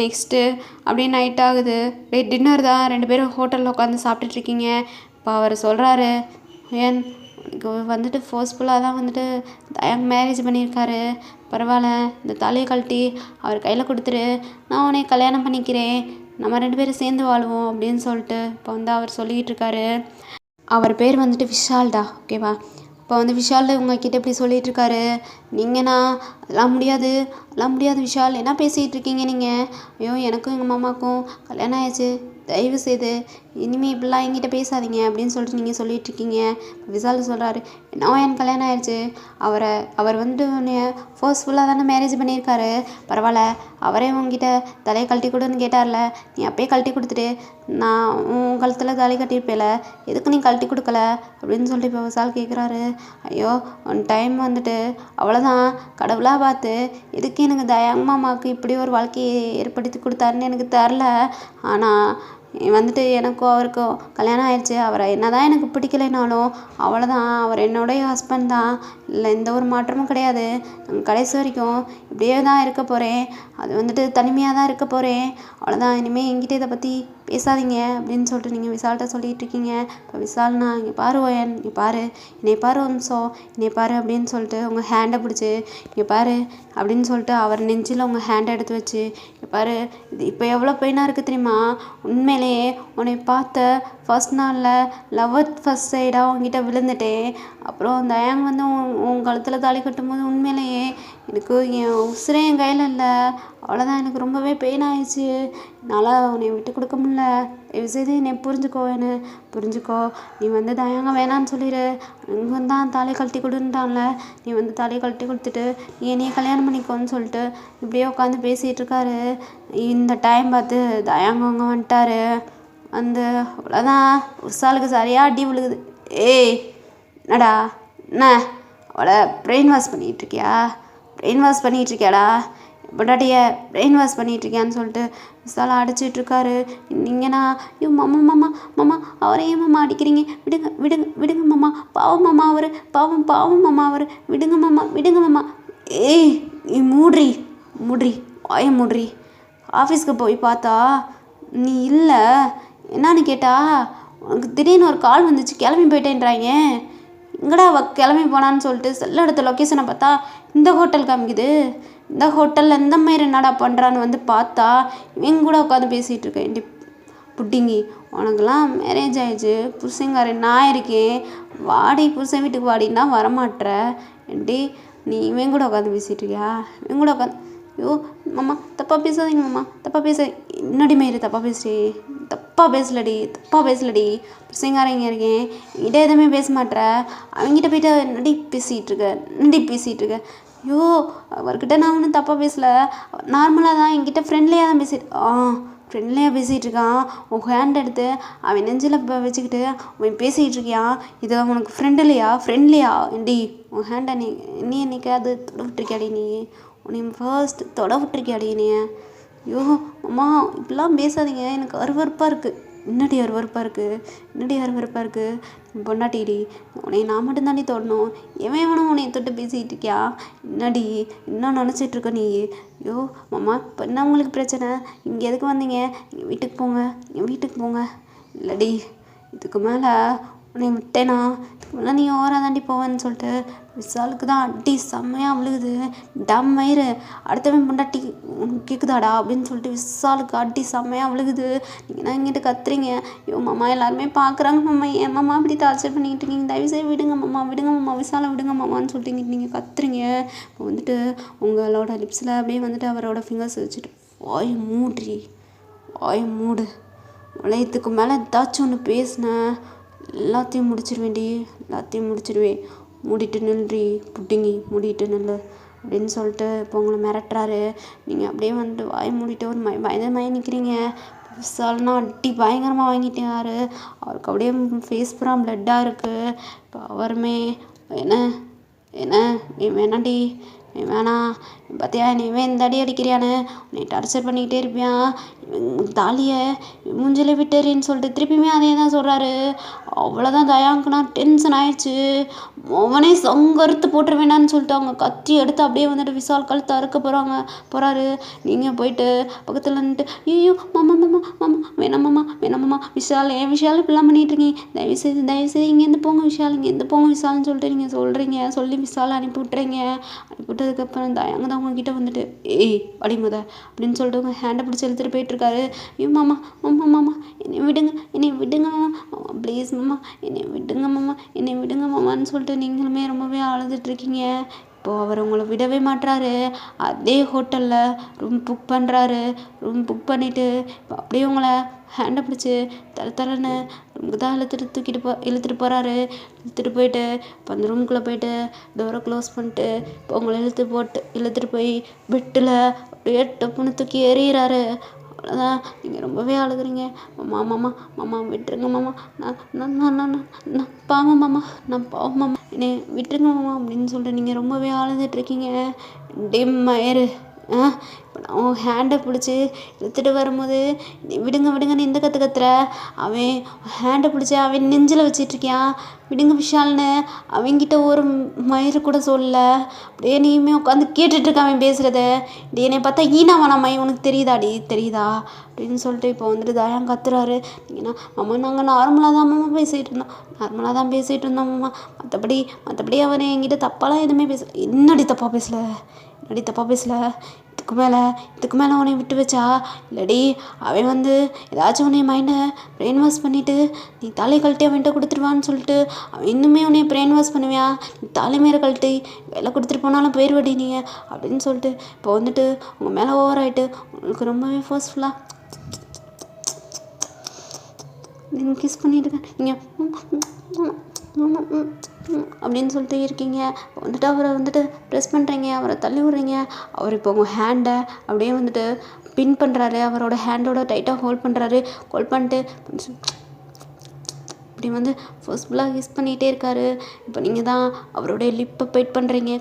நெக்ஸ்ட்டு அப்படியே நைட் ஆகுது, அப்படியே டின்னர் தான் 2 பேரும் ஹோட்டலில் உட்காந்து சாப்பிட்டுட்ருக்கீங்க. இப்போ அவர் சொல்கிறாரு, ஏன் உனக்கு வந்துட்டு ஃபோர்ஸ்ஃபுல்லாக தான் வந்துட்டு தயங்க மேரேஜ் பண்ணியிருக்காரு, பரவாயில்ல இந்த தாலியை கழட்டி அவர் கையில் கொடுத்துரு, நான் உன்னை கல்யாணம் பண்ணிக்கிறேன், நம்ம 2 பேரும் சேர்ந்து வாழ்வோம் அப்படின்னு சொல்லிட்டு இப்போ வந்து அவர் சொல்லிக்கிட்டு இருக்காரு. அவர் பேர் வந்துட்டு விஷால்டா, ஓகேவா? இப்போ வந்து விஷால் உங்ககிட்ட இப்படி சொல்லிகிட்டு இருக்காரு. நீங்கண்ணா அதெல்லாம் முடியாது, அதெல்லாம் முடியாது விஷால், என்ன பேசிகிட்டு இருக்கீங்க நீங்கள்? ஐயோ எனக்கும் எங்கள் மாமாவுக்கும் கல்யாணம் ஆயிடுச்சு, தயவு செய்து இனிமேல் இப்படிலாம் என்கிட்ட பேசாதீங்க அப்படின்னு சொல்லிட்டு நீங்கள் சொல்லிகிட்டு இருக்கீங்க. விஷால் சொல்கிறாரு, என்னவோ எனக்கு கல்யாணம் ஆயிடுச்சு, அவர் வந்துட்டு உன்னை ஃபோர்ஸ்ஃபுல்லாக தானே மேரேஜ் பண்ணியிருக்காரு, பரவாயில்ல அவரே உங்ககிட்ட தலையை கழட்டி கொடுன்னு கேட்டார்ல, நீ அப்பயே கழட்டி கொடுத்துட்டு நான் உன் கழுத்தில் தாலி கட்டியிருப்பேல, எதுக்கு நீ கழட்டி கொடுக்கல அப்படின்னு சொல்லிட்டு இப்போ விஷால் கேட்குறாரு. ஐயோ ஒன் டைம் வந்துட்டு அவ்வளோதான், கடவுளாக பார்த்து எதுக்கு எனக்கு தயாங் மாமாவுக்கு இப்படி ஒரு வாழ்க்கையை ஏற்படுத்தி கொடுத்தாருன்னு எனக்கு தெரில. ஆனால் வந்துட்டு எனக்கும் அவருக்கும் கல்யாணம் ஆயிடுச்சு, அவரை என்ன தான் எனக்கு பிடிக்கலைனாலும் அவ்வளோதான், அவர் என்னுடைய ஹஸ்பண்ட் தான், இல்லை எந்த ஒரு மாற்றமும் கிடையாது, கடைசி வரைக்கும் இப்படியே தான் இருக்க போகிறேன், அது வந்துட்டு தனிமையாக தான் இருக்க போகிறேன், அவ்வளோதான், இனிமேல் என்கிட்ட இதை பற்றி பேசாதீங்க அப்படின்னு சொல்லிட்டு நீங்கள் விஷால்கிட்ட சொல்லிகிட்டு இருக்கீங்க. இப்போ விஷால்னா, இங்கே பாரு ஓயன், இங்கே பாரு, என்னை பாரு ஒரு நிமிஷம், என்னை பாரு அப்படின்னு சொல்லிட்டு உங்கள் ஹேண்டை பிடிச்சி இங்கே பாரு அப்படின்னு சொல்லிட்டு அவர் நெஞ்சில் உங்கள் ஹேண்டை எடுத்து வச்சு, இங்கே பாரு இது இப்போ எவ்வளோ பெயினாக இருக்குது தெரியுமா, உண்மையிலேயே உன்னை பார்த்த ஃபர்ஸ்ட் நாளில் லவ் அட் ஃபர்ஸ்ட் சைடாக உங்ககிட்ட விழுந்துட்டேன். அப்புறம் தயாங் வந்து உன் கழுத்தில் தாலி கட்டும்போது உண்மையிலேயே எனக்கு என் உசுரே என் கையில் இல்லை, அவ்வளோதான், எனக்கு ரொம்பவே பெயின் ஆயிடுச்சு, என்னால் உன்னை விட்டு கொடுக்க முடியல, தயவுசெய்து என்னை புரிஞ்சுக்கோ, என்ன புரிஞ்சுக்கோ, நீ வந்து தயாங்க வேணான்னு சொல்லிடு, இங்கே தான் தாலி கழட்டி கொடுன்ட்டான்ல, நீ வந்து தாலியை கழட்டி கொடுத்துட்டு நீ என்னையே கல்யாணம் பண்ணிக்கோன்னு சொல்லிட்டு இப்படியே உட்காந்து பேசிகிட்டு இருக்காரு. இந்த டைம் பார்த்து தயாங்க அவங்க வந்துட்டாரு. அந்த அவ்வளோதான், விஷாலுக்கு சரியாக அடி விழுகுது. ஏய் என்னடா என்ன அவளை பிரெயின் வாஷ் பண்ணிகிட்ருக்கியா, பிரெயின் வாஷ் பண்ணிகிட்ருக்கியாடா, பொண்டாட்டியை பிரெயின் வாஷ் பண்ணிகிட்ருக்கியான்னு சொல்லிட்டு விஷாலை அடிச்சிட்ருக்காரு. நீங்கண்ணா ஐயோ மாமா மாமா மாமா அவரை ஏன் மாமா அடிக்கிறீங்க, விடுங்க விடுங்க விடுங்க மாமா, பாவம் மாமா அவர், பாவம் பாவம் மாமா அவர், விடுங்க மாமா விடுங்க மாமா. ஏய் நீ மூட்ரி மூட்ரி வாய மூட்ரி, ஆஃபீஸ்க்கு போய் பார்த்தா நீ இல்லை, என்னான்னு கேட்டா உனக்கு திடீர்னு ஒரு கால் வந்துச்சு, கிளம்பி போயிட்டேன்றாங்க, எங்கடா கிளம்பி போனான்னு சொல்லிட்டு செல்ல எடுத்த லொக்கேஷனை பார்த்தா இந்த ஹோட்டல் காமிக்குது, இந்த ஹோட்டலில் இந்த மாதிரி என்னடா பண்ணுறான்னு வந்து பார்த்தா இவங்க கூட உட்காந்து பேசிகிட்டு இருக்கேன். ஏண்டி புட்டிங்கி, உனக்கெல்லாம் மேரேஜ் ஆயிடுச்சு, புருஷங்காரன் நான் இருக்கேன், வாடி புருஷன் வீட்டுக்கு வாடின்னா வரமாட்டுற, ஏண்டி நீ இவன் கூட உட்காந்து பேசிகிட்டு இருக்கியா, இவன் கூட உட்காந்து, ஐயோ மாமா தப்பாக பேசாதீங்க மாமா, தப்பாக பேச என்னடி மாரி தப்பாக பேசுறீ, தப்பாக பேசலடி, புருஷங்காரங்க இருக்கேன், என்கிட்ட எதுவுமே பேச மாட்டேற, அவங்ககிட்ட போய்ட்டு என்னடி பேசிகிட்டு இருக்க, ஐயோ அவர்கிட்ட நான் ஒன்றும் தப்பாக பேசலை, நார்மலாக தான் என்கிட்ட ஃப்ரெண்ட்லியாக தான் ஃப்ரெண்ட்லியாக பேசிகிட்டு இருக்கான், உன் ஹேண்ட் எடுத்து அவன் நெஞ்சில் வச்சுக்கிட்டு அவன் பேசிகிட்டு இருக்கியான், இது உனக்கு ஃப்ரெண்ட்லியா ஏண்டி உன் ஹேண்டை நீ என்னைக்காவது தொட விட்டுருக்கியாடி, நீ உன்னை ஃபர்ஸ்ட் தொட விட்டுருக்கியாடி நீ, ஐயோ அம்மா இப்படிலாம் பேசாதீங்க, எனக்கு அருவருப்பாக இருக்குது, என்னடி அருவருப்பாக இருக்குது, பொண்டாட்டிடி உன்னை நான் மட்டும்தாண்டி தொடணும், எவனும் உன்னை தொட்டு பேசிகிட்டு இருக்கியா, என்னடி என்ன நினச்சிட்ருக்க நீ, ஐயோ மாமா இப்போ என்ன உங்களுக்கு பிரச்சனை, இங்கே எதுக்கு வந்தீங்க, எங்கள் வீட்டுக்கு போங்க, இல்லடி இதுக்கு மேலே உன்னை விட்டேனா இதுக்கு மேலே நீ ஓவராக தாண்டி போவேன்னு சொல்லிட்டு விஷாலுக்கு தான் அடி செம்மையாக விழுகுது. டம் மயிறு அடுத்தவன் பொண்டாட்டி உனக்கு கேட்குதாடா அப்படின்னு சொல்லிட்டு விஷாலுக்கு அடி செம்மையாக விழுகுது. நீங்கள் தான் இங்கிட்ட கத்துறீங்க, ஐயோ மாமா எல்லாருமே பார்க்குறாங்க மாமா, ஏன் மாமா இப்படி டார்ச்சர் பண்ணிக்கிட்டு இருக்கீங்க, தயவுசெய்து விடுங்க மாமா விஷாலை விடுங்க மாமான்னு சொல்லிட்டு நீங்கள் கத்துறீங்க. இப்போ வந்துட்டு உங்களோட லிப்ஸில் அப்படியே வந்துட்டு அவரோட ஃபிங்கர்ஸ் வச்சுட்டு வாய் மூடு, வளையத்துக்கு மேலே ஏதாச்சும் ஒன்று பேசினேன் எல்லாத்தையும் முடிச்சிடுவேன், மூடிட்டு நில்றி புட்டிங்கி, மூடிட்டு நில்லு அப்படின்னு சொல்லிட்டு இப்போ உங்களை மிரட்டுறாரு. நீங்கள் அப்படியே வந்துட்டு வாய் மூடிட்டு ஒரு பயந்தமாயி நிற்கிறீங்க. விஷால்னா அடி பயங்கரமாக வாங்கிட்டாரு, அவருக்கு அப்படியே ஃபேஸ் பூரா பிளட்டாக இருக்குது. இப்போ அவருமே என்ன வேணாண்டி வேணாம் பார்த்தியா இவன் இந்த அடி அடிக்கிறியான்னு உன்னை டார்ச்சர் பண்ணிக்கிட்டே இருப்பியான், தாலியை மூஞ்சில விட்டுறின்னு சொல்லிட்டு திருப்பியுமே அதே தான் சொல்கிறாரு. அவ்வளோதான் தயாங்குனா டென்ஷன் ஆயிடுச்சு. அவனே சங்கறுத்து போட்டுற வேணான்னு சொல்லிட்டு அவங்க கத்தி எடுத்து அப்படியே வந்துட்டு விஷால் கழுத்து அறுக்க போகிறாரு. நீங்கள் போயிட்டு பக்கத்தில் நின்றுட்டு ஐயோ மாமா மாமா மாமா வேணாம் மாமா வேணாம் மாமா விஷால் விஷால் இப்படிலாம் பண்ணிட்டு இருக்கீங்க, தயவுசெய்து இங்கேருந்து போங்க விஷால், இங்கேருந்து போங்க விஷால்னு சொல்லிட்டு நீங்கள் சொல்கிறீங்க. சொல்லி விஷால் அனுப்பி விட்டுறீங்க. அனுப்பி விட்டதுக்கப்புறம் தயாங்க தான் உங்ககிட்ட வந்துட்டு ஏய் அடிமுத அப்படின்னு சொல்லிட்டு உங்கள் ஹேண்டை பிடிச்சி இழுத்துட்டு போயிட்டுருக்காரு. ஐயோ மாமா மாமா மாமா என்னை விடுங்க மாமா ப்ளீஸ் மாமா என்னை விடுங்க மாமா என்னை விடுங்க மாமான்னு சொல்லிட்டு நீங்களுமே ரொம்பவே அழுதுட்ருக்கீங்க. இப்போது அவர் உங்களை விடவே மாட்டுறாரு. அதே ஹோட்டலில் ரூம் புக் பண்ணுறாரு. ரூம் புக் பண்ணிவிட்டு இப்போ அப்படியே உங்களை ஹேண்டை பிடிச்சி தரன்னு ரூமுக்கு தான் இழுத்துட்டு போகிறாரு. இழுத்துட்டு போயிட்டு இப்போ அந்த ரூம்குள்ளே போயிட்டு டோரை க்ளோஸ் பண்ணிட்டு இப்போ உங்களை இழுத்துட்டு போய் பெட்டில் அப்படியே டப்புன்னு தூக்கி எறிகிறாரு. அவ்வளோதான். நீங்கள் ரொம்பவே அழுகுறீங்க. மாமா மாமா மாமா விட்டுருங்க மாமா, நான் நான் நான் நான் நான் பாவம் மாமா, நான் பாவம் மாமா, என்னை விட்டுருங்க மாமா அப்படின்னு சொல்லிட்டு நீங்கள் ரொம்பவே அழுதுட்ருக்கீங்க. டிம் ஆயிரு இப்போ நான் உன் ஹேண்டை பிடிச்சி இழுத்துட்டு வரும்போது நீ விடுங்க விடுங்கன்னு எந்த கற்றுற. அவன் ஹேண்டை பிடிச்சி அவன் நெஞ்சில் வச்சிட்ருக்கியான். விடுங்க விஷால்னு அவங்கிட்ட ஒரு மயிறு கூட சொல்லல. அப்படியே நீயுமே உட்காந்து கேட்டுட்ருக்க அவன் பேசுகிறத. இப்படி என்னை பார்த்தா ஈனாவானாம்மா உனக்கு தெரியுதா அப்படின்னு சொல்லிட்டு இப்போ வந்துட்டு தயான் கத்துறாரு. நீங்கன்னா மாமா நாங்கள் நார்மலாக தான் பேசிகிட்டு இருந்தோம் மாமா, மற்றபடி அவனை என்கிட்ட தப்பாலாம் எதுவுமே பேசல. என்னடி தப்பாக பேசல இதுக்கு மேலே உன்னை விட்டு வச்சா இல்லடி அவன் வந்து ஏதாச்சும் உன்னை மைண்டை பிரெயின் வாஷ் பண்ணிவிட்டு நீ தாலி கழட்டி அவன்கிட்ட கொடுத்துருவான்னு சொல்லிட்டு அவன் இன்னுமே உன்னை பிரெயின் வாஷ் பண்ணுவியா, நீ தாலி மேலே கழட்டி வேலை கொடுத்துட்டு போனாலும் போயிடுவடி நீ அப்படின்னு சொல்லிட்டு இப்போ வந்துட்டு உங்கள் மேலே ஓவர் ஆகிட்டு உங்களுக்கு ரொம்பவே ஃபோர்ஸ்ஃபுல்லாக நீங்கள் கிஸ் பண்ணிட்டுருக்கேன். நீங்கள் அப்படின்னு சொல்லிட்டு இருக்கீங்க. வந்துட்டு அவரை வந்துட்டு ப்ரெஸ் பண்ணுறீங்க, அவரை தள்ளி விட்றீங்க. அவர் இப்போ உங்கள் ஹேண்டை அப்படியே வந்துட்டு பின் பண்ணுறாரு. அவரோட ஹேண்டோட டைட்டாக ஹோல்ட் பண்ணிட்டு இப்படி வந்து ஃபோர்ஸ்ஃபுல்லாக கிஸ் பண்ணிகிட்டே இருக்காரு. இப்போ நீங்கள் தான் அவருடைய லிப்பை பைட் பண்ணுறீங்க,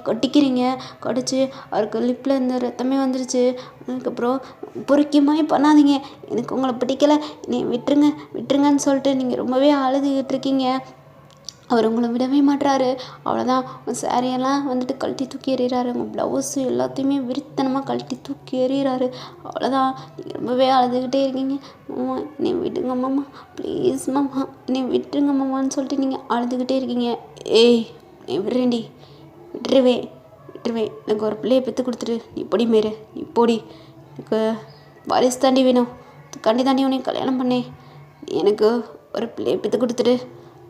கடிச்சு அவருக்கு லிப்பில் இருந்து ரத்தமே வந்துருச்சு. அதுக்கப்புறம் பொறுக்கியமாகவே பண்ணாதீங்க, எனக்கு உங்களை பிடிக்கலை, என்னை விட்டுருங்கன்னு சொல்லிட்டு நீங்கள் ரொம்பவே அழுதுகிட்டு இருக்கீங்க. அவர் உங்களை விடவே மாட்டுறாரு. அவ்வளோதான். உங்கள் சாரியெல்லாம் வந்துட்டு கழட்டி தூக்கி எறிகிறாரு. உங்கள் ப்ளவுஸு எல்லாத்தையுமே விரித்தனமாக கழட்டி தூக்கி எறிகிறாரு. அவ்வளோதான். நீங்கள் ரொம்பவே அழுதுகிட்டே இருக்கீங்க. மாமா என்னை விடுங்க மாமா ப்ளீஸ் மாமா என்னை விட்டுருங்க மாமான்னு சொல்லிட்டு நீங்கள் அழுதுகிட்டே இருக்கீங்க. ஏய் நீ விட்டுருவேன் எனக்கு ஒரு பிள்ளையை பெற்று கொடுத்துட்டு நீ போடி எனக்கு வாரிசு தாண்டி வேணும், கண்டி தாண்டி உன்னை கல்யாணம் பண்ணேன், எனக்கு ஒரு பிள்ளையை பெற்று கொடுத்துட்டு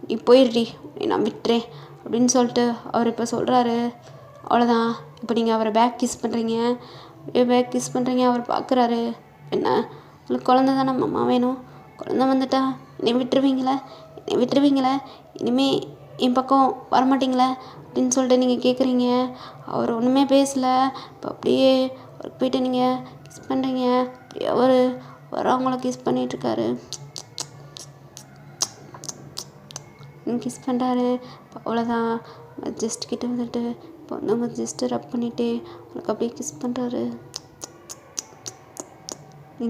நீ போயிடுடி, நான் விட்டுறேன் அப்படின்னு சொல்லிட்டு அவர் இப்போ சொல்கிறாரு. அவ்வளோதான். இப்போ நீங்கள் அவரை பேக் கிஸ் பண்ணுறீங்க. அவர் பார்க்குறாரு. என்ன உங்களுக்கு குழந்த தானே மாமா வேணும், குழந்த வந்துட்டா என்னை விட்டுருவீங்களே இனிமேல் என் பக்கம் வரமாட்டிங்களே அப்படின்னு சொல்லிட்டு நீங்கள் கேட்குறீங்க. அவர் ஒன்றுமே பேசலை. இப்போ அப்படியே அவருக்கு போயிட்டு நீங்கள் கிஸ் பண்ணுறீங்க. அப்படியே அவர் வரவங்கள கிஸ் பண்ணிகிட்ருக்காரு. கிஸ் பண்ணுறாரு. அவ்வளோதான். ஜஸ்ட் கிட்ட வந்துட்டு இப்போ வந்து அவங்க ஜஸ்ட்டு ரப் பண்ணிவிட்டு அவங்களுக்கு அப்படியே கிஸ் பண்ணுறாரு.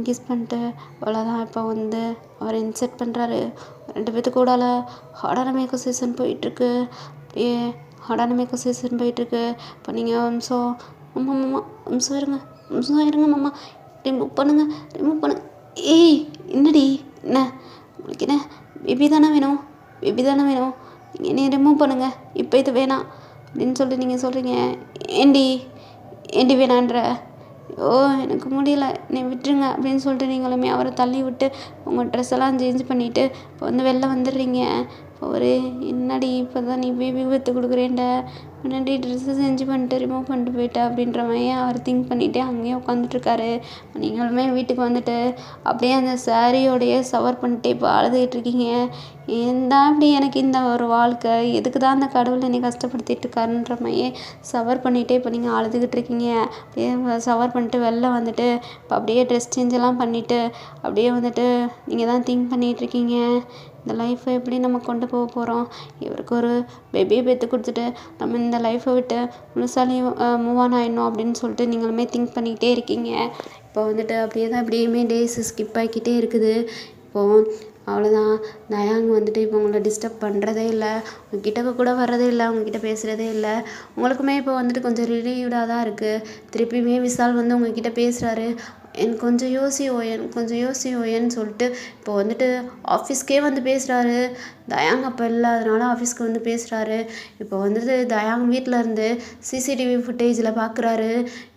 கிஸ் பண்ணிட்டு அவ்வளோதான். இப்போ வந்து அவர் இன்செர்ட் பண்ணுறாரு. 2 பேத்துக்கு கூடால ஹார்டான மேக்கப் செஷன் போயிட்டுருக்கு. அப்படியே ஹார்டான மேக்கப் செஷன் போயிட்டுருக்கு. இப்போ நீங்கள் நிமிஷம் இருங்க மாமா, ரிமூவ் பண்ணுங்க. ஏய் என்னடி என்ன உங்களுக்கு என்ன பேபி தானே வேணும், நீங்கள் என்னை ரிமூவ் பண்ணுங்கள், இப்போ இது வேணாம் அப்படின்னு சொல்லிட்டு நீங்கள் சொல்கிறீங்க. ஏண்டி வேணான்ற, ஓ எனக்கு முடியல என்னை விட்டுருங்க அப்படின்னு சொல்லிட்டு நீங்களுமே அவரை தள்ளி விட்டு உங்கள் ட்ரெஸ் எல்லாம் சேஞ்ச் பண்ணிவிட்டு இப்போ வந்து வெளில வந்துடுறீங்க. ஒரு என்னடி இப்போ தான் நீ பேபி பெற்று கொடுக்குறேன்ட, முன்னாடி ட்ரெஸ்ஸை செஞ்சு பண்ணிட்டு ரிமூவ் பண்ணிட்டு போயிட்ட அப்படின்ற மாதிரி அவர் திங்க் பண்ணிவிட்டு அங்கேயே உட்காந்துட்ருக்காரு. நீங்களுமே வீட்டுக்கு வந்துட்டு அப்படியே அந்த சாரியோடையே சவர் பண்ணிட்டு இப்போ அழுதுகிட்ருக்கீங்க. அப்படி எனக்கு இந்த ஒரு வாழ்க்கை எதுக்கு தான் அந்த கடவுள் என்னை கஷ்டப்படுத்திட்டு இருக்காருன்ற மாதிரியே சவர் பண்ணிகிட்டே இப்போ நீங்கள் அழுதுகிட்டு இருக்கீங்க. அப்படியே சவர் பண்ணிட்டு வெளில வந்துட்டு இப்போ அப்படியே ட்ரெஸ் சேஞ்செல்லாம் பண்ணிவிட்டு அப்படியே வந்துட்டு நீங்கள் தான் திங்க் பண்ணிகிட்ருக்கீங்க. இந்த லைஃப்பை எப்படி நம்ம கொண்டு போக போகிறோம், இவருக்கு ஒரு பேபியை பெற்று கொடுத்துட்டு நம்ம இந்த லைஃப்பை விட்டு முழுசாலையும் மூவ் ஆன் ஆகிடணும் அப்படின்னு சொல்லிட்டு நீங்களுமே திங்க் பண்ணிக்கிட்டே இருக்கீங்க. இப்போ வந்துட்டு அப்படியே தான் எப்படியுமே டேஸ் ஸ்கிப் ஆகிக்கிட்டே இருக்குது. இப்போது அவ்வளோதான். தயாங் வந்துட்டு இப்போ உங்களை டிஸ்டர்ப் பண்ணுறதே இல்லை, உங்ககிட்ட கூட வர்றதே இல்லை, உங்ககிட்ட பேசுகிறதே இல்லை. உங்களுக்குமே இப்போ வந்துட்டு கொஞ்சம் ரிலீவ்டாக தான் இருக்குது. திருப்பியுமே விஷால் வந்து உங்ககிட்ட பேசுகிறாரு, எனக்கு கொஞ்சம் யோசியோன்னு சொல்லிட்டு இப்போ வந்துட்டு ஆஃபீஸ்க்கே வந்து பேசுகிறாரு. தயாங் அப்போ இல்லாதனால ஆஃபீஸ்க்கு வந்து பேசுகிறாரு. இப்போ வந்துட்டு தயாங் வீட்டில் இருந்து சிசிடிவி ஃபுட்டேஜில் பார்க்குறாரு,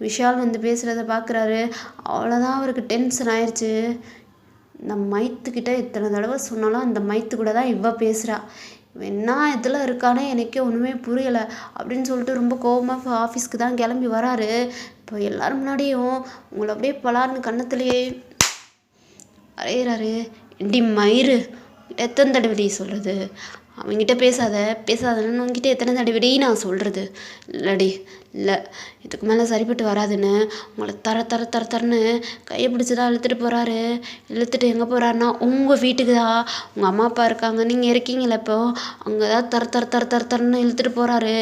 விஷால் வந்து பேசுகிறத பார்க்குறாரு. அவ்வளோதான், அவருக்கு டென்ஷன் ஆயிடுச்சு. இந்த மைத்துக்கிட்ட எத்தனை தடவை சொன்னாலும் அந்த மைத்து கூட தான் இவ பேசுகிறா. இவன் என்ன இதில் இருக்கானே எனக்கே ஒன்றுமே புரியலை அப்படின்னு சொல்லிட்டு ரொம்ப கோபமாக ஆஃபீஸ்க்கு தான் கிளம்பி வராரு. இப்போ எல்லோரும் முன்னாடியும் உங்களை அப்படியே பலார்னு கன்னத்துலேயே அறையிறாரு. என்டி மயிறு எத்தனை தடவை சொல்கிறது, அவங்ககிட்ட பேசாதன்னு உங்ககிட்ட எத்தனை தடவை நான் சொல்கிறது. இல்லடி, இல்லை இதுக்கு மேலே சரிப்பட்டு வராதுன்னு உங்களை தரன்னு கையை பிடிச்சி தான் இழுத்துட்டு போகிறாரு. இழுத்துட்டு எங்கே போகிறாருன்னா உங்கள் வீட்டுக்கு தான். உங்கள் அம்மா அப்பா இருக்காங்க, நீங்கள் இருக்கீங்களே இப்போ, அங்கே தான் தரன்னு இழுத்துட்டு போகிறாரு.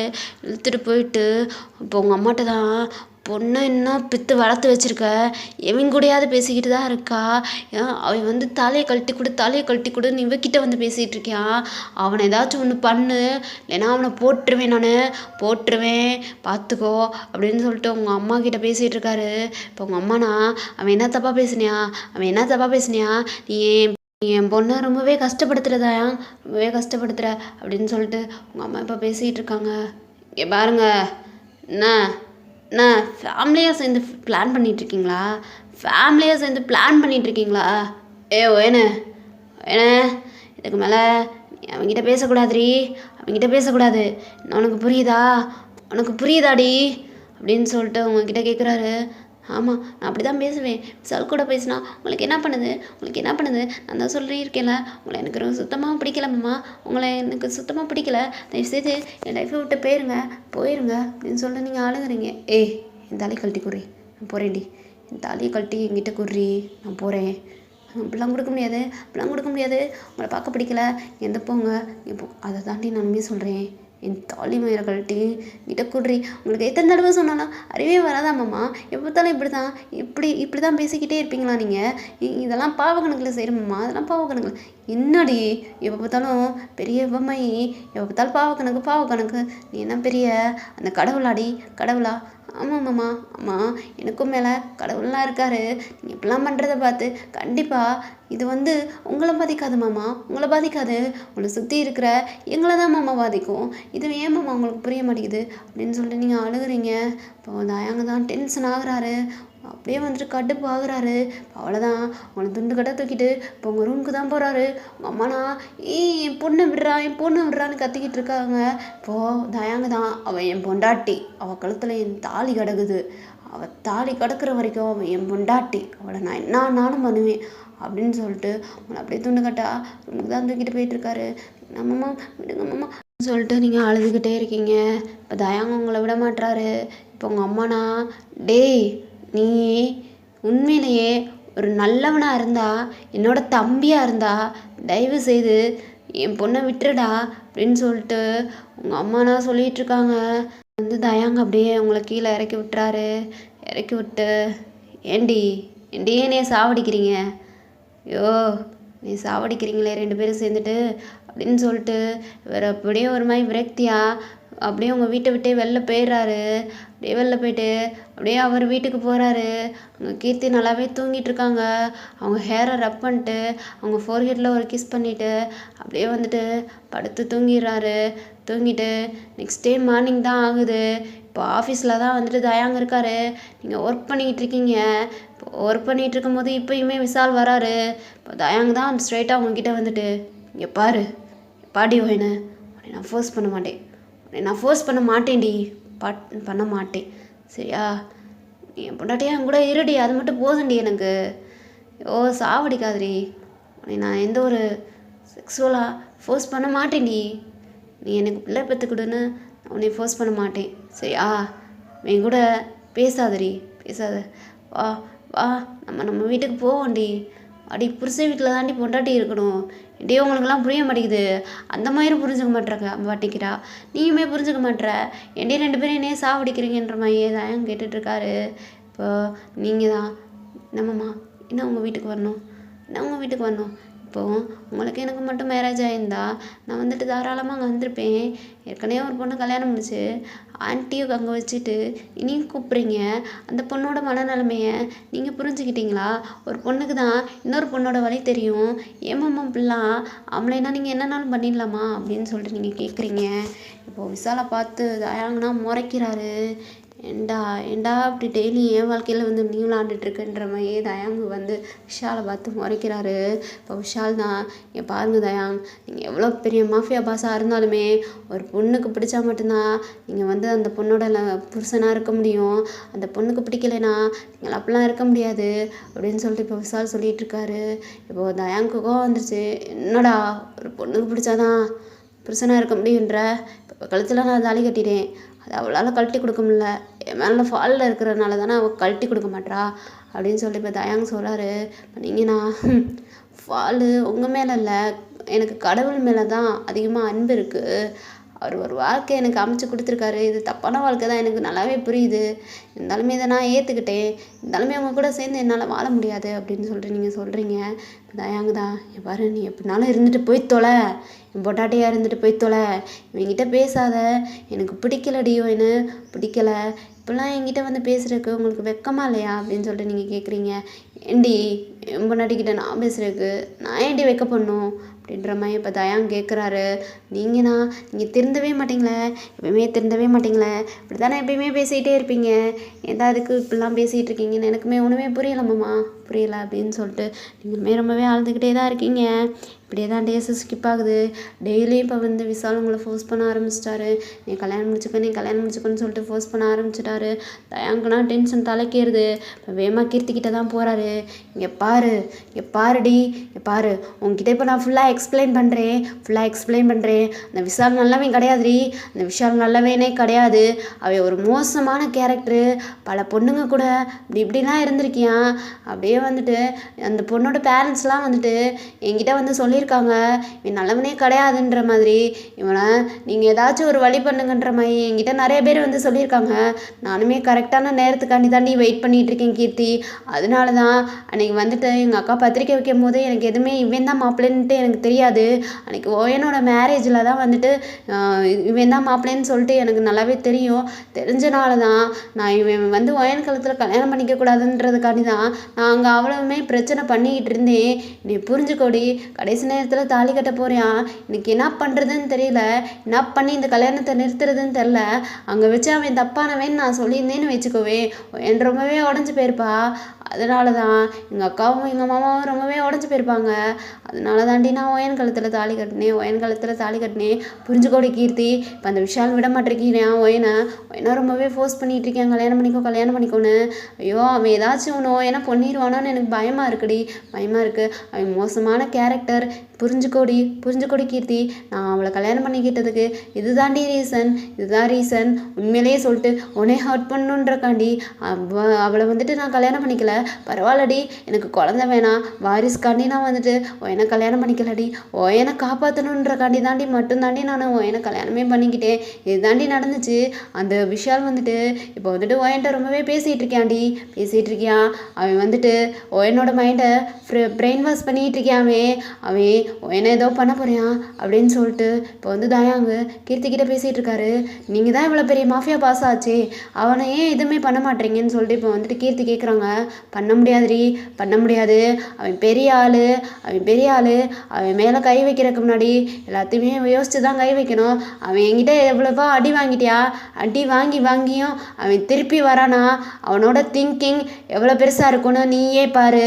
இழுத்துட்டு போயிட்டு இப்போ உங்கள் அம்மாட்ட தான், பொண்ணை இன்னும் பித்து வளர்த்து வச்சுருக்க, எவன் கூடயாவது பேசிக்கிட்டு தான் இருக்கா, அவன் வந்து தலையை கழட்டி கொடுன்னு இவக்கிட்ட வந்து பேசிகிட்டு இருக்கான். அவனை ஏதாச்சும் ஒன்று பண்ணு, இல்லைன்னா அவனை போட்டுருவேன் பார்த்துக்கோ அப்படின்னு சொல்லிட்டு உங்கள் அம்மா கிட்ட பேசிகிட்டு இருக்காரு. இப்போ உங்கள் அம்மானா, அவன் என்ன தப்பாக பேசுனியா, நீ என் பொண்ணை ரொம்பவே கஷ்டப்படுத்துகிறதா அப்படின்னு சொல்லிட்டு உங்கள் அம்மா இப்போ பேசிகிட்டு இருக்காங்க. இங்கே பாருங்க, என்ன ஃபேமிலியாக சேர்ந்து பிளான் பண்ணிகிட்ருக்கீங்களா? ஓயனே இதுக்கு மேலே அவங்ககிட்ட பேசக்கூடாது. உனக்கு புரியுதாடி அப்படின்னு சொல்லிட்டு உங்ககிட்ட கேட்குறாரு. ஆமாம், நான் அப்படி தான் பேசுவேன். விசால் கூட பேசினா உங்களுக்கு என்ன பண்ணுது, நான் தான் சொல்லியிருக்கேன்ல, உங்களை எனக்கு சுத்தமாக பிடிக்கலம்மா, தயவுசெய்து என் லைஃப்பை விட்டு போயிருங்க அப்படின்னு சொல்லிட்டு நீங்கள் அழுகுறீங்க. என் தாலி கழட்டி குறி, நான் போகிறேன்டி, என் தாலியை கழட்டி என்கிட்ட குறி, நான் போகிறேன். அப்படிலாம் கொடுக்க முடியாது, உங்களை பார்க்க பிடிக்கல, எந்த போங்க இப்போ அதை தாண்டி நானுமே சொல்கிறேன். என் தாலி மயிரை கழட்டி கிட்ட குட்ரி. உங்களுக்கு எத்தனை தடவை சொன்னாலும் அறிவே வராதாம்மா, எப்போ பார்த்தாலும் இப்படி தான் பேசிக்கிட்டே இருப்பீங்களா நீங்கள்? இதெல்லாம் பாவக்கணக்கில் செய்கிறோம்மா, அதெல்லாம் பாவக்கணக்கில். என்னடி எப்போ பார்த்தாலும் பெரிய பொம்மை, எப்போ பார்த்தாலும் பாவக்கணக்கு. நீ என்ன பெரிய அந்த கடவுளா? ஆமாம்மாம்மா, எனக்கும் மேலே கடவுள்லாம் இருக்காரு. நீங்கள் இப்படிலாம் பண்ணுறத பார்த்து கண்டிப்பாக இது வந்து உங்களை பாதிக்காது மாமா, உங்களை சுற்றி இருக்கிற எங்களை தான் மாமா பாதிக்கும். இது ஏன் மாமா உங்களுக்கு புரிய மாட்டேங்குது அப்படின்னு சொல்லிட்டு நீங்கள் அழுகுறீங்க. இப்போ தயாங்க தான் டென்ஷன் ஆகுறாரு, அப்படியே வந்துட்டு கடுப்பு ஆகுறாரு. அவ்வளோதான், உங்களை துண்டு கட்ட தூக்கிட்டு இப்போ உங்கள் ரூமுக்கு தான் போகிறாரு. உங்கள் அம்மானா என் பொண்ணை விடுறான்னு கத்திக்கிட்டு இருக்காங்க. இப்போது தயாங்க தான், அவள் என் பொண்டாட்டி, அவள் கழுத்தில் என் தாலி கிடக்குது, அவள் தாலி கிடக்கிற வரைக்கும் அவள் என் பொண்டாட்டி, அவளை நான் என்னாலும் பண்ணுவேன் அப்படின்னு சொல்லிட்டு உங்களை அப்படியே துண்டு கட்டா ரூமுக்கு தான் தூக்கிட்டு போயிட்டுருக்காரு. நம்மம்மா விடுங்கம்மா சொல்லிட்டு நீங்கள் அழுதுகிட்டே இருக்கீங்க. இப்போ தயாங்க உங்களை விட மாட்டுறாரு. இப்போ உங்கள் அம்மானா, டேய் நீ உண்மையிலேயே ஒரு நல்லவனாக இருந்தா, என்னோட தம்பியாக இருந்தா, தயவு செய்து என் பொண்ணை விட்டுருடா அப்படின்னு சொல்லிட்டு உங்கள் அம்மானா சொல்லிகிட்ருக்காங்க. வந்து தயாங்க அப்படியே உங்களை கீழே இறக்கி விட்டு, ஏண்டி என்னைய சாவடிக்கிறீங்க, நீ சாவடிக்கிறீங்களே 2 பேரும் சேர்ந்துட்டு அப்படின்னு சொல்லிட்டு வேறு அப்படியே ஒரு மாதிரி விரக்தியாக அப்படியே உங்கள் வீட்டை விட்டே வெளில போயிடுறாரு. அப்படியே வெளில போயிட்டு அப்படியே அவர் வீட்டுக்கு போகிறாரு. அங்கே கீர்த்தி நல்லாவே தூங்கிட்டுருக்காங்க. அவங்க ஹேரை ரப் பண்ணிட்டு அவங்க ஃபோர்ஹெட்டில் ஒரு கிஸ் பண்ணிவிட்டு அப்படியே வந்துட்டு படுத்து தூங்கிட்டு நெக்ஸ்ட் டே மார்னிங் தான் ஆகுது. இப்போ ஆஃபீஸில் தான் வந்துட்டு தயாங்க இருக்காரு. நீங்கள் ஒர்க் பண்ணிக்கிட்டு இருக்கீங்க. இப்போ ஒர்க் பண்ணிகிட்டு இருக்கும்போது இப்போயுமே விஷால் வராரு. இப்போ தயாங்க தான் ஸ்ட்ரைட்டாக அவங்கக்கிட்ட வந்துட்டு, இங்கே பாடி ஓயனை, உன்னை நான் ஃபோர்ஸ் பண்ண மாட்டேன்டி, பண்ண மாட்டேன் சரியா? நீ என் பொண்டாட்டியா என் கூட இருடி, அது மட்டும் போதுண்டி எனக்கு. சாவடிக்காதடி, உன்னை நான் எந்த ஒரு செக்ஸுவலாக ஃபோர்ஸ் பண்ண மாட்டேன்டி. நீ எனக்கு பிள்ளை பெற்று கொடுன்னு உன்னை ஃபோர்ஸ் பண்ண மாட்டேன் சரியா? என் கூட பேசாத, வா நம்ம வீட்டுக்கு போவோண்டி, அடி புருஷன் வீட்டில் தாண்டி பொண்டாட்டி இருக்கணும், டே உங்களுக்குலாம் புரிய மாட்டேங்குது, அந்த மாதிரி புரிஞ்சுக்க மாட்டேங்கிறா, நீயுமே புரிஞ்சுக்க மாட்ற, என்னையே 2 பேரும் என்னையே சாவடிக்கிறீங்கன்ற மாதிரியே தான் கேட்டுட்ருக்காரு. இப்போ நீங்கள் தான் என்னம்மா என்ன உங்கள் வீட்டுக்கு வரணும், என்ன உங்கள் வீட்டுக்கு வரணும், இப்போது உங்களுக்கு எனக்கு மட்டும் மேரேஜ் ஆகியிருந்தா நான் வந்துட்டு தாராளமாக அங்கே வந்திருப்பேன். ஏற்கனவே ஒரு பொண்ணு கல்யாணம் முடிச்சு ஆன்ட்டியும் அங்கே வச்சுட்டு இனியும் கூப்பிட்றீங்க. அந்த பொண்ணோட மனநிலைமையை நீங்கள் புரிஞ்சுக்கிட்டீங்களா? ஒரு பொண்ணுக்கு தான் இன்னொரு பொண்ணோட வழி தெரியும். ஏமாம்மா இப்படிலாம் ஆம்பளைனா நீங்கள் என்னன்னாலும் பண்ணிடலாமா அப்படின்னு சொல்லிட்டு நீங்கள் கேட்குறீங்க. இப்போது விஷாலை பார்த்து தயாங்கன்னா முறைக்கிறாரு. ஏண்டா ஏண்டா அப்படி டெய்லி என் வாழ்க்கையில் வந்து நீ விளாண்டுட்ருக்குன்ற மாதிரியே தயாங்கு வந்து விஷாலை பார்த்து முறைக்கிறாரு. இப்போ விஷால் தான், இங்கே பாருங்க தயாங், நீங்கள் எவ்வளோ பெரிய மாஃபியா பாஸாக இருந்தாலுமே ஒரு பொண்ணுக்கு பிடிச்சா மட்டும்தான் நீங்கள் வந்து அந்த பொண்ணோட புருஷனாக இருக்க முடியும். அந்த பொண்ணுக்கு பிடிக்கலைன்னா நீங்கள் அப்படிலாம் இருக்க முடியாது அப்படின்னு சொல்லிட்டு இப்போ விஷால் சொல்லிகிட்டு இருக்காரு. இப்போது தயாங்குக்கும் வந்துருச்சு, என்னடா ஒரு பொண்ணுக்கு பிடிச்சாதான் புருஷனாக இருக்க முடியுன்ற, இப்போ கழுத்தில் நான் தாலி கட்டிட்டேன், அது அவளால் கழட்டி கொடுக்க முடியல, என் மேலே ஃபாலில் இருக்கிறனால தானே அவள் கழட்டி கொடுக்க மாட்றா அப்படின்னு சொல்லி இப்போ தயாங் சொல்கிறாரு. இப்போ நீங்கண்ணா ஃபாலு உங்கள் மேலே இல்லை, எனக்கு கடவுள் மேலே தான் அதிகமாக அன்பு இருக்குது. அவர் ஒரு வாழ்க்கை எனக்கு அமைச்சு கொடுத்துருக்காரு, இது தப்பான வாழ்க்கை தான் எனக்கு நல்லாவே புரியுது, இருந்தாலுமே இதை நான் ஏற்றுக்கிட்டேன், இருந்தாலுமே அவங்க கூட சேர்ந்து என்னால் வாழ முடியாது அப்படின்னு சொல்லிட்டு நீங்கள் சொல்கிறீங்க. தயாங்க தான், என் பாரு நீ எப்படினாலும் இருந்துட்டு போய் தொலை, என் பொட்டாட்டியாக இருந்துட்டு போய் தொலை, இவங்கிட்ட பேசாத, எனக்கு பிடிக்கலடியோ என்ன பிடிக்கலை, இப்போல்லாம் என்கிட்ட வந்து பேசுகிறதுக்கு உங்களுக்கு வெக்கமா இல்லையா அப்படின்னு சொல்லிட்டு நீங்கள் கேட்குறீங்க. ஏண்டி என் பொண்டாட்டிக்கிட்ட நான் பேசுகிறதுக்கு நான் ஏண்டி வெக்க பண்ணணும் அப்படின்ற மாதிரி இப்போ தயாங் கேட்குறாரு. நீங்கள் திருந்தவே மாட்டீங்களே, எப்பயுமே திருந்தவே மாட்டீங்களே, இப்படி தானே எப்பயுமே பேசிகிட்டே இருப்பீங்க, ஏன்டா அதுக்கு இப்படிலாம் பேசிகிட்டு இருக்கீங்கன்னு எனக்குமே ஒன்றுமே புரியலம்மாம்மா, புரியலை அப்படின்னு சொல்லிட்டு நீங்களுமே ரொம்பவே அழுதுகிட்டே தான் இருக்கீங்க. இப்படியே தான் டேஸ் ஸ்கிப் ஆகுது. டெய்லியும் இப்போ வந்து விஷால் உங்களை ஃபோர்ஸ் பண்ண ஆரம்பிச்சிட்டாரு. நீ கல்யாணம் முடிச்சுக்கோன்னு சொல்லிட்டு ஃபோர்ஸ் பண்ண ஆரம்பிச்சிட்டாரு. தயாங்குனா டென்ஷன் தலைக்கேறுது. இப்போ வேமா கீர்த்திக்கிட்ட தான் போகிறாரு. இங்கே பாருடி, இங்கே பாரு, உங்ககிட்ட இப்போ நான் ஃபுல்லாக எக்ஸ்பிளைன் பண்ணுறேன். அந்த விஷால் நல்லவன் கிடையாதுடி, அந்த விஷால் நல்லவனே கிடையாது, அவன் ஒரு மோசமான கேரக்டரு, பல பொண்ணுங்க கூட இப்படிலாம் இருந்திருக்கியான். அப்படியே வந்துட்டு அந்த பொண்ணோட பேரண்ட்ஸ்லாம் வந்துட்டு என்கிட்ட வந்து சொல்லியிருக்காங்க, இவன் நல்லவனே கிடையாதுன்ற மாதிரி, இவனை நீங்கள் ஏதாச்சும் ஒரு வழி பண்ணுங்கன்ற மாதிரி என்கிட்ட நிறைய பேர் வந்து சொல்லியிருக்காங்க. நானுமே கரெக்டான நேரத்துக்காண்டி தாண்டி வெயிட் பண்ணிகிட்டு இருக்கேன் கீர்த்தி. அதனால தான் அன்றைக்கி வந்துட்டு எங்கள் அக்கா பத்திரிக்கை வைக்கும் போது எனக்கு எதுவுமே இவன் தான் மாப்பிள்ளைன்ட்டு எனக்கு தெரியாது. அன்றைக்கி ஓயனோட மேரேஜில் தான் வந்துட்டு இவன் தான் மாப்பிள்ளைன்னு சொல்லிட்டு எனக்கு நல்லாவே தெரியும். தெரிஞ்சனால தான் நான் இவன் வந்து ஓயன் காலத்தில் கல்யாணம் பண்ணிக்கக்கூடாதுன்றதுக்காண்டி தான் நான் அங்கே அவ்வளவுமே பிரச்சனை பண்ணிக்கிட்டு இருந்தேன். நீ புரிஞ்சுக்கோடி, கடைசி நேரத்தில் தாலி கட்ட போறியான், எனக்கு என்ன பண்ணுறதுன்னு தெரியல, என்ன பண்ணி இந்த கல்யாணத்தை நிறுத்துறதுன்னு தெரில. அங்கே வச்சு அவன் தப்பானவன் நான் சொல்லியிருந்தேன்னு வச்சுக்கோவே, என் ரொம்பவே உடஞ்சி போயிருப்பா. அதனால தான் எங்கள் அக்காவும் எங்கள் மாமாவும் ரொம்பவே உடஞ்சி போயிருப்பாங்க. அதனால தாண்டி நான் ஓயன் கழுத்தில் தாலி கட்டினேன். புரிஞ்சுக்கோடி கீர்த்தி, இப்போ அந்த விஷால் விட மாட்டேங்கிறான் ஓயனை ரொம்பவே ஃபோர்ஸ் பண்ணிகிட்டு இருக்கேன், கல்யாணம் பண்ணிக்கோன்னு. ஐயோ அவன் ஏதாச்சும் ஒன்று ஓயனை பொண்ணிடுவானோன்னு எனக்கு பயமாக இருக்குது. அவன் மோசமான கேரக்டர், புரிஞ்சுக்கோடி கீர்த்தி, நான் அவளை கல்யாணம் பண்ணிக்கிட்டதுக்கு இதுதான் ரீசன். உண்மையிலேயே சொல்லிட்டு உன்னே ஹர்ட் பண்ணணுன்றக்காண்டி அவளை வந்துட்டு நான் கல்யாணம் பண்ணிக்கல. பரவாயில்லடி, எனக்கு குழந்தை வேணாம், வாரிசுக்காண்டி நான் வந்துட்டு ஓயனை கல்யாணம் பண்ணிக்கலடி, ஓயனை காப்பாற்றணுன்றக்காண்டி மட்டும்தாண்டி நான் ஓயனை கல்யாணமே பண்ணிக்கிட்டேன். இதுதாண்டி நடந்துச்சு. அந்த விஷால் வந்துட்டு இப்போ வந்துட்டு ஓயன்ட்ட ரொம்பவே பேசிகிட்டு இருக்கியான். அவன் வந்துட்டு ஓயனோட மைண்டை பிரெயின் வாஷ் பண்ணிகிட்டு இருக்கியான். அவன் ஓயனை ஏதோ பண்ண போறியான் அப்படின்னு சொல்லிட்டு இப்போ வந்து தயாங்கு கீர்த்திக்கிட்ட பேசிகிட்டு இருக்காரு. நீங்கள் தான் இவ்வளோ பெரிய மாஃபியா பாஸ் ஆச்சே, அவனை ஏன் எதுவுமே பண்ண மாட்டேறீங்கன்னு சொல்லிட்டு இப்போ வந்துட்டு கீர்த்தி கேட்குறாங்க. பண்ண முடியாது, அவன் பெரிய ஆள், அவன் மேலே கை வைக்கிறதுக்கு முன்னாடி எல்லாத்தையுமே யோசிச்சு தான் கை வைக்கணும். அவன் என்கிட்ட எவ்வளோவா அடி வாங்கிட்டியா, அடி வாங்கியும் அவன் திருப்பி வரானா, அவனோட திங்கிங் எவ்வளோ பெருசாக இருக்குன்னு நீயே பாரு.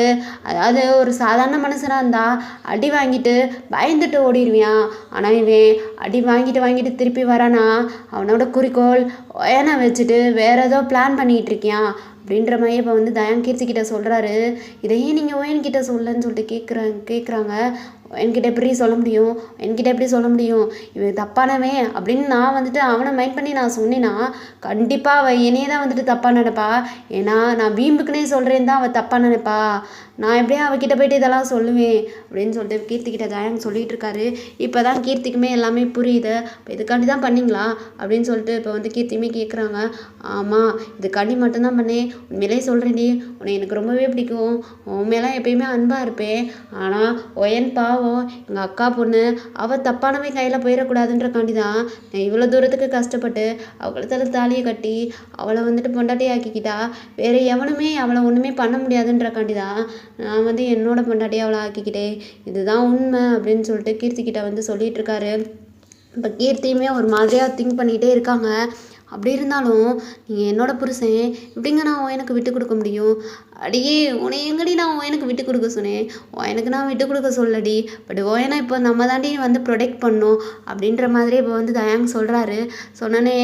அதாவது ஒரு சாதாரண மனுஷனாக இருந்தால் அடி வாங்கிட்டு பயந்துட்டு ஓடிடுவியான். ஆனால் இவன் அடி வாங்கிட்டு திருப்பி வரானா, அவனோட குறிக்கோள் ஓயனை வச்சுட்டு வேற ஏதோ பிளான் பண்ணிகிட்டு இருக்கியான் அப்படின்ற மாதிரி இப்போ வந்து தயாங் கீர்த்திக்கிட்ட சொல்கிறாரு. இதையே நீங்கள் ஓயன்கிட்ட சொல்லன்னு சொல்லிட்டு கேட்குறாங்க. என்கிட்ட எப்படி சொல்ல முடியும், என்கிட்ட எப்படி சொல்ல முடியும், இவன் தப்பானவன் அப்படின்னு நான் வந்துட்டு அவனை மைண்ட் பண்ணி நான் சொன்னேன்னா கண்டிப்பாக அவள் என்னையே தான் வந்துட்டு தப்பாக நினைப்பா. ஏன்னா நான் வீம்புக்குனே சொல்கிறேன்னு தான் அவள் தப்பாக நினைப்பா. நான் எப்படியே அவகிட்ட போயிட்டு இதெல்லாம் சொல்லுவேன் அப்படின்னு சொல்லிட்டு கீர்த்திக்கிட்ட தயாங்க சொல்லிட்டு இருக்காரு. இப்போ தான் கீர்த்திக்குமே எல்லாமே புரியுது. இப்போ இதுக்காண்டி தான் பண்ணீங்களா அப்படின்னு சொல்லிட்டு இப்போ வந்து கீர்த்தியுமே கேட்குறாங்க. ஆமாம், இதுக்காண்டி மட்டும்தான் பண்ணேன். உண்மையிலே சொல்கிறேன்டி, உன்னை எனக்கு ரொம்பவே பிடிக்கும். உண்மையெல்லாம் எப்பயுமே அன்பாக இருப்பேன். ஆனால் ஒயன் பாவம் எங்கள் அக்கா பொண்ணு, அவள் தப்பானவன் கையில் போயிடக்கூடாதுன்றக்காண்டி தான் நான் இவ்வளோ தூரத்துக்கு கஷ்டப்பட்டு அவளை தாலியை கட்டி அவளை வந்துட்டு பொண்டாட்டி ஆக்கிக்கிட்டா. வேறு எவனுமே அவளை ஒன்றுமே பண்ண முடியாதுன்றக்காண்டி தான் நான் வந்து என்னோட பொண்டாட்டியை அவளை ஆக்கிக்கிட்டேன். இதுதான் உண்மை அப்படின்னு சொல்லிட்டு கீர்த்திக்கிட்ட வந்து சொல்லிட்டு இருக்காரு. இப்போ கீர்த்தியுமே ஒரு மாதிரியாக திங்க் பண்ணிக்கிட்டே இருக்காங்க. அப்படி இருந்தாலும் நீங்கள் என்னோட புருஷன், எப்படிங்க நான் எனக்கு விட்டு கொடுக்க முடியும்? அடியே உன்னை எங்கடி நான் எனக்கு விட்டு கொடுக்க சொன்னேன்? எனக்கு நான் விட்டு கொடுக்க சொல்லடி. பட் ஓயனா இப்போ நம்ம தாண்டி வந்து ப்ரொடெக்ட் பண்ணோம் அப்படின்ற மாதிரி இப்போ வந்து தயாங் சொல்கிறாரு. சொன்னனே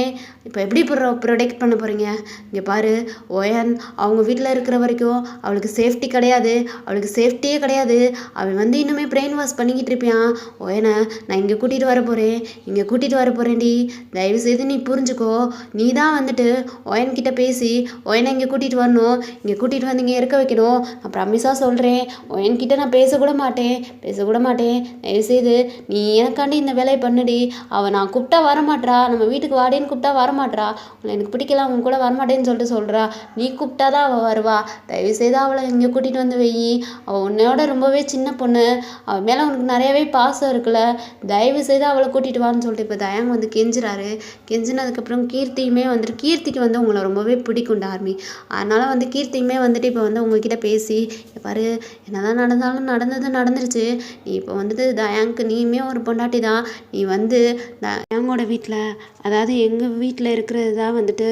இப்போ எப்படி ப்ரொடெக்ட் பண்ண போகிறீங்க? இங்கே பாரு, ஓயன் அவங்க வீட்டில் இருக்கிற வரைக்கும் அவளுக்கு சேஃப்டி கிடையாது, அவளுக்கு சேஃப்டியே கிடையாது. அவன் வந்து இன்னுமே பிரெயின் வாஷ் பண்ணிக்கிட்டு இருப்பியான். ஓயனை நான் இங்கே கூட்டிகிட்டு வர போகிறேன், இங்கே கூட்டிகிட்டு வர போகிறேன்டி. தயவுசெய்து நீ புரிஞ்சுக்கோ. நீ தான் வந்துட்டு ஒயன்கிட்ட பேசி ஒயனை இங்கே கூட்டிகிட்டு வரணும், இங்கே கூட்டிகிட்டு வந்து இங்கே இருக்க வைக்கணும். நான் ப்ராமிஸாக சொல்கிறேன், என்கிட்ட நான் பேசக்கூட மாட்டேன். தயவுசெய்து நீ எனக்காண்டி இந்த வேலையை பண்ணுடி. அவள் நான் கூப்பிட்டா வரமாட்றா, நம்ம வீட்டுக்கு வாடின்னு கூப்பிட்டா வரமாட்றா. உங்களை எனக்கு பிடிக்கல, அவங்க கூட வரமாட்டேன்னு சொல்லிட்டு சொல்கிறா. நீ கூப்பிட்டா தான் அவள் வருவா. தயவுசெய்து அவளை இங்கே கூட்டிகிட்டு வந்து வை. அவள் உன்னையோட ரொம்பவே சின்ன பொண்ணு, அவள் மேலே உனக்கு நிறையவே பாசம் இருக்குல்ல. தயவுசெய்து அவளை கூட்டிகிட்டு வான்னு சொல்லிட்டு இப்போ தயாங் வந்து கெஞ்சுறாரு. கெஞ்சினதுக்கப்புறம் கீர்த்தியுமே வந்துட்டு கீர்த்திக்கு வந்து உங்களை ரொம்பவே பிடிக்கும் டார்மி. அதனால் வந்து கீர்த்தியுமே வந்துட்டு இப்போ வந்து உங்ககிட்ட பேசி, பாரு என்னதான் நடந்தாலும் நடந்துருச்சு. நீ இப்போ வந்துட்டு தயாங்க்கு நீயுமே ஒரு பொண்டாட்டி தான். நீ வந்து தயாங்கோட வீட்டில், அதாவது எங்கள் வீட்டில் இருக்கிறது தான் வந்துட்டு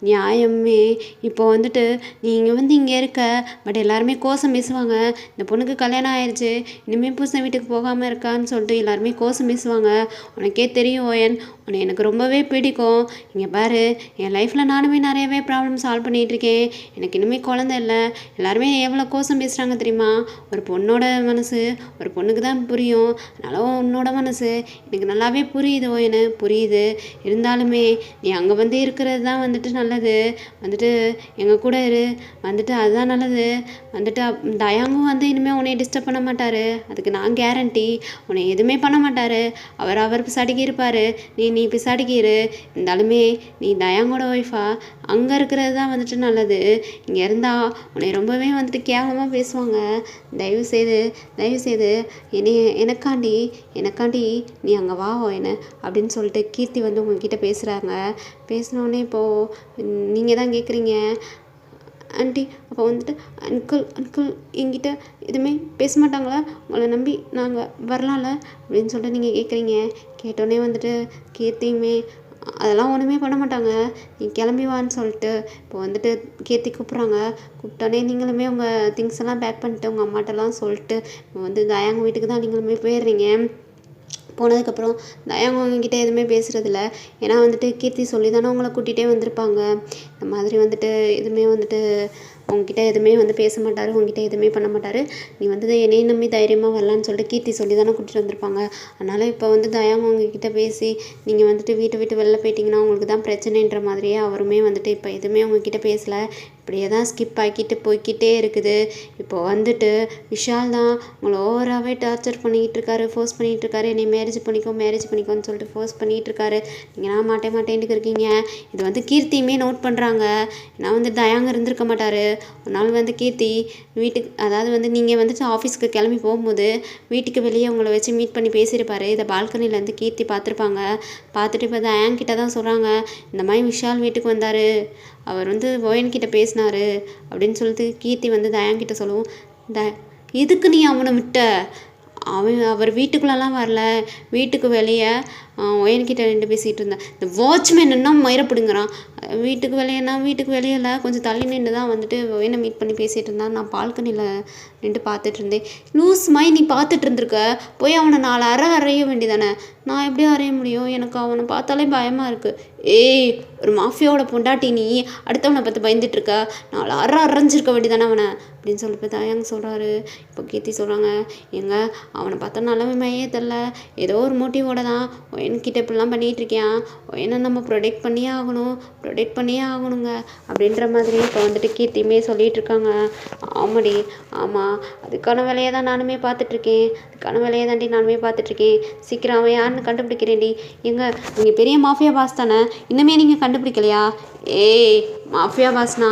நியாயமே. இப்போ வந்துட்டு நீங்கள் வந்து இங்கே இருக்க, பட் எல்லாருமே கோசம் பேசுவாங்க. இந்த பொண்ணுக்கு கல்யாணம் ஆயிடுச்சு, இனிமேல் புருஷன் வீட்டுக்கு போகாமல் இருக்கான்னு சொல்லிட்டு எல்லாருமே கோசம் பேசுவாங்க. உனக்கே தெரியும் ஓயன், உன்னை எனக்கு ரொம்பவே பிடிக்கும். இங்கே பாரு, என் லைஃப்பில் நானுமே நிறையவே ப்ராப்ளம் சால்வ் பண்ணிகிட்ருக்கேன். எனக்கு இனிமேல் குழந்தை இல்லை. எல்லாருமே எவ்வளோ கோசம் பேசுகிறாங்க தெரியுமா? ஒரு பொண்ணோட மனசு ஒரு பொண்ணுக்கு தான் புரியும். அதனால உன்னோட மனசு எனக்கு நல்லாவே புரியுது ஓயனு, புரியுது. இருந்தாலுமே நீ அங்கே வந்து இருக்கிறது தான் வந்துட்டு நல்லது. வந்துட்டு எங்கள் கூட இரு, வந்துட்டு அதுதான் நல்லது. வந்துட்டு தயாங்கும் வந்து இனிமேல் உன்னை டிஸ்டர்ப் பண்ண மாட்டார், அதுக்கு நான் கேரண்டி. உன்னை எதுவுமே பண்ண மாட்டார். அவர் பிசாடிக்கு இருப்பார், நீ பிசாடிக்கு இரு. இருந்தாலுமே நீ தயாங்கோட ஒய்ஃபா அங்கே இருக்கிறது தான் வந்துட்டு நல்லது. இங்கே இருந்தால் உன்னை ரொம்பவே வந்துட்டு கேவலமாக பேசுவாங்க. தயவுசெய்து எனக்காண்டி நீ அங்கே வா என்ன அப்படின்னு சொல்லிட்டு கீர்த்தி வந்து உங்ககிட்ட பேசுகிறாங்க. பேசினோடனே இப்போது நீங்கள் தான் கேட்குறீங்க, ஆண்டி அப்போ வந்துட்டு அங்கிள் என்கிட்ட எதுவுமே பேச மாட்டாங்களா? உங்களை நம்பி நாங்கள் வரலாம்ல அப்படின்னு சொல்லிட்டு நீங்கள் கேட்குறீங்க. கேட்டோடனே வந்துட்டு கீர்த்தியுமே அதெல்லாம் ஒன்றுமே பண்ண மாட்டாங்க, நீ கிளம்பி வான்னு சொல்லிட்டு இப்போ வந்துட்டு கீர்த்தி கூப்பிட்றாங்க. கூப்பிட்டோன்னே நீங்களுமே உங்கள் திங்ஸ் எல்லாம் பேக் பண்ணிட்டு உங்கள் அம்மாட்டெல்லாம் சொல்லிட்டு இப்போ வந்து தயாங்க வீட்டுக்கு தான் நீங்களுமே போயிடுறீங்க. போனதுக்கப்புறம் தயாங்க அவங்கக்கிட்ட எதுவுமே பேசுகிறதில்ல. ஏன்னா வந்துட்டு கீர்த்தி சொல்லி தானே உங்களை கூட்டிகிட்டே வந்திருப்பாங்க. இந்த மாதிரி வந்துட்டு எதுவுமே வந்துட்டு உங்ககிட்ட எதுவுமே வந்து பேச மாட்டார், உங்ககிட்ட எதுவுமே பண்ண மாட்டார். நீ வந்து என்னையும் நம்பி தைரியமாக வரலான்னு சொல்லிட்டு கீர்த்தி சொல்லி தானே கூட்டிகிட்டு வந்திருப்பாங்க. அதனால் இப்போ வந்து தயாங்க உங்ககிட்ட பேசி நீங்கள் வந்துட்டு வீட்டை விட்டு வெளில போயிட்டீங்கன்னா உங்களுக்கு தான் பிரச்சனைன்ற மாதிரியே அவருமே வந்துட்டு இப்போ எதுவுமே உங்ககிட்ட பேசலை. இப்படியே தான் ஸ்கிப் ஆக்கிட்டு போய்கிட்டே இருக்குது. இப்போ வந்துட்டு விஷால் தான் உங்களை ஓவராகவே டார்ச்சர் பண்ணிக்கிட்டு இருக்காரு, ஃபோர்ஸ் பண்ணிகிட்டு இருக்காரு. என்னை மேரேஜ் பண்ணிக்கோன்னு சொல்லிட்டு ஃபோர்ஸ் பண்ணிகிட்டு இருக்காரு. நீங்கள் நான் மாட்டேன்ட்டு இருக்கீங்க. இது வந்து கீர்த்தியுமே நோட் பண்ணுறாங்க. நான் வந்து தயாங்க இருந்திருக்க மாட்டார். ஒரு நாள் வந்து கீர்த்தி வீட்டுக்கு, அதாவது வந்து நீங்கள் வந்துட்டு ஆஃபீஸ்க்கு கிளம்பி போகும்போது வீட்டுக்கு வெளியே உங்களை வச்சு மீட் பண்ணி பேசியிருப்பாரு. இதை பால்கனிலேருந்து கீர்த்தி பார்த்துருப்பாங்க. பார்த்துட்டு இப்போ தயாங்கிட்ட தான் சொல்கிறாங்க, இந்த மாதிரி விஷால் வீட்டுக்கு வந்தார், அவர் வந்து ஓயன்கிட்ட பேசினார் அப்படின்னு சொல்லிட்டு கீர்த்தி வந்து தயாங்கிட்ட சொல்லுவோம். எதுக்கு நீ அவனை விட்ட? அவர் வீட்டுக்குள்ளெல்லாம் வரல, வீட்டுக்கு வெளியே ஒயன்கிட்ட நின்று பேசிகிட்டு இருந்தேன். இந்த வாட்ச்மேன் என்ன மயிரப்பிடுங்கிறான். வீட்டுக்கு வெளியேனா வீட்டுக்கு வெளியில் கொஞ்சம் தள்ளி நின்று தான் வந்துட்டு ஒயனை மீட் பண்ணி பேசிகிட்டு இருந்தான். நான் பால்கனியில் நின்று பார்த்துட்டு இருந்தேன். லூஸ் மை நீ பார்த்துட்டு இருந்திருக்க, போய் அவனை 4 அறைய வேண்டியதானே. நான் எப்படி அறைய முடியும், எனக்கு அவனை பார்த்தாலே பயமாக இருக்குது. ஏய், ஒரு மாஃபியாவோட பொண்டாட்டி நீ அடுத்தவனை பார்த்து பயந்துட்டு இருக்க, 4 அரைஞ்சிருக்க வேண்டியதானே அவனை அப்படின்னு சொல்லிட்டு தயாங்க சொல்கிறாரு. இப்போ கீர்த்தி சொல்கிறாங்க, எங்க அவனை பார்த்தா நல்லவே மையே தெரில, ஏதோ ஒரு மோட்டிவோட தான் ஒயன்கிட்ட இப்படிலாம் பண்ணிகிட்டு இருக்கியான், ஒயனை நம்ம ப்ரொடெக்ட் பண்ணியே ஆகணுங்க அப்படின்ற மாதிரி இப்போ வந்துட்டு கீர்த்தியுமே சொல்லிகிட்டு இருக்காங்க. ஆமாடி, ஆமாம், அதுக்கான வேலையை தான் நானுமே பார்த்துட்ருக்கேன், சீக்கிரம் அவன் யாருன்னு கண்டுபிடிக்கிறேன்டி. நீங்கள் பெரிய மாஃபியா பாஸ் தானே, இன்னுமே நீங்கள் கண்டுபிடிக்கலையா? ஏய், மாஃபியா பாஸ்னா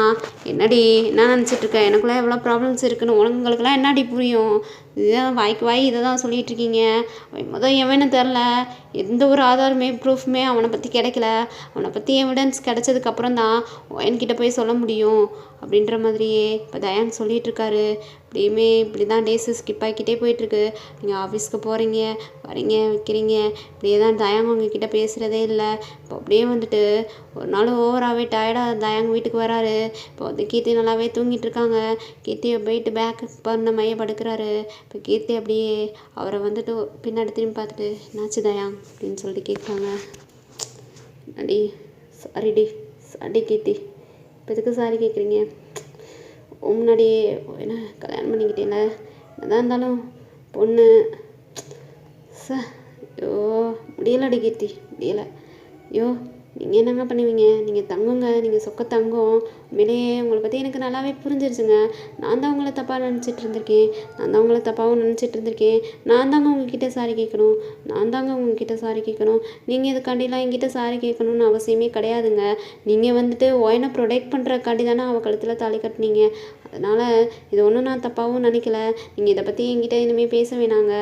என்னடி, என்ன நினச்சிட்ருக்க, எனக்குள்ளே எவ்வளோ ப்ராப்ளம்ஸ் இருக்குன்னு உங்களுக்குலாம் என்னடி புரியும்? இதுதான் வாய் இதை தான் சொல்லிகிட்டு இருக்கீங்க. அவன் எவனு தெரில, எந்த ஒரு ஆதாரமே ப்ரூஃப்மே அவனை பற்றி கிடைக்கல, அவனை பற்றி எவிடன்ஸ் கிடைச்சதுக்கப்புறம் தான் என்கிட்ட போய் சொல்ல முடியும் அப்படின்ற மாதிரியே இப்போ தயான் சொல்லிகிட்ருக்காரு. இப்படி தான் டேஸு ஸ்கிப் ஆகிக்கிட்டே போயிட்டுருக்கு. நீங்கள் ஆஃபீஸ்க்கு போகிறீங்க, வரீங்க, வைக்கிறீங்க, இப்படியே தான் தயாங்க உங்ககிட்ட பேசுகிறதே இல்லை. இப்போ அப்படியே வந்துட்டு ஒரு நாள் ஓவராகவே டயர்டாக தயாங்க வீட்டுக்கு வராரு. இப்போ வந்து கீர்த்தி நல்லாவே தூங்கிட்டு இருக்காங்க. கீர்த்தியை போயிட்டு பேக் பண்ண மைய படுக்கிறாரு. இப்போ கீர்த்தி அப்படியே அவரை வந்துட்டு பின்னாடி திரும்பி பார்த்துட்டு, என்னாச்சு தயாங் அப்படின்னு சொல்லிட்டு கேட்குறாங்க. அடி சாரி கீர்த்தி, இப்போ எதுக்கு சாரி கேட்குறீங்க? முன்னாடியே என்ன கல்யாணம் பண்ணிக்கிட்டேன்ல, என்னதான் இருந்தாலும் பொண்ணு ஐயோ முடியலடி கீர்த்தி, முடியலை. ஐயோ, நீங்கள் என்னங்க பண்ணுவீங்க, நீங்கள் தங்குங்க, நீங்கள் சொக்க தங்கம். உண்மையிலேயே உங்களை பற்றி எனக்கு நல்லாவே புரிஞ்சிருச்சுங்க. நான் தான் உங்களை தப்பாகவும் நினச்சிட்டு இருந்திருக்கேன், நான் தாங்க உங்ககிட்ட சாரி கேட்கணும். நீங்கள் இதுக்காண்டிலாம் என்கிட்ட சாரி கேட்கணுன்னு அவசியமே கிடையாதுங்க. நீங்கள் வந்துட்டு ஒயனை ப்ரொடெக்ட் பண்ணுறக்காண்டி தானே அவள் கழுத்தில் தாலி கட்டினீங்க. அதனால் இது ஒன்றும் நான் தப்பாகவும் நினைக்கல. நீங்கள் இதை பற்றி என்கிட்ட இனிமேல் பேச வேணாங்க.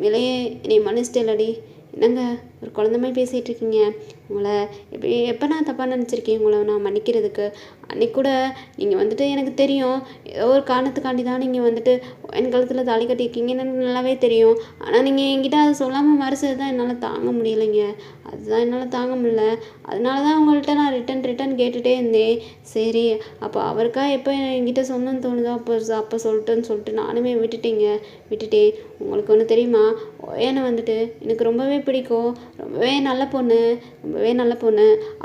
விலையே என்னை மன்னிச்சிட்டேலடி. என்னங்க ஒரு குழந்த மாதிரி பேசிகிட்டு இருக்கீங்க? உங்களை எப்போ நான் தப்பாக நினச்சிருக்கேன் உங்களை நான் மன்னிக்கிறதுக்கு? அன்றைக்கி கூட நீங்கள் வந்துட்டு எனக்கு தெரியும், ஏதோ ஒரு காரணத்துக்காண்டி தான் நீங்கள் வந்துட்டு என் கழுத்தில் தாலி கட்டியிருக்கீங்கன்னு எனக்கு நல்லாவே தெரியும். ஆனால் நீங்கள் என்கிட்ட அதை சொல்லாமல் மறைச்சது தான் என்னால் தாங்க முடியலைங்க. அதனால தான் உங்கள்கிட்ட நான் ரிட்டன் கேட்டுகிட்டே இருந்தேன். சரி, அப்போ அவருக்கா எப்போ என்கிட்ட சொன்னோன்னு தோணுதோ அப்போ சொல்லிட்டு நானுமே விட்டுட்டேன். உங்களுக்கு ஒன்று தெரியுமா, ஒயனை வந்துட்டு எனக்கு ரொம்பவே பிடிக்கும். ரொம்பவே நல்ல பொண்ணு.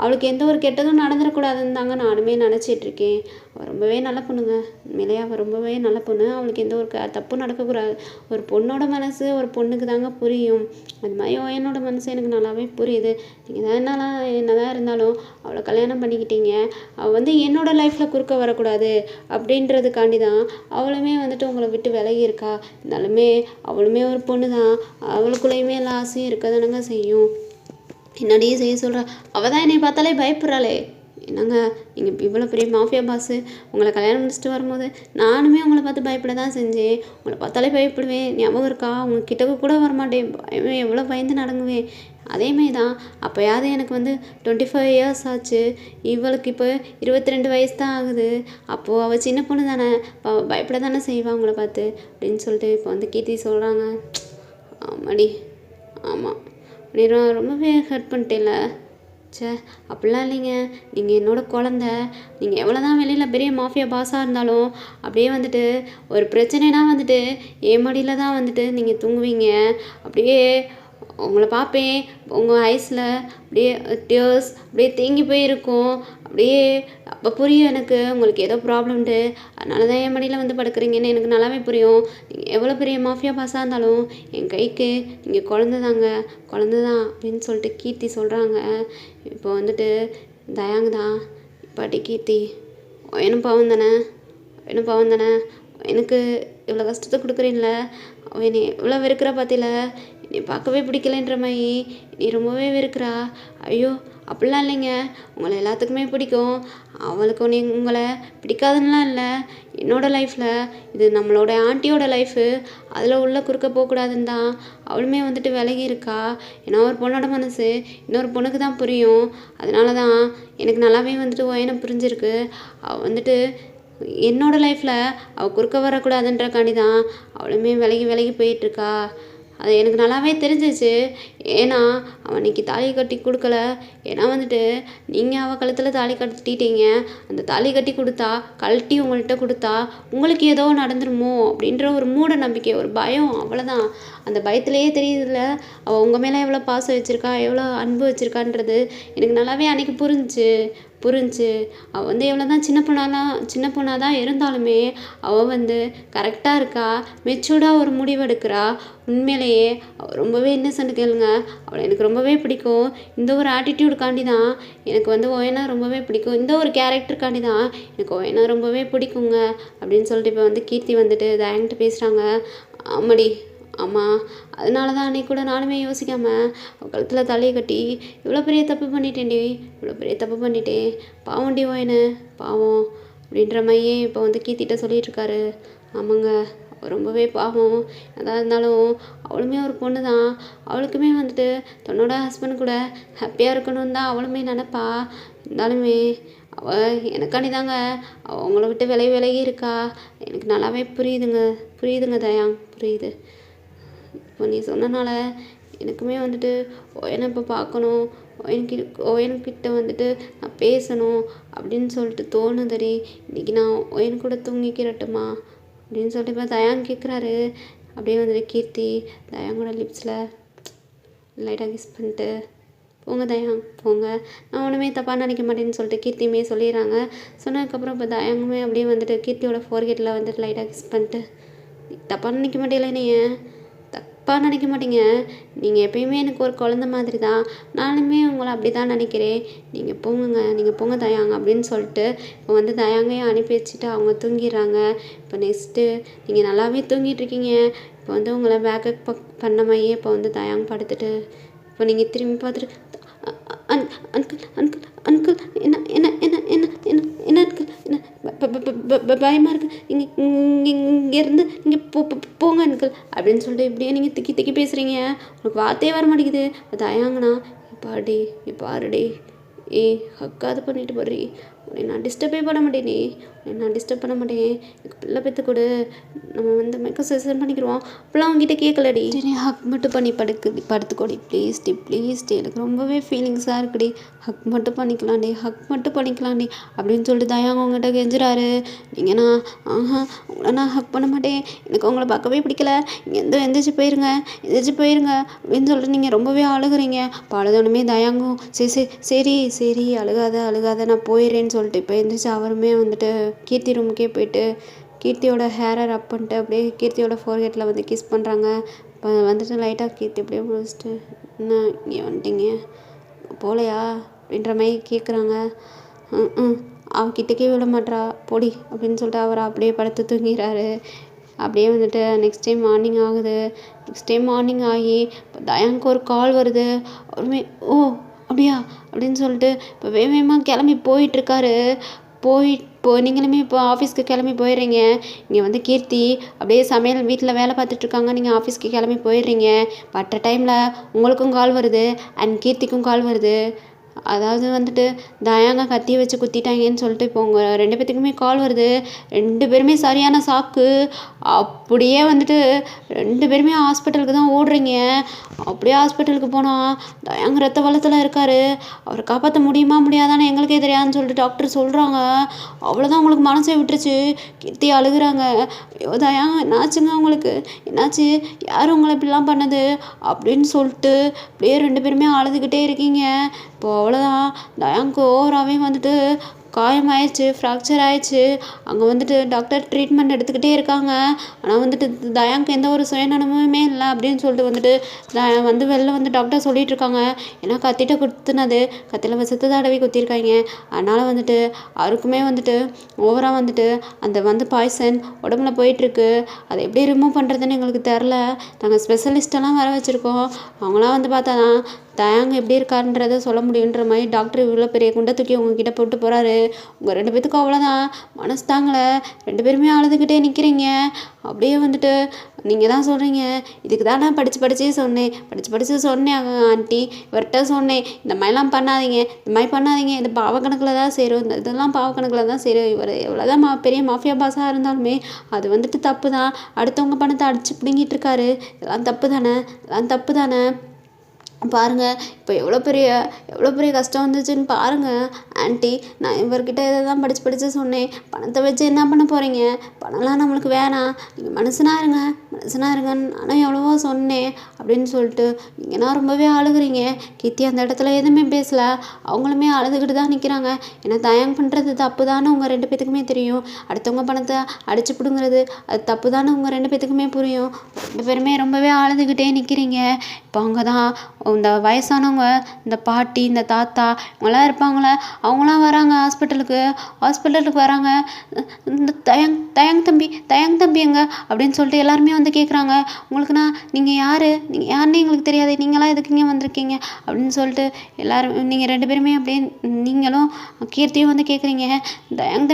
அவளுக்கு எந்த ஒரு கெட்டதும் நடந்துடக்கூடாதுன்னு தாங்க நானுமே நினச்சிட்ருக்கேன். அவள் ரொம்பவே நல்ல பொண்ணுங்க. உண்மையிலேயே அவள் ரொம்பவே நல்ல பொண்ணு. அவளுக்கு எந்த ஒரு தப்பும் நடக்கக்கூடாது. ஒரு பொண்ணோட மனசு ஒரு பொண்ணுக்கு தாங்க புரியும். அது மாதிரி ஒயனோட மனசு எனக்கு நல்லாவே புரியுது. நீங்கள் என்னதான் இருந்தாலும் அவளை கல்யாணம் பண்ணிக்கிட்டீங்க. அவள் வந்து என்னோடய லைஃப்பில் குறுக்க வரக்கூடாது அப்படின்றதுக்காண்டி தான் அவளுமே வந்துட்டு உங்களை விட்டு விலகி இருக்கா. இருந்தாலுமே அவளுமே ஒரு பொண்ணு தான், அவளுக்குள்ளேயுமே எல்லா ஆசையும் இருக்க தானங்க செய்யும். என்னடியே செய்ய சொல்கிறா? அவள் தான் என்னை பார்த்தாலே பயப்படுறாளே. என்னங்க, நீங்கள் இவ்வளோ பெரிய மாஃபியா பாஸு, உங்களை கல்யாணம் முடிச்சுட்டு வரும்போது நானுமே உங்களை பார்த்து பயப்பட தான் செஞ்சேன். உங்களை பார்த்தாலே பயப்படுவேன், ஞாபகம் இருக்கா? உங்கள் கிட்டக்கு கூட வரமாட்டேன், எவ்வளோ பயந்து நடங்குவேன். அதேமாரி தான் அப்போயாவது எனக்கு வந்து 25 இயர்ஸ் ஆச்சு. இவளுக்கு இப்போ 22 வயசு தான் ஆகுது. அப்போது அவள் சின்ன பொண்ணு தானே, பயப்பட தானே செய்வாள் உங்களை பார்த்து அப்படின்னு சொல்லிட்டு இப்போ வந்து கீர்த்தி சொல்கிறாங்க. ஆமாடி, ஆமாம், நீ ரொம்பவே ஹர்ட் பண்ணிட்டேல. அப்படிலாம் இல்லைங்க, நீங்கள் என்னோடய குழந்த. நீங்கள் எவ்வளோ தான் வெளியில் பெரிய மாஃபியா பாஸாக இருந்தாலும் அப்படியே வந்துட்டு ஒரு பிரச்சனைனா வந்துட்டு என் மடியில் தான் வந்துட்டு நீங்கள் தூங்குவீங்க. அப்படியே உங்களை பார்ப்பேன், உங்கள் ஐஸில் அப்படியே டியர்ஸ் அப்படியே தேங்கி போயிருக்கும். அப்படியே அப்போ புரியும் எனக்கு உங்களுக்கு ஏதோ ப்ராப்ளம்ட்டு, அதனால தான் என் மடியில் வந்து படுக்கிறீங்கன்னு எனக்கு நல்லாவே புரியும். நீங்கள் எவ்வளோ பெரிய மாஃபியா பாஸாக இருந்தாலும் என் கைக்கு நீங்கள் குழந்த தான் அப்படின்னு சொல்லிட்டு கீர்த்தி சொல்கிறாங்க. இப்போ வந்துட்டு தயாங்க தான், பாட்டி கீர்த்தி, எனக்கு பாவம் தானே, எனக்கு இவ்வளோ கஷ்டத்தை கொடுக்குறீங்கள, என்னை இவ்வளோ வெறுக்கிற பார்த்தில, நீ பார்க்கவே பிடிக்கலன்ற மாதிரி நீ ரொம்பவே வெறுக்கிறா. ஐயோ, அப்படிலாம் இல்லைங்க, உங்களை எல்லாத்துக்குமே பிடிக்கும். அவளுக்கு உங்களை பிடிக்காதுன்னெலாம் இல்லை. என்னோடய லைஃப்பில் இது நம்மளோட ஆண்டியோட லைஃபு, அதில் உள்ள குறுக்க போகக்கூடாதுன்னு தான் அவளுமே வந்துட்டு விலகி இருக்கா. ஏன்னா ஒரு பொண்ணோட மனசு இன்னொரு பொண்ணுக்கு தான் புரியும். அதனால தான் எனக்கு நல்லாவே வந்துட்டு ஒயனை புரிஞ்சிருக்கு. அவள் வந்துட்டு என்னோடய லைஃப்பில் அவள் குறுக்க வரக்கூடாதுன்றக்காண்டி தான் அவளுமே விலகி போயிட்டுருக்கா. அது எனக்கு நல்லாவே தெரிஞ்சிச்சு. ஏன்னா அவன் அன்னைக்கு தாலி கட்டி கொடுக்கல. ஏன்னா வந்துட்டு நீங்கள் அவள் கழுத்தில் தாலி கட்டிட்டீங்க. அந்த தாலி கட்டி கொடுத்தா கழட்டி உங்கள்கிட்ட கொடுத்தா உங்களுக்கு ஏதோ நடந்துருமோ அப்படின்ற ஒரு மூட நம்பிக்கை, ஒரு பயம், அவ்வளோதான். அந்த பயத்திலேயே தெரியுதுல்ல அவள் உங்கள் மேலே எவ்வளோ பாசம் வச்சுருக்கா, எவ்வளோ அன்பு வச்சுருக்கான்றது எனக்கு நல்லாவே அன்னைக்கு புரிஞ்சு அவள் வந்து எவ்வளோ தான் சின்ன பொண்ணாக தான் இருந்தாலுமே அவள் வந்து கரெக்டாக இருக்கா, மெச்சூர்டாக ஒரு முடிவு எடுக்கிறா. உண்மையிலேயே அவள் ரொம்பவே இன்னசென்ட் கேளுங்க. அவளை எனக்கு ரொம்பவே பிடிக்கும். இந்த ஒரு ஆட்டிடியூடுக்காண்டி தான் எனக்கு வந்து ஓயனா ரொம்பவே பிடிக்கும். இந்த ஒரு கேரக்டருக்காண்டி தான் எனக்கு ஓயனா ரொம்பவே பிடிக்குங்க அப்படின்னு சொல்லிட்டு இப்போ வந்து கீர்த்தி வந்துட்டு தயங்கிட்டு பேசுகிறாங்க. ஆமாடி, ஆமாம், அதனால தான் அன்றைக்கி கூட நானுமே யோசிக்காமல் அவள் கழுத்தில் தலையை கட்டி இவ்வளோ பெரிய தப்பு பண்ணிட்டேன்டி, இவ்வளோ பெரிய தப்பு பண்ணிட்டேன், பாவம்டி ஓயனு, பாவம் அப்படின்ற மாதிரியே இப்போ வந்து கீர்த்திட்ட சொல்லிகிட்ருக்காரு. ஆமாங்க, அவள் ரொம்பவே பாவம். எதாக இருந்தாலும் அவளுமே ஒரு பொண்ணு தான். அவளுக்குமே வந்துட்டு தன்னோட ஹஸ்பண்ட் கூட ஹாப்பியாக இருக்கணும்னு தான் அவளுமே நினப்பா. இருந்தாலுமே அவள் எனக்காண்டி தாங்க அவங்கள விட்டு விலகி இருக்கா. எனக்கு நல்லாவே புரியுதுங்க தயாங், புரியுது. இப்போ நீ சொன்னனால எனக்குமே வந்துட்டு ஓயனை இப்போ பார்க்கணும், ஓயன்கிட்ட வந்துட்டு நான் பேசணும் அப்படின்னு சொல்லிட்டு தோணுதடி. இன்றைக்கி நான் ஓயன் கூட தூங்கிக்கிறட்டுமா அப்படின்னு சொல்லிட்டு இப்போ தயாங் கேட்குறாரு. அப்படியே வந்துட்டு கீர்த்தி தயாங்கோட லிப்ஸில் லைட்டாக கிஸ் பண்ணிட்டு, போங்க தயாங் போங்க, நான் ஒன்றுமே தப்பாக நினைக்க மாட்டேன்னு சொல்லிட்டு கீர்த்தியுமே சொல்லிடுறாங்க. சொன்னதுக்கப்புறம் இப்போ தயாங்குமே அப்படியே வந்துட்டு கீர்த்தியோட ஃபோர்கேட்டில் வந்துட்டு லைட்டாக கிஸ் பண்ணிட்டு, தப்பாக நினைக்க மாட்டேங்களே, நீங்கள் தப்பாக நினைக்க மாட்டீங்க, நீங்கள் எப்பயுமே எனக்கு ஒரு குழந்த மாதிரி தான், நானுமே உங்களை அப்படி தான் நினைக்கிறேன், நீங்கள் போங்க தயாங்க அப்படின்னு சொல்லிட்டு இப்போ வந்து தயாங்கையும் அனுப்பி வச்சுட்டு அவங்க தூங்கிடுறாங்க. இப்போ நெக்ஸ்ட்டு நீங்கள் நல்லாவே தூங்கிட்டுருக்கீங்க. இப்போ வந்து உங்களை பேக்கப் பண்ண மாதிரியே இப்போ வந்து தயாங்க படுத்துட்டு இப்போ நீங்கள் திரும்பி பார்த்துட்டு அங்கிள் அங்கிள் அங்கிள் என்ன என்ன என்ன என்ன என்ன என்ன அங்கிள் என்ன பயமாக இருக்குது, இங்கேருந்து நீங்கள் போங்க அங்கிள் அப்படின்னு சொல்லிட்டு இப்படியே நீங்கள் திக்கி பேசுகிறீங்க. உங்களுக்கு வார்த்தையே வர மாட்டேங்குது. தயாங்கண்ணா பாருடி ஹக்காது பண்ணிட்டு போடுறி, உன்னை நான் டிஸ்டர்பே பண்ண மாட்டேனே, நான் டிஸ்டர்ப் பண்ண மாட்டேன், எனக்கு பிள்ளை பெற்று கொடு, நம்ம வந்து மேக்கப் செஷன் பண்ணிக்கிடுவோம் அப்போலாம் அவங்ககிட்ட கேட்கலடி, சரி ஹக் மட்டும் பண்ணி படுத்துக்கோடி ப்ளீஸ்டி, எனக்கு ரொம்பவே ஃபீலிங்ஸாக இருக்குடி, ஹக் மட்டும் பண்ணிக்கலாம்டி அப்படின்னு சொல்லிட்டு தயாங்க அவங்ககிட்ட கெஞ்சுறாரு. நீங்கண்ணா உங்களை நான் ஹக் பண்ண மாட்டேன், எனக்கு உங்களை பார்க்கவே பிடிக்கல, இங்கே எந்திரிச்சு போயிருங்க அப்படின்னு சொல்லிட்டு நீங்கள் ரொம்பவே அழுகுறீங்க. இப்போ அழுதோனுமே தயாங்கும் சரி அழுகாத நான் போயிடுறேன்னு சொல்லிட்டு இப்போ எந்திரிச்சு அவருமே வந்துட்டு கீர்த்தி ரூமுக்கே போயிட்டு கீர்த்தியோட ஹேரை ரப் பண்ணிட்டு அப்படியே கீர்த்தியோட ஃபோர்கேட்டில் வந்து கிஸ் பண்ணுறாங்க. இப்போ வந்துட்டு லைட்டாக கீர்த்தி அப்படியே முடிச்சுட்டு, என்ன இங்கே வந்துட்டீங்க போகலையா அப்படின்ற மாதிரி கேட்குறாங்க. அவகிட்டக்கே விட மாட்றா போடி அப்படின்னு சொல்லிட்டு அவர் அப்படியே படுத்து தூங்கிறாரு. அப்படியே வந்துட்டு நெக்ஸ்ட் டைம் மார்னிங் ஆகி இப்போ தயாங்க்கு ஒரு கால் வருது. அவருமே அப்படியா அப்படின்னு சொல்லிட்டு இப்போ வேகமாக கிளம்பி போயிட்டுருக்காரு. நீங்களுமே இப்போ ஆஃபீஸ்க்கு கிளம்பி போயிடுறீங்க. இங்கே வந்து கீர்த்தி அப்படியே சமையல் வீட்டில் வேலை பார்த்துட்ருக்காங்க, நீங்கள் ஆஃபீஸ்க்கு கிளம்பி போயிடுறீங்க. பட்ட டைமில் உங்களுக்கும் கால் வருது அண்ட் கீர்த்திக்கும் கால் வருது. அதாவது வந்துட்டு தயாங்க கத்தியை வச்சு குத்திட்டாங்கன்னு சொல்லிட்டு இப்போ உங்கள் 2 பேத்துக்குமே கால் வருது. 2 பேருமே சரியான சாக்கு. அப்படியே வந்துட்டு 2 பேருமே ஹாஸ்பிட்டலுக்கு தான் ஓடுறீங்க. அப்படியே ஹாஸ்பிட்டலுக்கு போனால் தயாங்க ரத்த வெள்ளத்தில் இருக்கார். அவரை காப்பாற்ற முடியுமா முடியாதான்னு எங்களுக்கே தெரியாதுன்னு சொல்லிட்டு டாக்டர் சொல்கிறாங்க. அவ்வளோதான் உங்களுக்கு மனசே விட்டுருச்சு. கீர்த்தி அழுகுறாங்க. ஐயோ தயாங்க என்னாச்சுங்க உங்களுக்கு, என்னாச்சு, யார் உங்களை இப்படிலாம் பண்ணது அப்படின்னு சொல்லிட்டு அப்படியே 2 பேருமே அழுதுகிட்டே இருக்கீங்க. இப்போ அவ்வளோதான் தயாங்க்கு ஓவராகவே வந்துட்டு காயமாயிடுச்சு, ஃப்ராக்சர் ஆயிடுச்சு. அங்கே வந்துட்டு டாக்டர் ட்ரீட்மெண்ட் எடுத்துக்கிட்டே இருக்காங்க. ஆனால் வந்துட்டு தயாங்க்கு எந்த ஒரு சுயநலமுமே இல்லை அப்படின்னு சொல்லிட்டு வந்துட்டு வெளில வந்து டாக்டர் சொல்லிகிட்டு இருக்காங்க. ஏன்னா கத்தியில் விஷத்தை தடவி குத்திருக்காங்க. அதனால் வந்துட்டு அவருக்குமே வந்துட்டு ஓவராக வந்துட்டு அந்த வந்து பாய்சன் உடம்புல போயிட்டுருக்கு. அதை எப்படி ரிமூவ் பண்ணுறதுன்னு எங்களுக்கு தெரில. நாங்கள் ஸ்பெஷலிஸ்டெல்லாம் வர வச்சுருக்கோம். அவங்களாம் வந்து பார்த்தா தான் தயாங்க எப்படி இருக்காருன்றதை சொல்ல முடியுன்ற மாதிரி டாக்டர் இவ்வளோ பெரிய குண்டை தூக்கி உங்ககிட்ட போட்டு போகிறாரு. உங்கள் 2 பேத்துக்கும் அவ்வளோதான் மனசு தாங்கலை. 2 பேருமே அழுதுகிட்டே நிற்கிறீங்க. அப்படியே வந்துட்டு நீங்கள் தான் சொல்கிறீங்க, இதுக்கு தான் நான் படித்து சொன்னேன் ஆண்டி, இவர்கிட்ட சொன்னேன், இந்த மாதிரிலாம் பண்ணாதீங்க, இந்த மாதிரி பண்ணாதீங்க, இது பாவக்கணக்கில் தான் சேரும், இதெல்லாம் பாவக்கணக்கில் தான் சேரும். இவர் எவ்வளோதான் பெரிய மாஃபியா பாஸாக இருந்தாலுமே அது வந்துட்டு தப்பு தான். அடுத்தவங்க பணத்தை அடித்து பிடுங்கிட்டு இருக்காரு. இதெல்லாம் தப்பு தானே. பாருங்கள், இப்போ எவ்வளோ பெரிய கஷ்டம் வந்துச்சுன்னு பாருங்கள் ஆண்டி. நான் இவர்கிட்ட இதை தான் படித்து சொன்னேன். பணத்தை வச்சு என்ன பண்ண போகிறீங்க? பணம்லாம் நம்மளுக்கு வேணாம், நீங்கள் மனுஷனாக இருங்கன்னு நானும் எவ்வளவோ சொன்னேன் அப்படின்னு சொல்லிட்டு நீங்கன்னா ரொம்பவே அழுகுறீங்க. கீர்த்தி அந்த இடத்துல எதுவுமே பேசலை. அவங்களுமே அழுதுகிட்டு தான் நிற்கிறாங்க. ஏன்னா தயாங் பண்ணுறது தப்பு தானே உங்கள் 2 பேத்துக்குமே தெரியும். அடுத்தவங்க பணத்தை அடிச்சு பிடுங்குறது அது தப்பு தானே உங்கள் 2 பேத்துக்குமே புரியும். 2 பேருமே ரொம்பவே அழுதுகிட்டே நிற்கிறீங்க. இப்போ அவங்க தான் இந்த வயசானவங்க, இந்த பாட்டி, இந்த தாத்தா இவங்களாம் இருப்பாங்களே, அவங்களாம் வராங்க ஹாஸ்பிட்டலுக்கு வராங்க. இந்த தயங் தம்பி எங்க அப்படின்னு சொல்லிட்டு எல்லாருமே வந்து கேட்குறாங்க. உங்களுக்குண்ணா நீங்கள் யாருன்னு எங்களுக்கு தெரியாது, நீங்களாம் எதுக்கு இங்கே வந்திருக்கீங்க அப்படின்னு சொல்லிட்டு எல்லாரும் நீங்கள் 2 பேருமே அப்படியே நீங்களும் கீர்த்தியும் வந்து கேட்குறீங்க. தயங்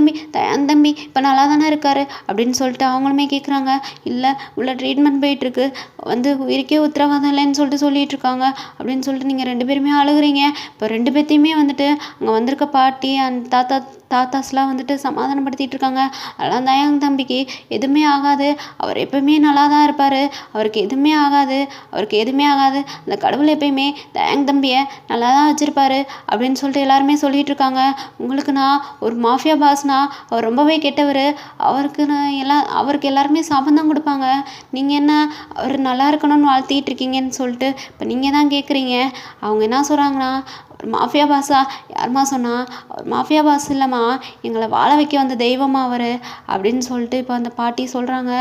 தம்பி இப்போ நல்லா தானே இருக்காரு அப்படின்னு சொல்லிட்டு அவங்களுமே கேட்குறாங்க. இல்லை, உள்ள ட்ரீட்மெண்ட் போயிட்டுருக்கு, வந்து உயிருக்கே உத்தரவாதம் இல்லைன்னு சொல்லிட்டு இருக்காங்க அப்படின்னு சொல்லிட்டு நீங்கள் 2 பேருமே அழுகுறீங்க. இப்போ 2 பேர்த்தையுமே வந்துட்டு அங்கே வந்திருக்க பாட்டி அந்த தாத்தாஸ்லாம் வந்துட்டு சமாதானப்படுத்திட்டு இருக்காங்க. அதெல்லாம் தயாங் தம்பிக்கு எதுவுமே ஆகாது, அவர் எப்பவுமே நல்லா தான் இருப்பார், அவருக்கு எதுவுமே ஆகாது. அந்த கடவுள் எப்பயுமே தயாங் தம்பியை நல்லா தான் வச்சுருப்பாரு அப்படின்னு சொல்லிட்டு எல்லாருமே சொல்லிட்டு இருக்காங்க. உங்களுக்கு நான் ஒரு மாஃபியா பாஸ்னா அவர் ரொம்பவே கெட்டவர், அவருக்கு எல்லாருமே சாபம் தான் கொடுப்பாங்க. நீங்கள் என்ன அவர் நல்லா இருக்கணும்னு வாழ்த்திட்டு இருக்கீங்கன்னு சொல்லிட்டு இப்போ நீங்கள் தான் கேட்குறீங்க. அவங்க என்ன சொல்கிறாங்கன்னா, ஒரு மாஃபியா பாஸா? யாரும்மா சொன்னா? அவர் மாஃபியா பாஸ் இல்லைம்மா, எங்களை வாழ வைக்க வந்த தெய்வமா அவர் அப்படின்னு சொல்லிட்டு இப்போ அந்த பாட்டி சொல்கிறாங்க.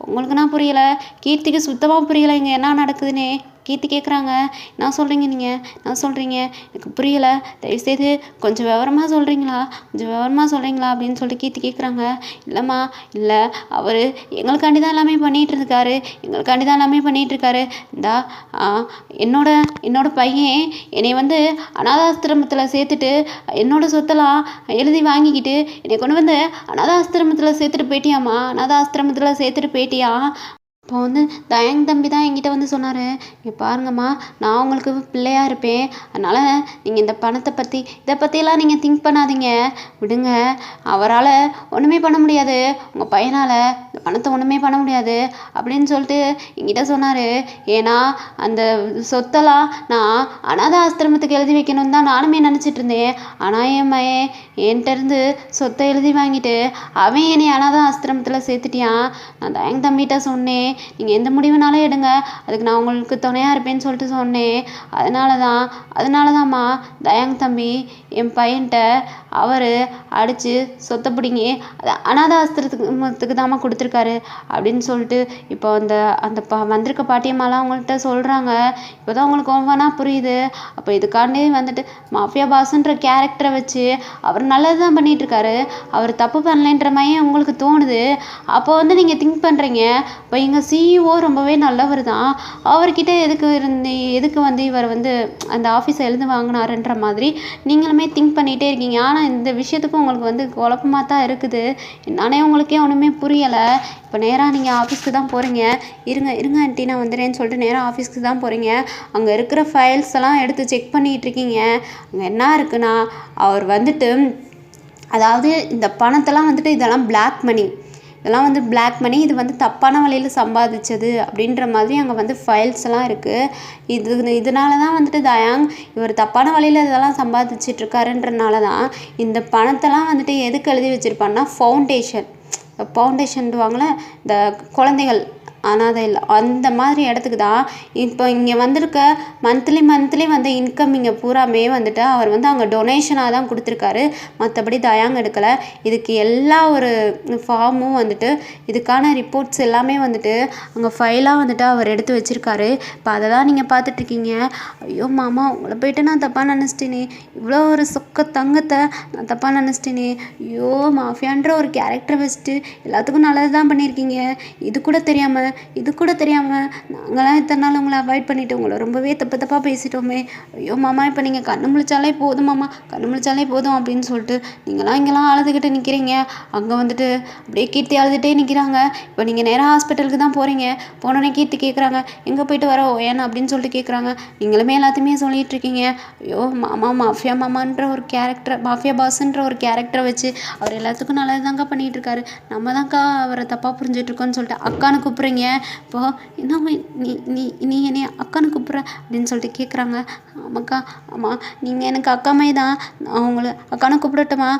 உங்களுக்குன்னா புரியலை, கீர்த்திக்கு சுத்தமாக புரியலை இங்கே என்ன நடக்குதுன்னே. கீர்த்தி கேட்குறாங்க, நான் சொல்கிறீங்க எனக்கு புரியலை, தயவுசெய்து கொஞ்சம் விவரமாக சொல்கிறீங்களா அப்படின்னு சொல்லிட்டு கீர்த்தி கேட்குறாங்க. இல்லைம்மா, இல்லை, அவர் எங்களுக்காண்டி தான் எல்லாமே பண்ணிகிட்ருக்காரு. இந்தா என்னோட பையன் என்னை வந்து அனாதாசிரமத்தில் சேர்த்துட்டு என்னோட சொத்தெல்லாம் எழுதி வாங்கிக்கிட்டு என்னை கொண்டு வந்து அனாதாசிரமத்தில் சேர்த்துட்டு போயிட்டியா. இப்போ வந்து தயாங் தம்பி தான் என்கிட்ட வந்து சொன்னார், இங்கே பாருங்கம்மா, நான் உங்களுக்கு பிள்ளையாக இருப்பேன், அதனால் நீங்கள் இந்த பணத்தை இதை பற்றியெல்லாம் நீங்கள் திங்க் பண்ணாதீங்க, விடுங்க. அவரால் ஒன்றுமே பண்ண முடியாது, உங்கள் பையனால் இந்த பணத்தை ஒன்றுமே பண்ண முடியாது அப்படின்னு சொல்லிட்டு என்கிட்ட சொன்னார். ஏன்னா அந்த சொத்தெல்லாம் நான் அனாத ஆசிரமத்துக்கு எழுதி வைக்கணும்னு தான் நானுமே நினச்சிட்டு இருந்தேன். ஆனால் என் பையன் என்கிட்ட இருந்து சொத்தை எழுதி வாங்கிட்டு அவன் என்னை அனாத ஆசிரமத்தில் சேர்த்துட்டியான். நான் தயாங் தம்பிகிட்ட சொன்னேன், நீங்கள் எந்த முடிவுனாலும் எடுங்க, அதுக்கு நான் உங்களுக்கு துணையாக இருப்பேன்னு சொல்லிட்டு சொன்னேன். அதனால தான்மா தயாங் தம்பி என் பையன்கிட்ட அவர் அடித்து சொத்தை பிடிங்கி அதை அனாத ஆசிரமத்துக்கு தாம்மா கொடுத்துருக்காரு அப்படின்னு சொல்லிட்டு இப்போ அந்த வந்திருக்க பாட்டியம்மாலாம் அவங்கள்ட்ட சொல்கிறாங்க. இப்போ தான் உங்களுக்கு ஒவ்வொன்றா புரியுது. அப்போ இதுக்காண்டி வந்துட்டு மாஃபியா பாஸ்ன்ற கேரக்டரை வச்சு அவர் நல்லது தான் பண்ணிகிட்ருக்காரு, அவர் தப்பு பண்ணலைன்ற மாதிரி உங்களுக்கு தோணுது. அப்போ வந்து நீங்கள் திங்க் பண்ணுறீங்க, இப்போ எங்கள் சிஇஓ ரொம்பவே நல்லவர் தான், அவர்கிட்ட எதுக்கு வந்து இவர் வந்து அந்த ஆஃபீஸை எழுந்து வாங்கினாருன்ற மாதிரி நீங்களுமே திங்க் பண்ணிகிட்டே இருக்கீங்க. ஆனால் இந்த விஷயத்துக்கும் உங்களுக்கு வந்து குழப்பமாக தான் இருக்குது. நானே உங்களுக்கே ஒன்றுமே புரியலை. இப்போ நேராக நீங்கள் ஆஃபீஸ்க்கு தான் போகிறீங்க. இருங்க ஆண்டி, நான் வந்துடுறேன்னு சொல்லிட்டு நேராக ஆஃபீஸ்க்கு தான் போகிறீங்க. அங்கே இருக்கிற ஃபைல்ஸ் எல்லாம் எடுத்து செக் பண்ணிகிட்டு இருக்கீங்க. அங்கே என்ன இருக்குன்னா, அவர் வந்துட்டு அதாவது இந்த பணத்தெல்லாம் வந்துட்டு இதெல்லாம் பிளாக் மணி, இது வந்து தப்பான வழியில் சம்பாதிச்சது அப்படின்ற மாதிரி அங்கே வந்து ஃபைல்ஸ் எல்லாம் இருக்குது. இதனால தான் வந்துட்டு தயாங் இவர் தப்பான வழியில் இதெல்லாம் சம்பாதிச்சிட்ருக்காருன்றனால தான் இந்த பணத்தெல்லாம் வந்துட்டு எதுக்கு எழுதி வச்சுருப்பான்னா ஃபவுண்டேஷன்வாங்களே, இந்த குழந்தைகள் அனாதை இல்லை அந்த மாதிரி இடத்துக்கு தான் இப்போ இங்கே வந்திருக்க மந்த்லி வந்து இன்கம் இங்கே பூராமே வந்துட்டு அவர் வந்து அங்கே டொனேஷனாக தான் கொடுத்துருக்காரு, மற்றபடி தயாங் எடுக்கலை. இதுக்கு எல்லா ஒரு ஃபார்மும் வந்துட்டு இதுக்கான ரிப்போர்ட்ஸ் எல்லாமே வந்துட்டு அங்கே ஃபைலாக வந்துட்டு அவர் எடுத்து வச்சுருக்காரு. இப்போ அதை தான் நீங்கள் பார்த்துட்ருக்கீங்க. ஐயோ மாமா, உங்களை போய்ட்டு நான் தப்பாக நினச்சிட்டேனே, இவ்வளோ ஒரு சொக்க தங்கத்தை நான் தப்பாக நினச்சிட்டேனே, ஐயோ மாஃபியான்ற ஒரு கேரக்டரை வச்சுட்டு எல்லாத்துக்கும் நல்லது தான் பண்ணியிருக்கீங்க, இது கூட தெரியாமல் இது கூட தெரியாமல் நாங்களாம் இத்தனை நாள் உங்களை அவாய்ட் பண்ணிவிட்டு உங்களை ரொம்பவே தப்பாக பேசிட்டோமே. ஐயோ மாமா, இப்போ நீங்கள் கண்ணு முழிச்சாலே போதும் மாமா, கண்ணு முழிச்சாலே போதும் அப்படின்னு சொல்லிட்டு நீங்களாம் இங்கெல்லாம் அழுதுகிட்டு நிற்கிறீங்க. அங்கே வந்துட்டு அப்படியே கீர்த்தி அழுதுகிட்டே நிற்கிறாங்க. இப்போ நீங்கள் நேராக ஹாஸ்பிட்டலுக்கு தான் போகிறீங்க. போனோடனே கீர்த்தி கேட்குறாங்க, எங்கே போயிட்டு வர ஏன்னா அப்படின்னு சொல்லிட்டு கேட்குறாங்க. நீங்களுமே எல்லாத்தையுமே சொல்லிகிட்டு இருக்கீங்க. ஐயோ மாமா, மாஃபியா மாமான்ற ஒரு கேரக்டர், மாஃபியா பாஸ்ன்ற ஒரு கேரக்டரை வச்சு அவர் எல்லாத்துக்கும் நல்லது தாங்க பண்ணிகிட்டு இருக்காரு. நம்ம தான்க்கா அவரை தப்பாக புரிஞ்சிட்ருக்கோன்னு சொல்லிட்டு அக்கானு கூப்பிட்றீங்க. இப்போது என்ன நீ நீ நீ என்னை அக்கானு கூப்பிட்ற அப்படின்னு சொல்லிட்டு கேட்குறாங்க. ஆமாக்கா, ஆமாம், நீங்கள் எனக்கு அக்காமே தான், நான் உங்களை அக்கானு கூப்பிடட்டுமா?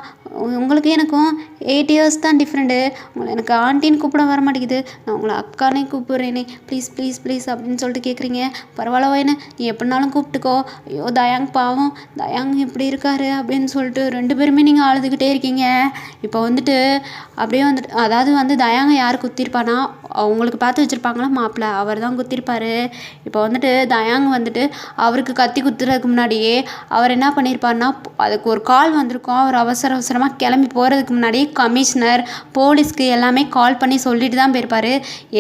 உங்களுக்கு எனக்கும் 8 years தான் டிஃப்ரெண்ட்டு. உங்களை எனக்கு ஆண்டின்னு கூப்பிட வர மாட்டேங்குது. நான் உங்களை அக்கானே கூப்பிட்றேனே, ப்ளீஸ் ப்ளீஸ் ப்ளீஸ் அப்படின்னு சொல்லிட்டு கேட்குறீங்க. பரவாயில்ல வேணு, நீ எப்படினாலும் கூப்பிட்டுக்கோ. ஐயோ தயாங் பாவம், தயாங் இப்படி இருக்காரு அப்படின்னு சொல்லிட்டு 2 பேருமே நீங்கள் அழுதுகிட்டே இருக்கீங்க. இப்போ வந்துட்டு அப்படியே வந்துட்டு அதாவது வந்து தயாங்க யார் குத்திருப்பானா, அவங்களுக்கு பார்த்து வச்சுருப்பாங்களா மாப்பிள்ளை, அவர் தான் குத்திருப்பார். இப்போ வந்துட்டு தயாங் வந்துட்டு அவருக்கு கத்தி குத்துறதுக்கு முன்னாடியே அவர் என்ன பண்ணியிருப்பாருனா, அதுக்கு ஒரு கால் வந்திருக்கும். அவர் அவசரமாக கிளம்பி போகிறதுக்கு முன்னாடியே கமிஷனர், போலீஸ்க்கு எல்லாமே கால் பண்ணி சொல்லிட்டு தான் போயிருப்பார்.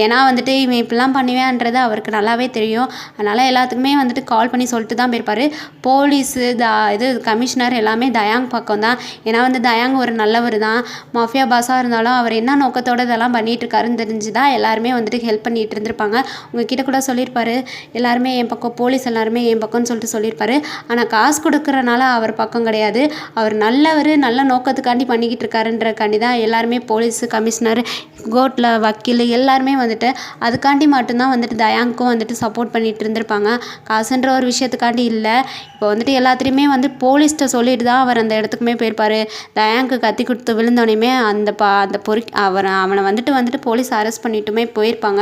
ஏன்னா வந்துட்டு இவன் இப்படிலாம் பண்ணுவேன்றது அவருக்கு நல்லாவே தெரியும். அதனால் எல்லாத்துக்குமே வந்துட்டு கால் பண்ணி சொல்லிட்டு தான் போயிருப்பார். போலீஸு கமிஷனர் எல்லாமே தயாங் பக்கம் தான். ஏன்னா வந்து தயாங் ஒரு நல்லவர் தான். மாஃபியா பாஸாக இருந்தாலும் அவர் என்ன நோக்கத்தோடு இதெல்லாம் பண்ணிகிட்ருக்காருன்னு தெரிஞ்சு தான் எல்லாருமே வந்துட்டு ஹெல்ப் பண்ணிகிட்டு இருந்திருப்பாங்க. உங்ககிட்ட கூட சொல்லியிருப்பாரு, எல்லாருமே என் பக்கம், போலீஸ் எல்லாருமே என் பக்கம்னு சொல்லிட்டு சொல்லியிருப்பாரு. ஆனால் காசு கொடுக்குறனால அவர் பக்கம் கிடையாது. அவர் நல்லவர், நல்ல நோக்கத்துக்காண்டி பண்ணிக்கிட்டு இருக்காருன்றக்காண்டி தான் எல்லாருமே போலீஸு, கமிஷனர், கோர்ட்டில் வக்கீல் எல்லாருமே வந்துட்டு அதுக்காண்டி மட்டும்தான் வந்துட்டு தயாங்க்கும் வந்துட்டு சப்போர்ட் பண்ணிகிட்டு இருந்திருப்பாங்க. காசுன்ற ஒரு விஷயத்துக்காண்டி இல்லை. இப்போ வந்துட்டு எல்லாத்துலேயுமே வந்து போலீஸ்கிட்ட சொல்லிட்டு தான் அவர் அந்த இடத்துக்குமே போயிருப்பார். தயாங்க்கு கத்தி கொடுத்து விழுந்தோடனேயுமே அந்த அவனை வந்துட்டு போலீஸ் அரெஸ்ட் பண்ணிட்டுமே போயிருப்பாங்க.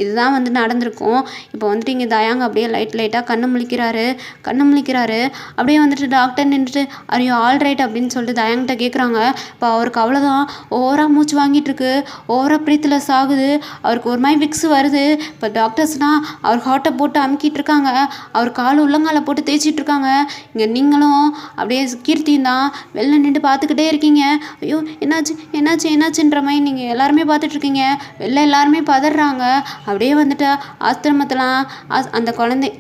இதுதான் வந்து நடந்திருக்கும். இப்போ வந்துட்டு இங்கே தயாங் அப்படியே லைட்டாக கண்ணு முழிக்கிறாரு. அப்படியே வந்துட்டு டாக்டர் நின்றுட்டு ஆர் யூ ஆல் ரைட் அப்படின்னு சொல்லிட்டு தயாங்கிட்ட கேட்குறாங்க. இப்போ அவருக்கு அவ்வளோதான், ஓவராக மூச்சு வாங்கிட்டு இருக்கு, ஓவராக ப்ரீத்லெஸ் ஆகுது, அவருக்கு ஒரு மாதிரி விக்ஸ் வருது. இப்போ டாக்டர்ஸ்னால் அவர் ஹார்ட்டை போட்டு அமுக்கிட்டு இருக்காங்க, அவர் கால் உள்ளங்கால போட்டு தேய்ச்சிட்டு இருக்காங்க. இங்கே நீங்களும் அப்படியே கீர்த்தியும் தான் வெளில நின்று பார்த்துக்கிட்டே இருக்கீங்க. ஐயோ என்னாச்சுன்ற மாதிரி நீங்கள் எல்லாருமே பார்த்துட்ருக்கீங்க. வெளில எல்லாருமே பதறாங்க. அப்படியே வந்துட்டு ஆஸ்திரமத்தெலாம் அந்த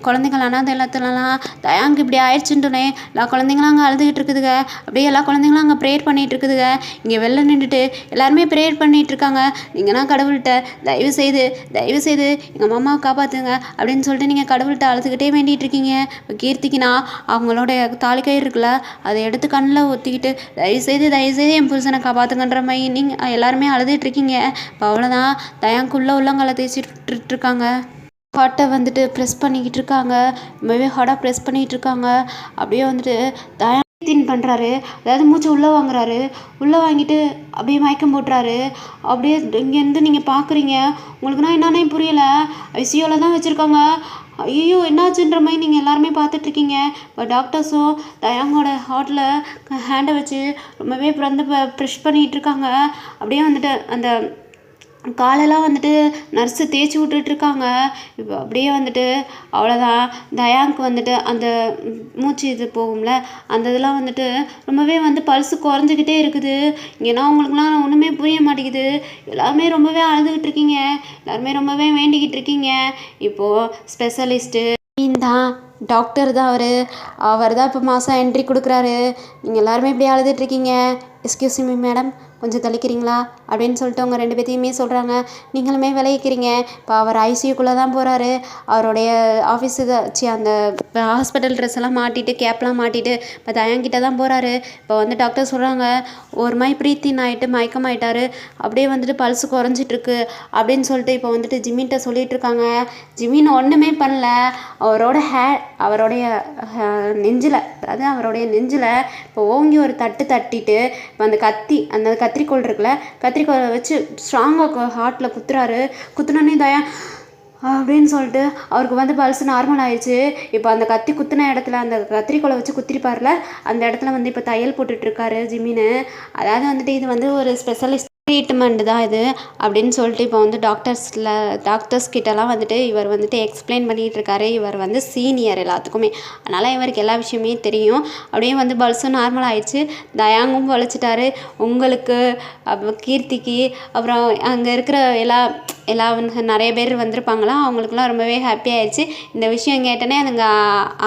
குழந்தைகள் அனாதை எல்லாத்துலலாம் தயாங்கு இப்படி ஆயிடுச்சுட்டோன்னே எல்லா குழந்தைங்களும் அங்கே அழுதுகிட்டு இருக்குதுங்க. அப்படியே எல்லா குழந்தைங்களும் அங்கே ப்ரேயர் பண்ணிகிட்டு இருக்குதுங்க. இங்கே வெளில நின்றுட்டு எல்லாருமே ப்ரேயர் பண்ணிகிட்டு இருக்காங்க. நீங்கன்னா கடவுள்கிட்ட தயவு செய்து எங்கள் மாமாவை காப்பாற்றுங்க அப்படின்னு சொல்லிட்டு நீங்கள் கடவுள்கிட்ட அழுதுகிட்டே வேண்டிகிட்டு இருக்கீங்க. இப்போ கீர்த்திக்குனா அவங்களோட தாலிக்கயிறு இருக்குல்ல, அதை எடுத்து கண்ணில் ஒத்திக்கிட்டு தயவுசெய்து என் புருஷனை காப்பாற்றுங்கன்ற மாதிரி நீங்கள் எல்லாருமே அழுதுகிட்ருக்கீங்க. இப்போ அவ்வளோதான், தயாங்குள்ளே உள்ளங்கால தேய்ச்சிட்டு இருக்காங்க. ஹார்ட்டை வந்துட்டு ப்ரெஸ் பண்ணிக்கிட்டு இருக்காங்க. ரொம்பவே ஹார்டாக ப்ரெஸ் பண்ணிகிட்டு இருக்காங்க. அப்படியே வந்துட்டு தயாங் பண்ணுறாரு. அதாவது மூச்சு உள்ளே வாங்குறாரு. உள்ளே வாங்கிட்டு அப்படியே மயக்கம் போட்டுறாரு. அப்படியே இங்கேருந்து நீங்கள் பார்க்குறீங்க. உங்களுக்குன்னா என்னன்னே புரியலை. ஐசியூவில் தான் வச்சுருக்காங்க. ஐயோ என்னாச்சுன்ற மாதிரி நீங்கள் எல்லாருமே பார்த்துட்ருக்கீங்க. இப்போ டாக்டர்ஸும் தயாங்கோட ஹார்ட்டில் ஹேண்டை வச்சு ரொம்பவே ப்ரெஷ் பண்ணிகிட்டு இருக்காங்க. அப்படியே வந்துட்டு அந்த காலெல்லாம் வந்துட்டு நர்ஸு தேய்ச்சி விட்டுட்ருக்காங்க. இப்போ அப்படியே வந்துட்டு அவ்வளோதான், தயாங்க்கு வந்துட்டு அந்த மூச்சு இது போகும்ல, அந்த இதெல்லாம் வந்துட்டு ரொம்பவே வந்து பல்ஸு குறைஞ்சிக்கிட்டே இருக்குது. ஏன்னா அவங்களுக்குலாம் ஒன்றுமே புரிய மாட்டேங்குது. எல்லாருமே ரொம்பவே அழுதுகிட்டு இருக்கீங்க. எல்லாருமே ரொம்பவே வேண்டிக்கிட்டு இருக்கீங்க. இப்போது ஸ்பெஷலிஸ்ட்டு தான், டாக்டர் தான் அவர் தான் இப்போ மாதம் என்ட்ரி கொடுக்குறாரு. நீங்கள் எல்லாருமே இப்படி அழுதுட்ருக்கீங்க. எக்ஸ்கியூஸ் மீ மேடம், கொஞ்சம் தள்ளிக்கிறீங்களா அப்படின்னு சொல்லிட்டு அவங்க 2 பேர்த்தையுமே சொல்கிறாங்க. நீங்களுமே விளைவிக்கிறீங்க. இப்போ அவர் ஐசியூக்குள்ளே தான் போகிறாரு. அவருடைய ஆஃபீஸுக்கு அந்த ஹாஸ்பிட்டல் ட்ரெஸ் எல்லாம் மாட்டிட்டு, கேப்லாம் மாட்டிட்டு இப்போ தயாங்கிட்ட தான் போகிறாரு. இப்போ வந்து டாக்டர் சொல்கிறாங்க, ஒரு மாதிரி ப்ரீத்தின் ஆகிட்டு மயக்கமாயிட்டாரு, அப்படியே வந்துட்டு பல்ஸு குறைஞ்சிட்ருக்கு அப்படின்னு சொல்லிட்டு இப்போ வந்துட்டு ஜிம்மின்ட்ட சொல்லிகிட்டு இருக்காங்க. ஜிம்மின் ஒன்றுமே பண்ணல. அவருடைய நெஞ்சில், அதாவது அவருடைய நெஞ்சில் இப்போ ஓங்கி ஒரு தட்டிட்டு இப்போ அந்த கத்திரிக்கோள் இருக்குல்ல, கத்திரிக்கோளை வச்சு ஸ்ட்ராங்காக ஹார்ட்டில் குத்துனோடனே தயா அப்படின்னு சொல்லிட்டு அவருக்கு வந்து பல்ஸ் நார்மல் ஆயிடுச்சு. இப்போ அந்த கத்தி குத்தின இடத்துல அந்த கத்திரிக்கோளை வச்சு குத்திருப்பார்ல, அந்த இடத்துல வந்து இப்போ தையல் போட்டுட்ருக்காரு ஜிம்மின்னு. அதாவது வந்துட்டு இது வந்து ஒரு ஸ்பெஷலிஸ்ட் ட்ரீட்மெண்ட் தான் இது அப்படின்னு சொல்லிட்டு இப்போ வந்து டாக்டர்ஸ் கிட்டலாம் வந்துட்டு இவர் வந்துட்டு எக்ஸ்பிளைன் பண்ணிகிட்டு இருக்காரு. இவர் வந்து சீனியர் எல்லாத்துக்குமே, அதனால் இவருக்கு எல்லா விஷயமே தெரியும். அப்படியே வந்து பல்ஸும் நார்மல் ஆயிடுச்சு. தயாங்கும் பொழைச்சிட்டாரு. உங்களுக்கு, கீர்த்திக்கு, அப்புறம் அங்கே இருக்கிற எல்லாம் வந்து நிறைய பேர் வந்திருப்பாங்களாம். அவங்களுக்குலாம் ரொம்பவே ஹாப்பி ஆயிடுச்சு. இந்த விஷயம் கேட்டோன்னே அதுங்க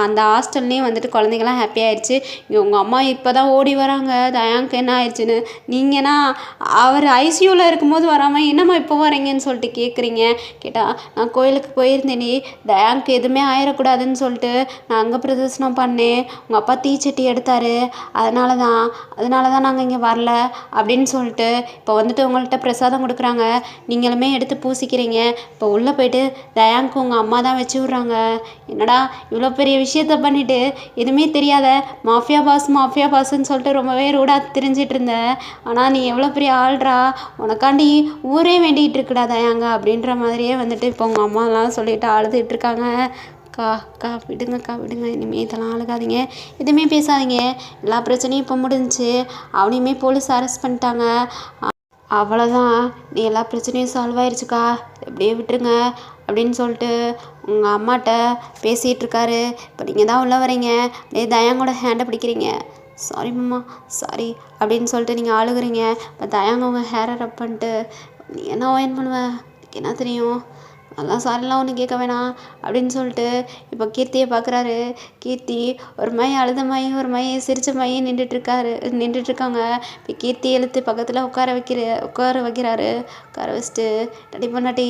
அந்த ஹாஸ்டல்லையும் வந்துட்டு குழந்தைங்கலாம் ஹாப்பி ஆயிடுச்சு. உங்கள் அம்மா இப்போ தான் ஓடி வராங்க, தயாங்க்கு என்ன ஆயிடுச்சுன்னு. நீங்கன்னா அவர் ஐசியூவில் இருக்கும்போது வராமல் என்னம்மா இப்போ வரீங்கன்னு சொல்லிட்டு கேட்குறீங்க. கேட்டால் நான் கோயிலுக்கு போயிருந்தேனே, தயாங்க்கு எதுவுமே ஆயிடக்கூடாதுன்னு சொல்லிட்டு நான் அங்கே பிரதர்சனம் பண்ணேன். உங்கள் அப்பா தீச்சட்டி எடுத்தார், அதனால தான் நாங்கள் இங்கே வரல அப்படின்னு சொல்லிட்டு இப்போ வந்துட்டு உங்கள்கிட்ட பிரசாதம் கொடுக்குறாங்க, நீங்களுமே எடுத்து பூசிக்கிறீங்க. இப்போ உள்ளே போயிட்டு தயாங்க்கு உங்கள் அம்மா தான் வச்சு விட்றாங்க. என்னடா இவ்வளோ பெரிய விஷயத்த பண்ணிவிட்டு எதுவுமே தெரியாத மாஃபியா பாஸ்ன்னு சொல்லிட்டு ரொம்பவே ரூடாக திரிஞ்சிட்டு இருந்த. ஆனால் நீ எவ்வளோ பெரிய ஆள்றா, உனக்காண்டி ஊரே வேண்டிகிட்டு இருக்குடா தயாங்க அப்படின்ற மாதிரியே வந்துட்டு இப்போ உங்கள் அம்மாலாம் சொல்லிட்டு அழுதுகிட்டு இருக்காங்க. அக்கா விடுங்கக்கா விடுங்க, இனிமேல் இதெல்லாம் அழுகாதீங்க, எதுவுமே பேசாதீங்க, எல்லா பிரச்சனையும் இப்போ முடிஞ்சிச்சு, அவனையுமே போலீஸ் அரெஸ்ட் பண்ணிட்டாங்க, அவ்வளோதான், நீ எல்லா பிரச்சனையும் சால்வ் ஆயிடுச்சுக்கா, எப்படியே விட்டுருங்க அப்படின்னு சொல்லிட்டு உங்கள் அம்மாட்ட பேசிகிட்டு இருக்காரு. இப்போ நீங்கள் தான் உள்ளே வரீங்க, அப்படியே தயாங்கோட ஹேண்டை பிடிக்கிறீங்க. சாரி மாமா சாரி அப்படின்னு சொல்லிட்டு நீங்கள் அழுகுறீங்க. இப்போ தயாங்க உங்கள் ஹேரை ரப் பண்ணிட்டு நீ என்ன ஓயன் பண்ணுவேன், எனக்கு என்ன தெரியும், அதெல்லாம் சாரிலாம் ஒன்றும் கேட்க வேணாம் அப்படின்னு சொல்லிட்டு இப்போ கீர்த்தியை பார்க்குறாரு. கீர்த்தி ஒரு மை அழுத மை ஒரு மை சிரித்த மை நின்றுட்டுருக்காங்க. இப்போ கீர்த்தி எழுத்து பக்கத்தில் உட்கார வைக்கிறாரு. உட்கார வச்சுட்டு டடி பண்ணாட்டி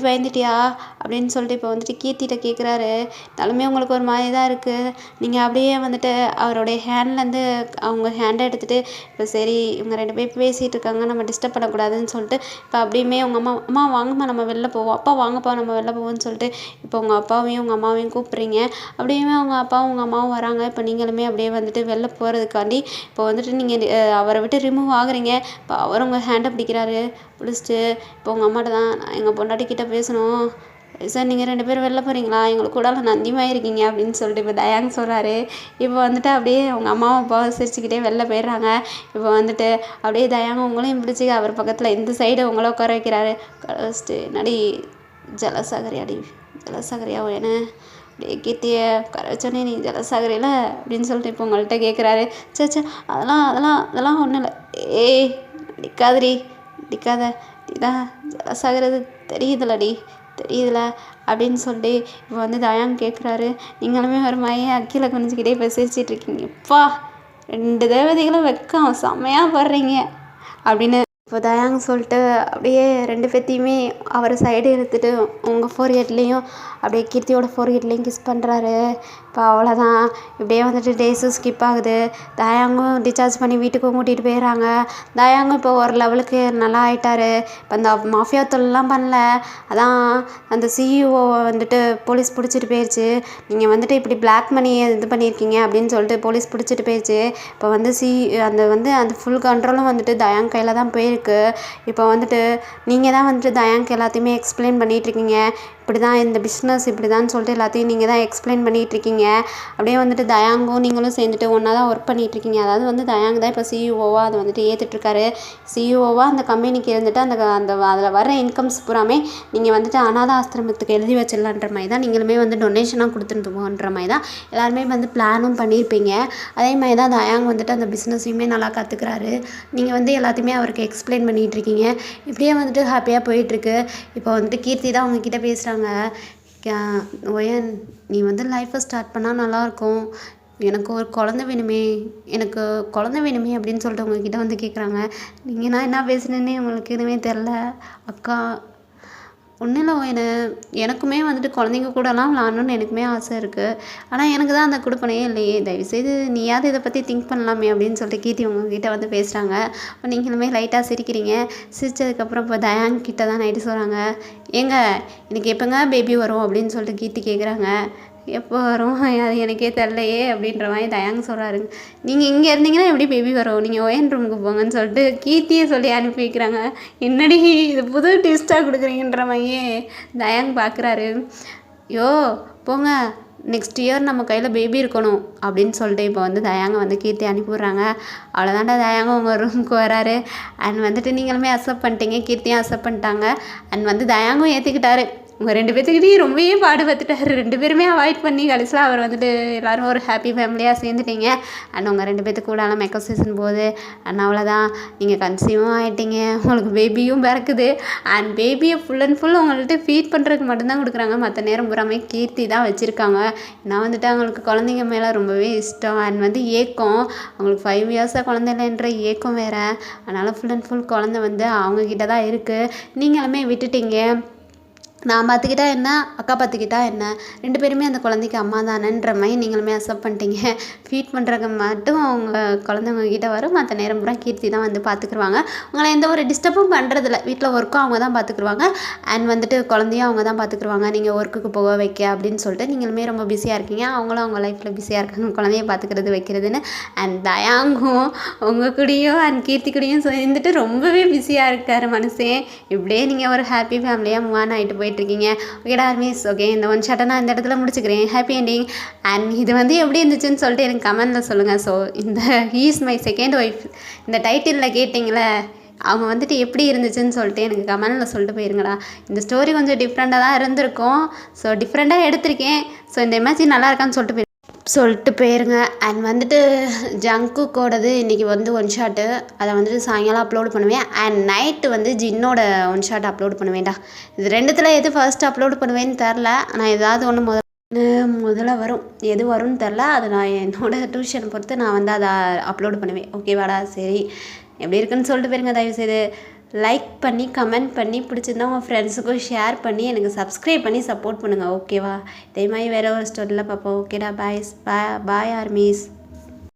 பயந்துட்டியா அப்படின்னு சொல்லிட்டு இப்போ வந்துட்டு கீர்த்திகிட்ட கேட்குறாரு. இருந்தாலுமே உங்களுக்கு ஒரு மாதிரி தான் இருக்குது. நீங்கள் அப்படியே வந்துட்டு அவருடைய ஹேண்ட்லேருந்து அவங்க ஹேண்டை எடுத்துகிட்டு இப்போ சரி இவங்க 2 பேர் பேசிகிட்டு இருக்காங்க, நம்ம டிஸ்டர்ப் பண்ணக்கூடாதுன்னு சொல்லிட்டு இப்போ அப்படியுமே உங்கள் அம்மா வாங்கம்மா நம்ம வெளில போவோம், அப்பா வாங்கப்பா நம்ம வெளில போவோம்னு சொல்லிட்டு இப்போ உங்கள் அப்பாவையும் உங்கள் அம்மாவையும் கூப்பிட்றீங்க. அப்படியுமே அவங்க அப்பாவும் உங்கள் அம்மாவும் வராங்க. இப்போ நீங்களுமே அப்படியே வந்துட்டு வெளில போகிறதுக்காண்டி இப்போ வந்துட்டு நீங்கள் அவரை விட்டு ரிமூவ் ஆகுறீங்க. இப்போ அவர் உங்கள் ஹேண்டை பிடிக்கிறாரு. பிடிச்சிட்டு இப்போ உங்கள் அம்மாட்ட தான் நான் எங்கள் பொண்டாட்டிக்கிட்ட பேசணும் சார், நீங்கள் 2 பேரும் வெளில போகிறீங்களா, எங்களுக்கு கூட நந்தியமாக இருக்கீங்க அப்படின்னு சொல்லிட்டு இப்போ தயாங்க சொல்கிறாரு. இப்போ வந்துட்டு அப்படியே அவங்க அம்மாவும் அப்பாவும் சிரிச்சுக்கிட்டே வெளில போயிடுறாங்க. இப்போ வந்துட்டு அப்படியே தயாங்க உங்களையும் பிடிச்சி அவர் பக்கத்தில் இந்த சைடு உங்களை உட்கார வைக்கிறாரு. ஃபஸ்ட்டு நடி ஜலசாகரியா என்ன அப்படியே கீர்த்தியை உட்கார வச்சோன்னே நீ ஜலசாகரியில் அப்படின்னு சொல்லிட்டு இப்போ உங்கள்கிட்ட கேட்குறாரு. சே அதெல்லாம் ஒன்றும் இல்லை, ஏய் அடிக்காத இதான் ஜலசாகிறது தெரியுதுல அப்படின்னு சொல்லிட்டு இப்போ வந்து தயாங்க கேட்குறாரு. நீங்களுமே ஒரு மையம் கீழே குனிஞ்சிக்கிட்டே இப்போ சிரிச்சிட்ருக்கீங்க. அப்பா 2 தேவதைகளும் வெக்கம் செம்மையாக படுறீங்க அப்படின்னு இப்போ தயாங்க சொல்லிட்டு அப்படியே 2 பேர்த்தையுமே அவர் சைடு எடுத்துகிட்டு உங்கள் ஃபோர்ஹெட்லேயும் அப்படியே கீர்த்தியோட ஃபோர்ஹெட்லேயும் கிஸ் பண்ணுறாரு. இப்போ அவ்வளோதான், இப்படியே வந்துட்டு டேஸும் ஸ்கிப் ஆகுது. தயாங்கும் டிஸ்சார்ஜ் பண்ணி வீட்டுக்கும் கூட்டிகிட்டு போயிடுறாங்க. தயாங்கும் இப்போ ஒரு லெவலுக்கு நல்லா ஆகிட்டாரு. இப்போ அந்த மாஃபியா தொழிலாம் பண்ணல, அதான் அந்த சிஇஓ வந்துட்டு போலீஸ் பிடிச்சிட்டு போயிடுச்சு. நீங்கள் வந்துட்டு இப்படி பிளாக் மணி இது பண்ணியிருக்கீங்க அப்படின்னு சொல்லிட்டு போலீஸ் பிடிச்சிட்டு போயிடுச்சு. இப்போ வந்து அந்த ஃபுல் கண்ட்ரோலும் வந்துட்டு தயாங் கையில் தான் போயிருக்கு. இப்போ வந்துட்டு நீங்கள் தான் வந்துட்டு தயாங்க்கு எல்லாத்தையுமே எக்ஸ்பிளைன் பண்ணிகிட்ருக்கீங்க. இப்படி தான் இந்த பிஸ்னஸ் இப்படி தான் சொல்லிட்டு எல்லாத்தையும் நீங்கள் தான் எக்ஸ்பிளைன் பண்ணிகிட்ருக்கீங்க. அப்படியே வந்துட்டு தயாங்கும் நீங்களும் சேர்ந்துட்டு ஒன்றா தான் ஒர்க் பண்ணிகிட்ருக்கீங்க. அதாவது வந்து தயாங் தான் இப்போ சிஇஓவாக அதை வந்துட்டு ஏற்றுட்ருக்காரு. சிஇஓவாக அந்த கம்பெனிக்கு இருந்துட்டு அதில் வர இன்கம்ஸ் பூராமே நீங்கள் வந்துட்டு அனாதை ஆசிரமத்துக்கு எழுதி வச்சிடலான்ற மாதிரி தான் நீங்களுமே வந்து டொனேஷனாக கொடுத்துருந்தோன்ற மாதிரி தான் எல்லாருமே வந்து பிளானும் பண்ணியிருப்பீங்க. அதே மாதிரி தான் தயாங் வந்துட்டு அந்த பிஸ்னஸையுமே நல்லா கற்றுக்குறாரு. நீங்கள் வந்து எல்லாத்தையுமே அவருக்கு எக்ஸ்பிளைன் பண்ணிகிட்ருக்கீங்க. இப்படியே வந்துட்டு ஹாப்பியாக போயிட்டுருக்கு. இப்போ வந்துட்டு கீர்த்தி தான் அவங்கக்கிட்ட பேசுகிறாங்க. ஒயன் நீ வந்து லைஃப்பை ஸ்டார்ட் பண்ணால் நல்லாயிருக்கும், எனக்கு குழந்த வேணுமே அப்படின்னு சொல்லிட்டு உங்ககிட்ட வந்து கேட்குறாங்க. நீங்கள் நான் என்ன பேசுனேன்னே உங்களுக்கு எதுவுமே தெரில அக்கா. ஒன்றும் இல்லை, எனக்குமே வந்துட்டு குழந்தைங்க கூடலாம் விளாடணுன்னு எனக்குமே ஆசை இருக்குது. ஆனால் எனக்கு தான் அந்த கொடுப்பனையே இல்லையே. தயவுசெய்து நீயாவது இதை பற்றி திங்க் பண்ணலாமே அப்படின்னு சொல்லிட்டு கீர்த்தி உங்ககிட்ட வந்து பேசுகிறாங்க. இப்போ நீங்களுமே லைட்டாக சிரிக்கிறீங்க. சிரித்ததுக்கப்புறம் இப்போ தயாங் கிட்ட தான் நைட்டு சொல்கிறாங்க. ஏங்க எனக்கு எப்போங்க பேபி வரும் அப்படின்னு சொல்லிட்டு கீர்த்தி கேட்குறாங்க. எப்போ வரும் அது எனக்கே தெரிலையே அப்படின்ற மாதிரி தயாங்க சொல்கிறாரு. நீங்கள் இங்கே இருந்தீங்கன்னா எப்படி பேபி வரும், நீங்கள் ஒயன் ரூமுக்கு போங்கன்னு சொல்லிட்டு கீர்த்தியை சொல்லி அனுப்பி வைக்கிறாங்க. என்னடி இது புது ட்விஸ்ட்டாக கொடுக்குறீங்கன்ற மாதிரியே தயாங் பார்க்குறாரு. போங்க, நெக்ஸ்ட் இயர் நம்ம கையில் பேபி இருக்கணும் அப்படின்னு சொல்லிட்டு இப்போ வந்து தயாங்க வந்து கீர்த்தி அனுப்பிவிட்றாங்க. அவ்வளோதாண்டா தயாங்க உங்கள் ரூமுக்கு வராரு. அண்ட் வந்துட்டு நீங்களுமே அக்செப்ட் பண்ணிட்டீங்க, கீர்த்தியும் அக்செப்ட் பண்ணிட்டாங்க. அண்ட் வந்து தயாங்கும் ஏற்றுக்கிட்டாரு. உங்கள் 2 பேர்த்துக்கிட்டையும் ரொம்பவே பாடுபட்டுட்டார். 2 பேருமே அவாய்ட் பண்ணி கடைசியில் அவர் வந்துட்டு எல்லோரும் ஒரு ஹாப்பி ஃபேமிலியாக சேர்ந்துட்டீங்க. அண்ட் உங்கள் 2 பேர்த்துக்கு கூடால மேக்கப் சீசன் போகுது. அண்ட் அவ்வளோதான், நீங்கள் கன்சீவும் ஆகிட்டீங்க, உங்களுக்கு பேபியும் பிறக்குது. அண்ட் பேபியை ஃபுல் அண்ட் ஃபுல் உங்கள்கிட்ட ஃபீட் பண்ணுறதுக்கு மட்டும்தான் கொடுக்குறாங்க. மற்ற நேரம் பூராமே கீர்த்தி தான் வச்சுருக்காங்க. நான் வந்துட்டு அவங்களுக்கு குழந்தைங்க மேலே ரொம்பவே இஷ்டம். அண்ட் வந்து ஏக்கம், அவங்களுக்கு 5 இயர்ஸாக குழந்தை இல்லைன்ற ஏக்கம் வேறு. அதனால் ஃபுல் அண்ட் ஃபுல் குழந்தை வந்து அவங்கக்கிட்ட தான் இருக்குது. நீங்களுமே விட்டுட்டீங்க. நான் பார்த்துக்கிட்டா என்ன, அக்கா பார்த்துக்கிட்டா என்ன, 2 பேருமே அந்த குழந்தைக்கு அம்மா தானேன்ற மாதிரி நீங்களுமே அக்செப்ட் பண்ணிட்டீங்க. ஃபீட் பண்ணுறதுக்கு மட்டும் அவங்க குழந்தைங்க கிட்ட வரும். மற்ற நேரம் பூரா கீர்த்தி தான் வந்து பார்த்துக்குருவாங்க. உங்களை எந்த ஒரு டிஸ்டர்பும் பண்ணுறதில்ல. வீட்டில் ஒர்க்கும் அவங்க தான் பார்த்துக்குருவாங்க. அண்ட் வந்துட்டு குழந்தையும் அவங்க தான் பார்த்துக்குருவாங்க. நீங்கள் ஒர்க்குக்கு போக வைக்க அப்படின்னு சொல்லிட்டு நீங்களுமே ரொம்ப பிஸியாக இருக்கீங்க. அவங்களும் அவங்க லைஃப்பில் பிஸியாக இருக்காங்க, குழந்தைய பார்த்துக்கிறது வைக்கிறதுன்னு. அண்ட் தயாங்கும் உங்கள் கூடயும் அண்ட் கீர்த்தி கூடயும் சேர்ந்துட்டு ரொம்பவே பிஸியாக இருக்கார் மனுஷன். இப்படியே நீங்கள் ஒரு ஹாப்பி ஃபேமிலியாக மூவ் ஆன் ஆகிட்டு போயிட்டுருக்கீங்க. ஓகேடா மிஸ், ஓகே இந்த ஒன் ஷாட்டை நான் இந்த இடத்துல முடிச்சுக்கிறேன். Happy ending. அண்ட் இது வந்து எப்படி இருந்துச்சுன்னு சொல்லிட்டு எனக்கு கமெண்டில் சொல்லுங்கள். ஸோ இந்த ஹீஸ் மை செகண்ட் ஒய்ஃப் இந்த டைட்டிலில் கேட்டிங்களே, அவங்க வந்துட்டு எப்படி இருந்துச்சுன்னு சொல்லிட்டு எனக்கு கமெண்டில் சொல்லிட்டு போயிருங்கடா. இந்த ஸ்டோரி கொஞ்சம் டிஃப்ரெண்ட்டாக தான் இருந்திருக்கும். ஸோ டிஃப்ரெண்ட்டாக எடுத்திருக்கேன். ஸோ இந்த இமேஜின் நல்லா இருக்கான்னு சொல்லிட்டு போயிருங்க. அண்ட் வந்துட்டு ஜங்குக்கோடது இன்றைக்கி வந்து ஒன் ஷாட்டு, அதை வந்துட்டு சாயங்காலம் அப்லோடு பண்ணுவேன். அண்ட் நைட்டு வந்து ஜின்னோட ஒன் ஷாட் அப்லோடு பண்ணுவேன்டா. இது ரெண்டுத்தில் எது ஃபர்ஸ்ட் அப்லோடு பண்ணுவேன்னு தெரில. ஆனால் ஏதாவது ஒன்று முதல்ல வரும், எது வரும்னு தெரில. அதை நான் என்னோடய டியூஷனை பொறுத்து நான் வந்து அதை அப்லோடு பண்ணுவேன். ஓகேவாடா? சரி, எப்படி இருக்குன்னு சொல்லிட்டு போயிருங்க. தயவுசெய்து லைக் பண்ணி கமெண்ட் பண்ணி பிடிச்சிருந்தா உங்கள் ஃப்ரெண்ட்ஸுக்கும் ஷேர் பண்ணி எனக்கு சப்ஸ்கிரைப் பண்ணி சப்போர்ட் பண்ணுங்கள். ஓகேவா? இதே மாதிரி வேறு ஒரு ஸ்டோரியில் பார்ப்போம். ஓகேடா? பாய் ஆர்மீஸ்.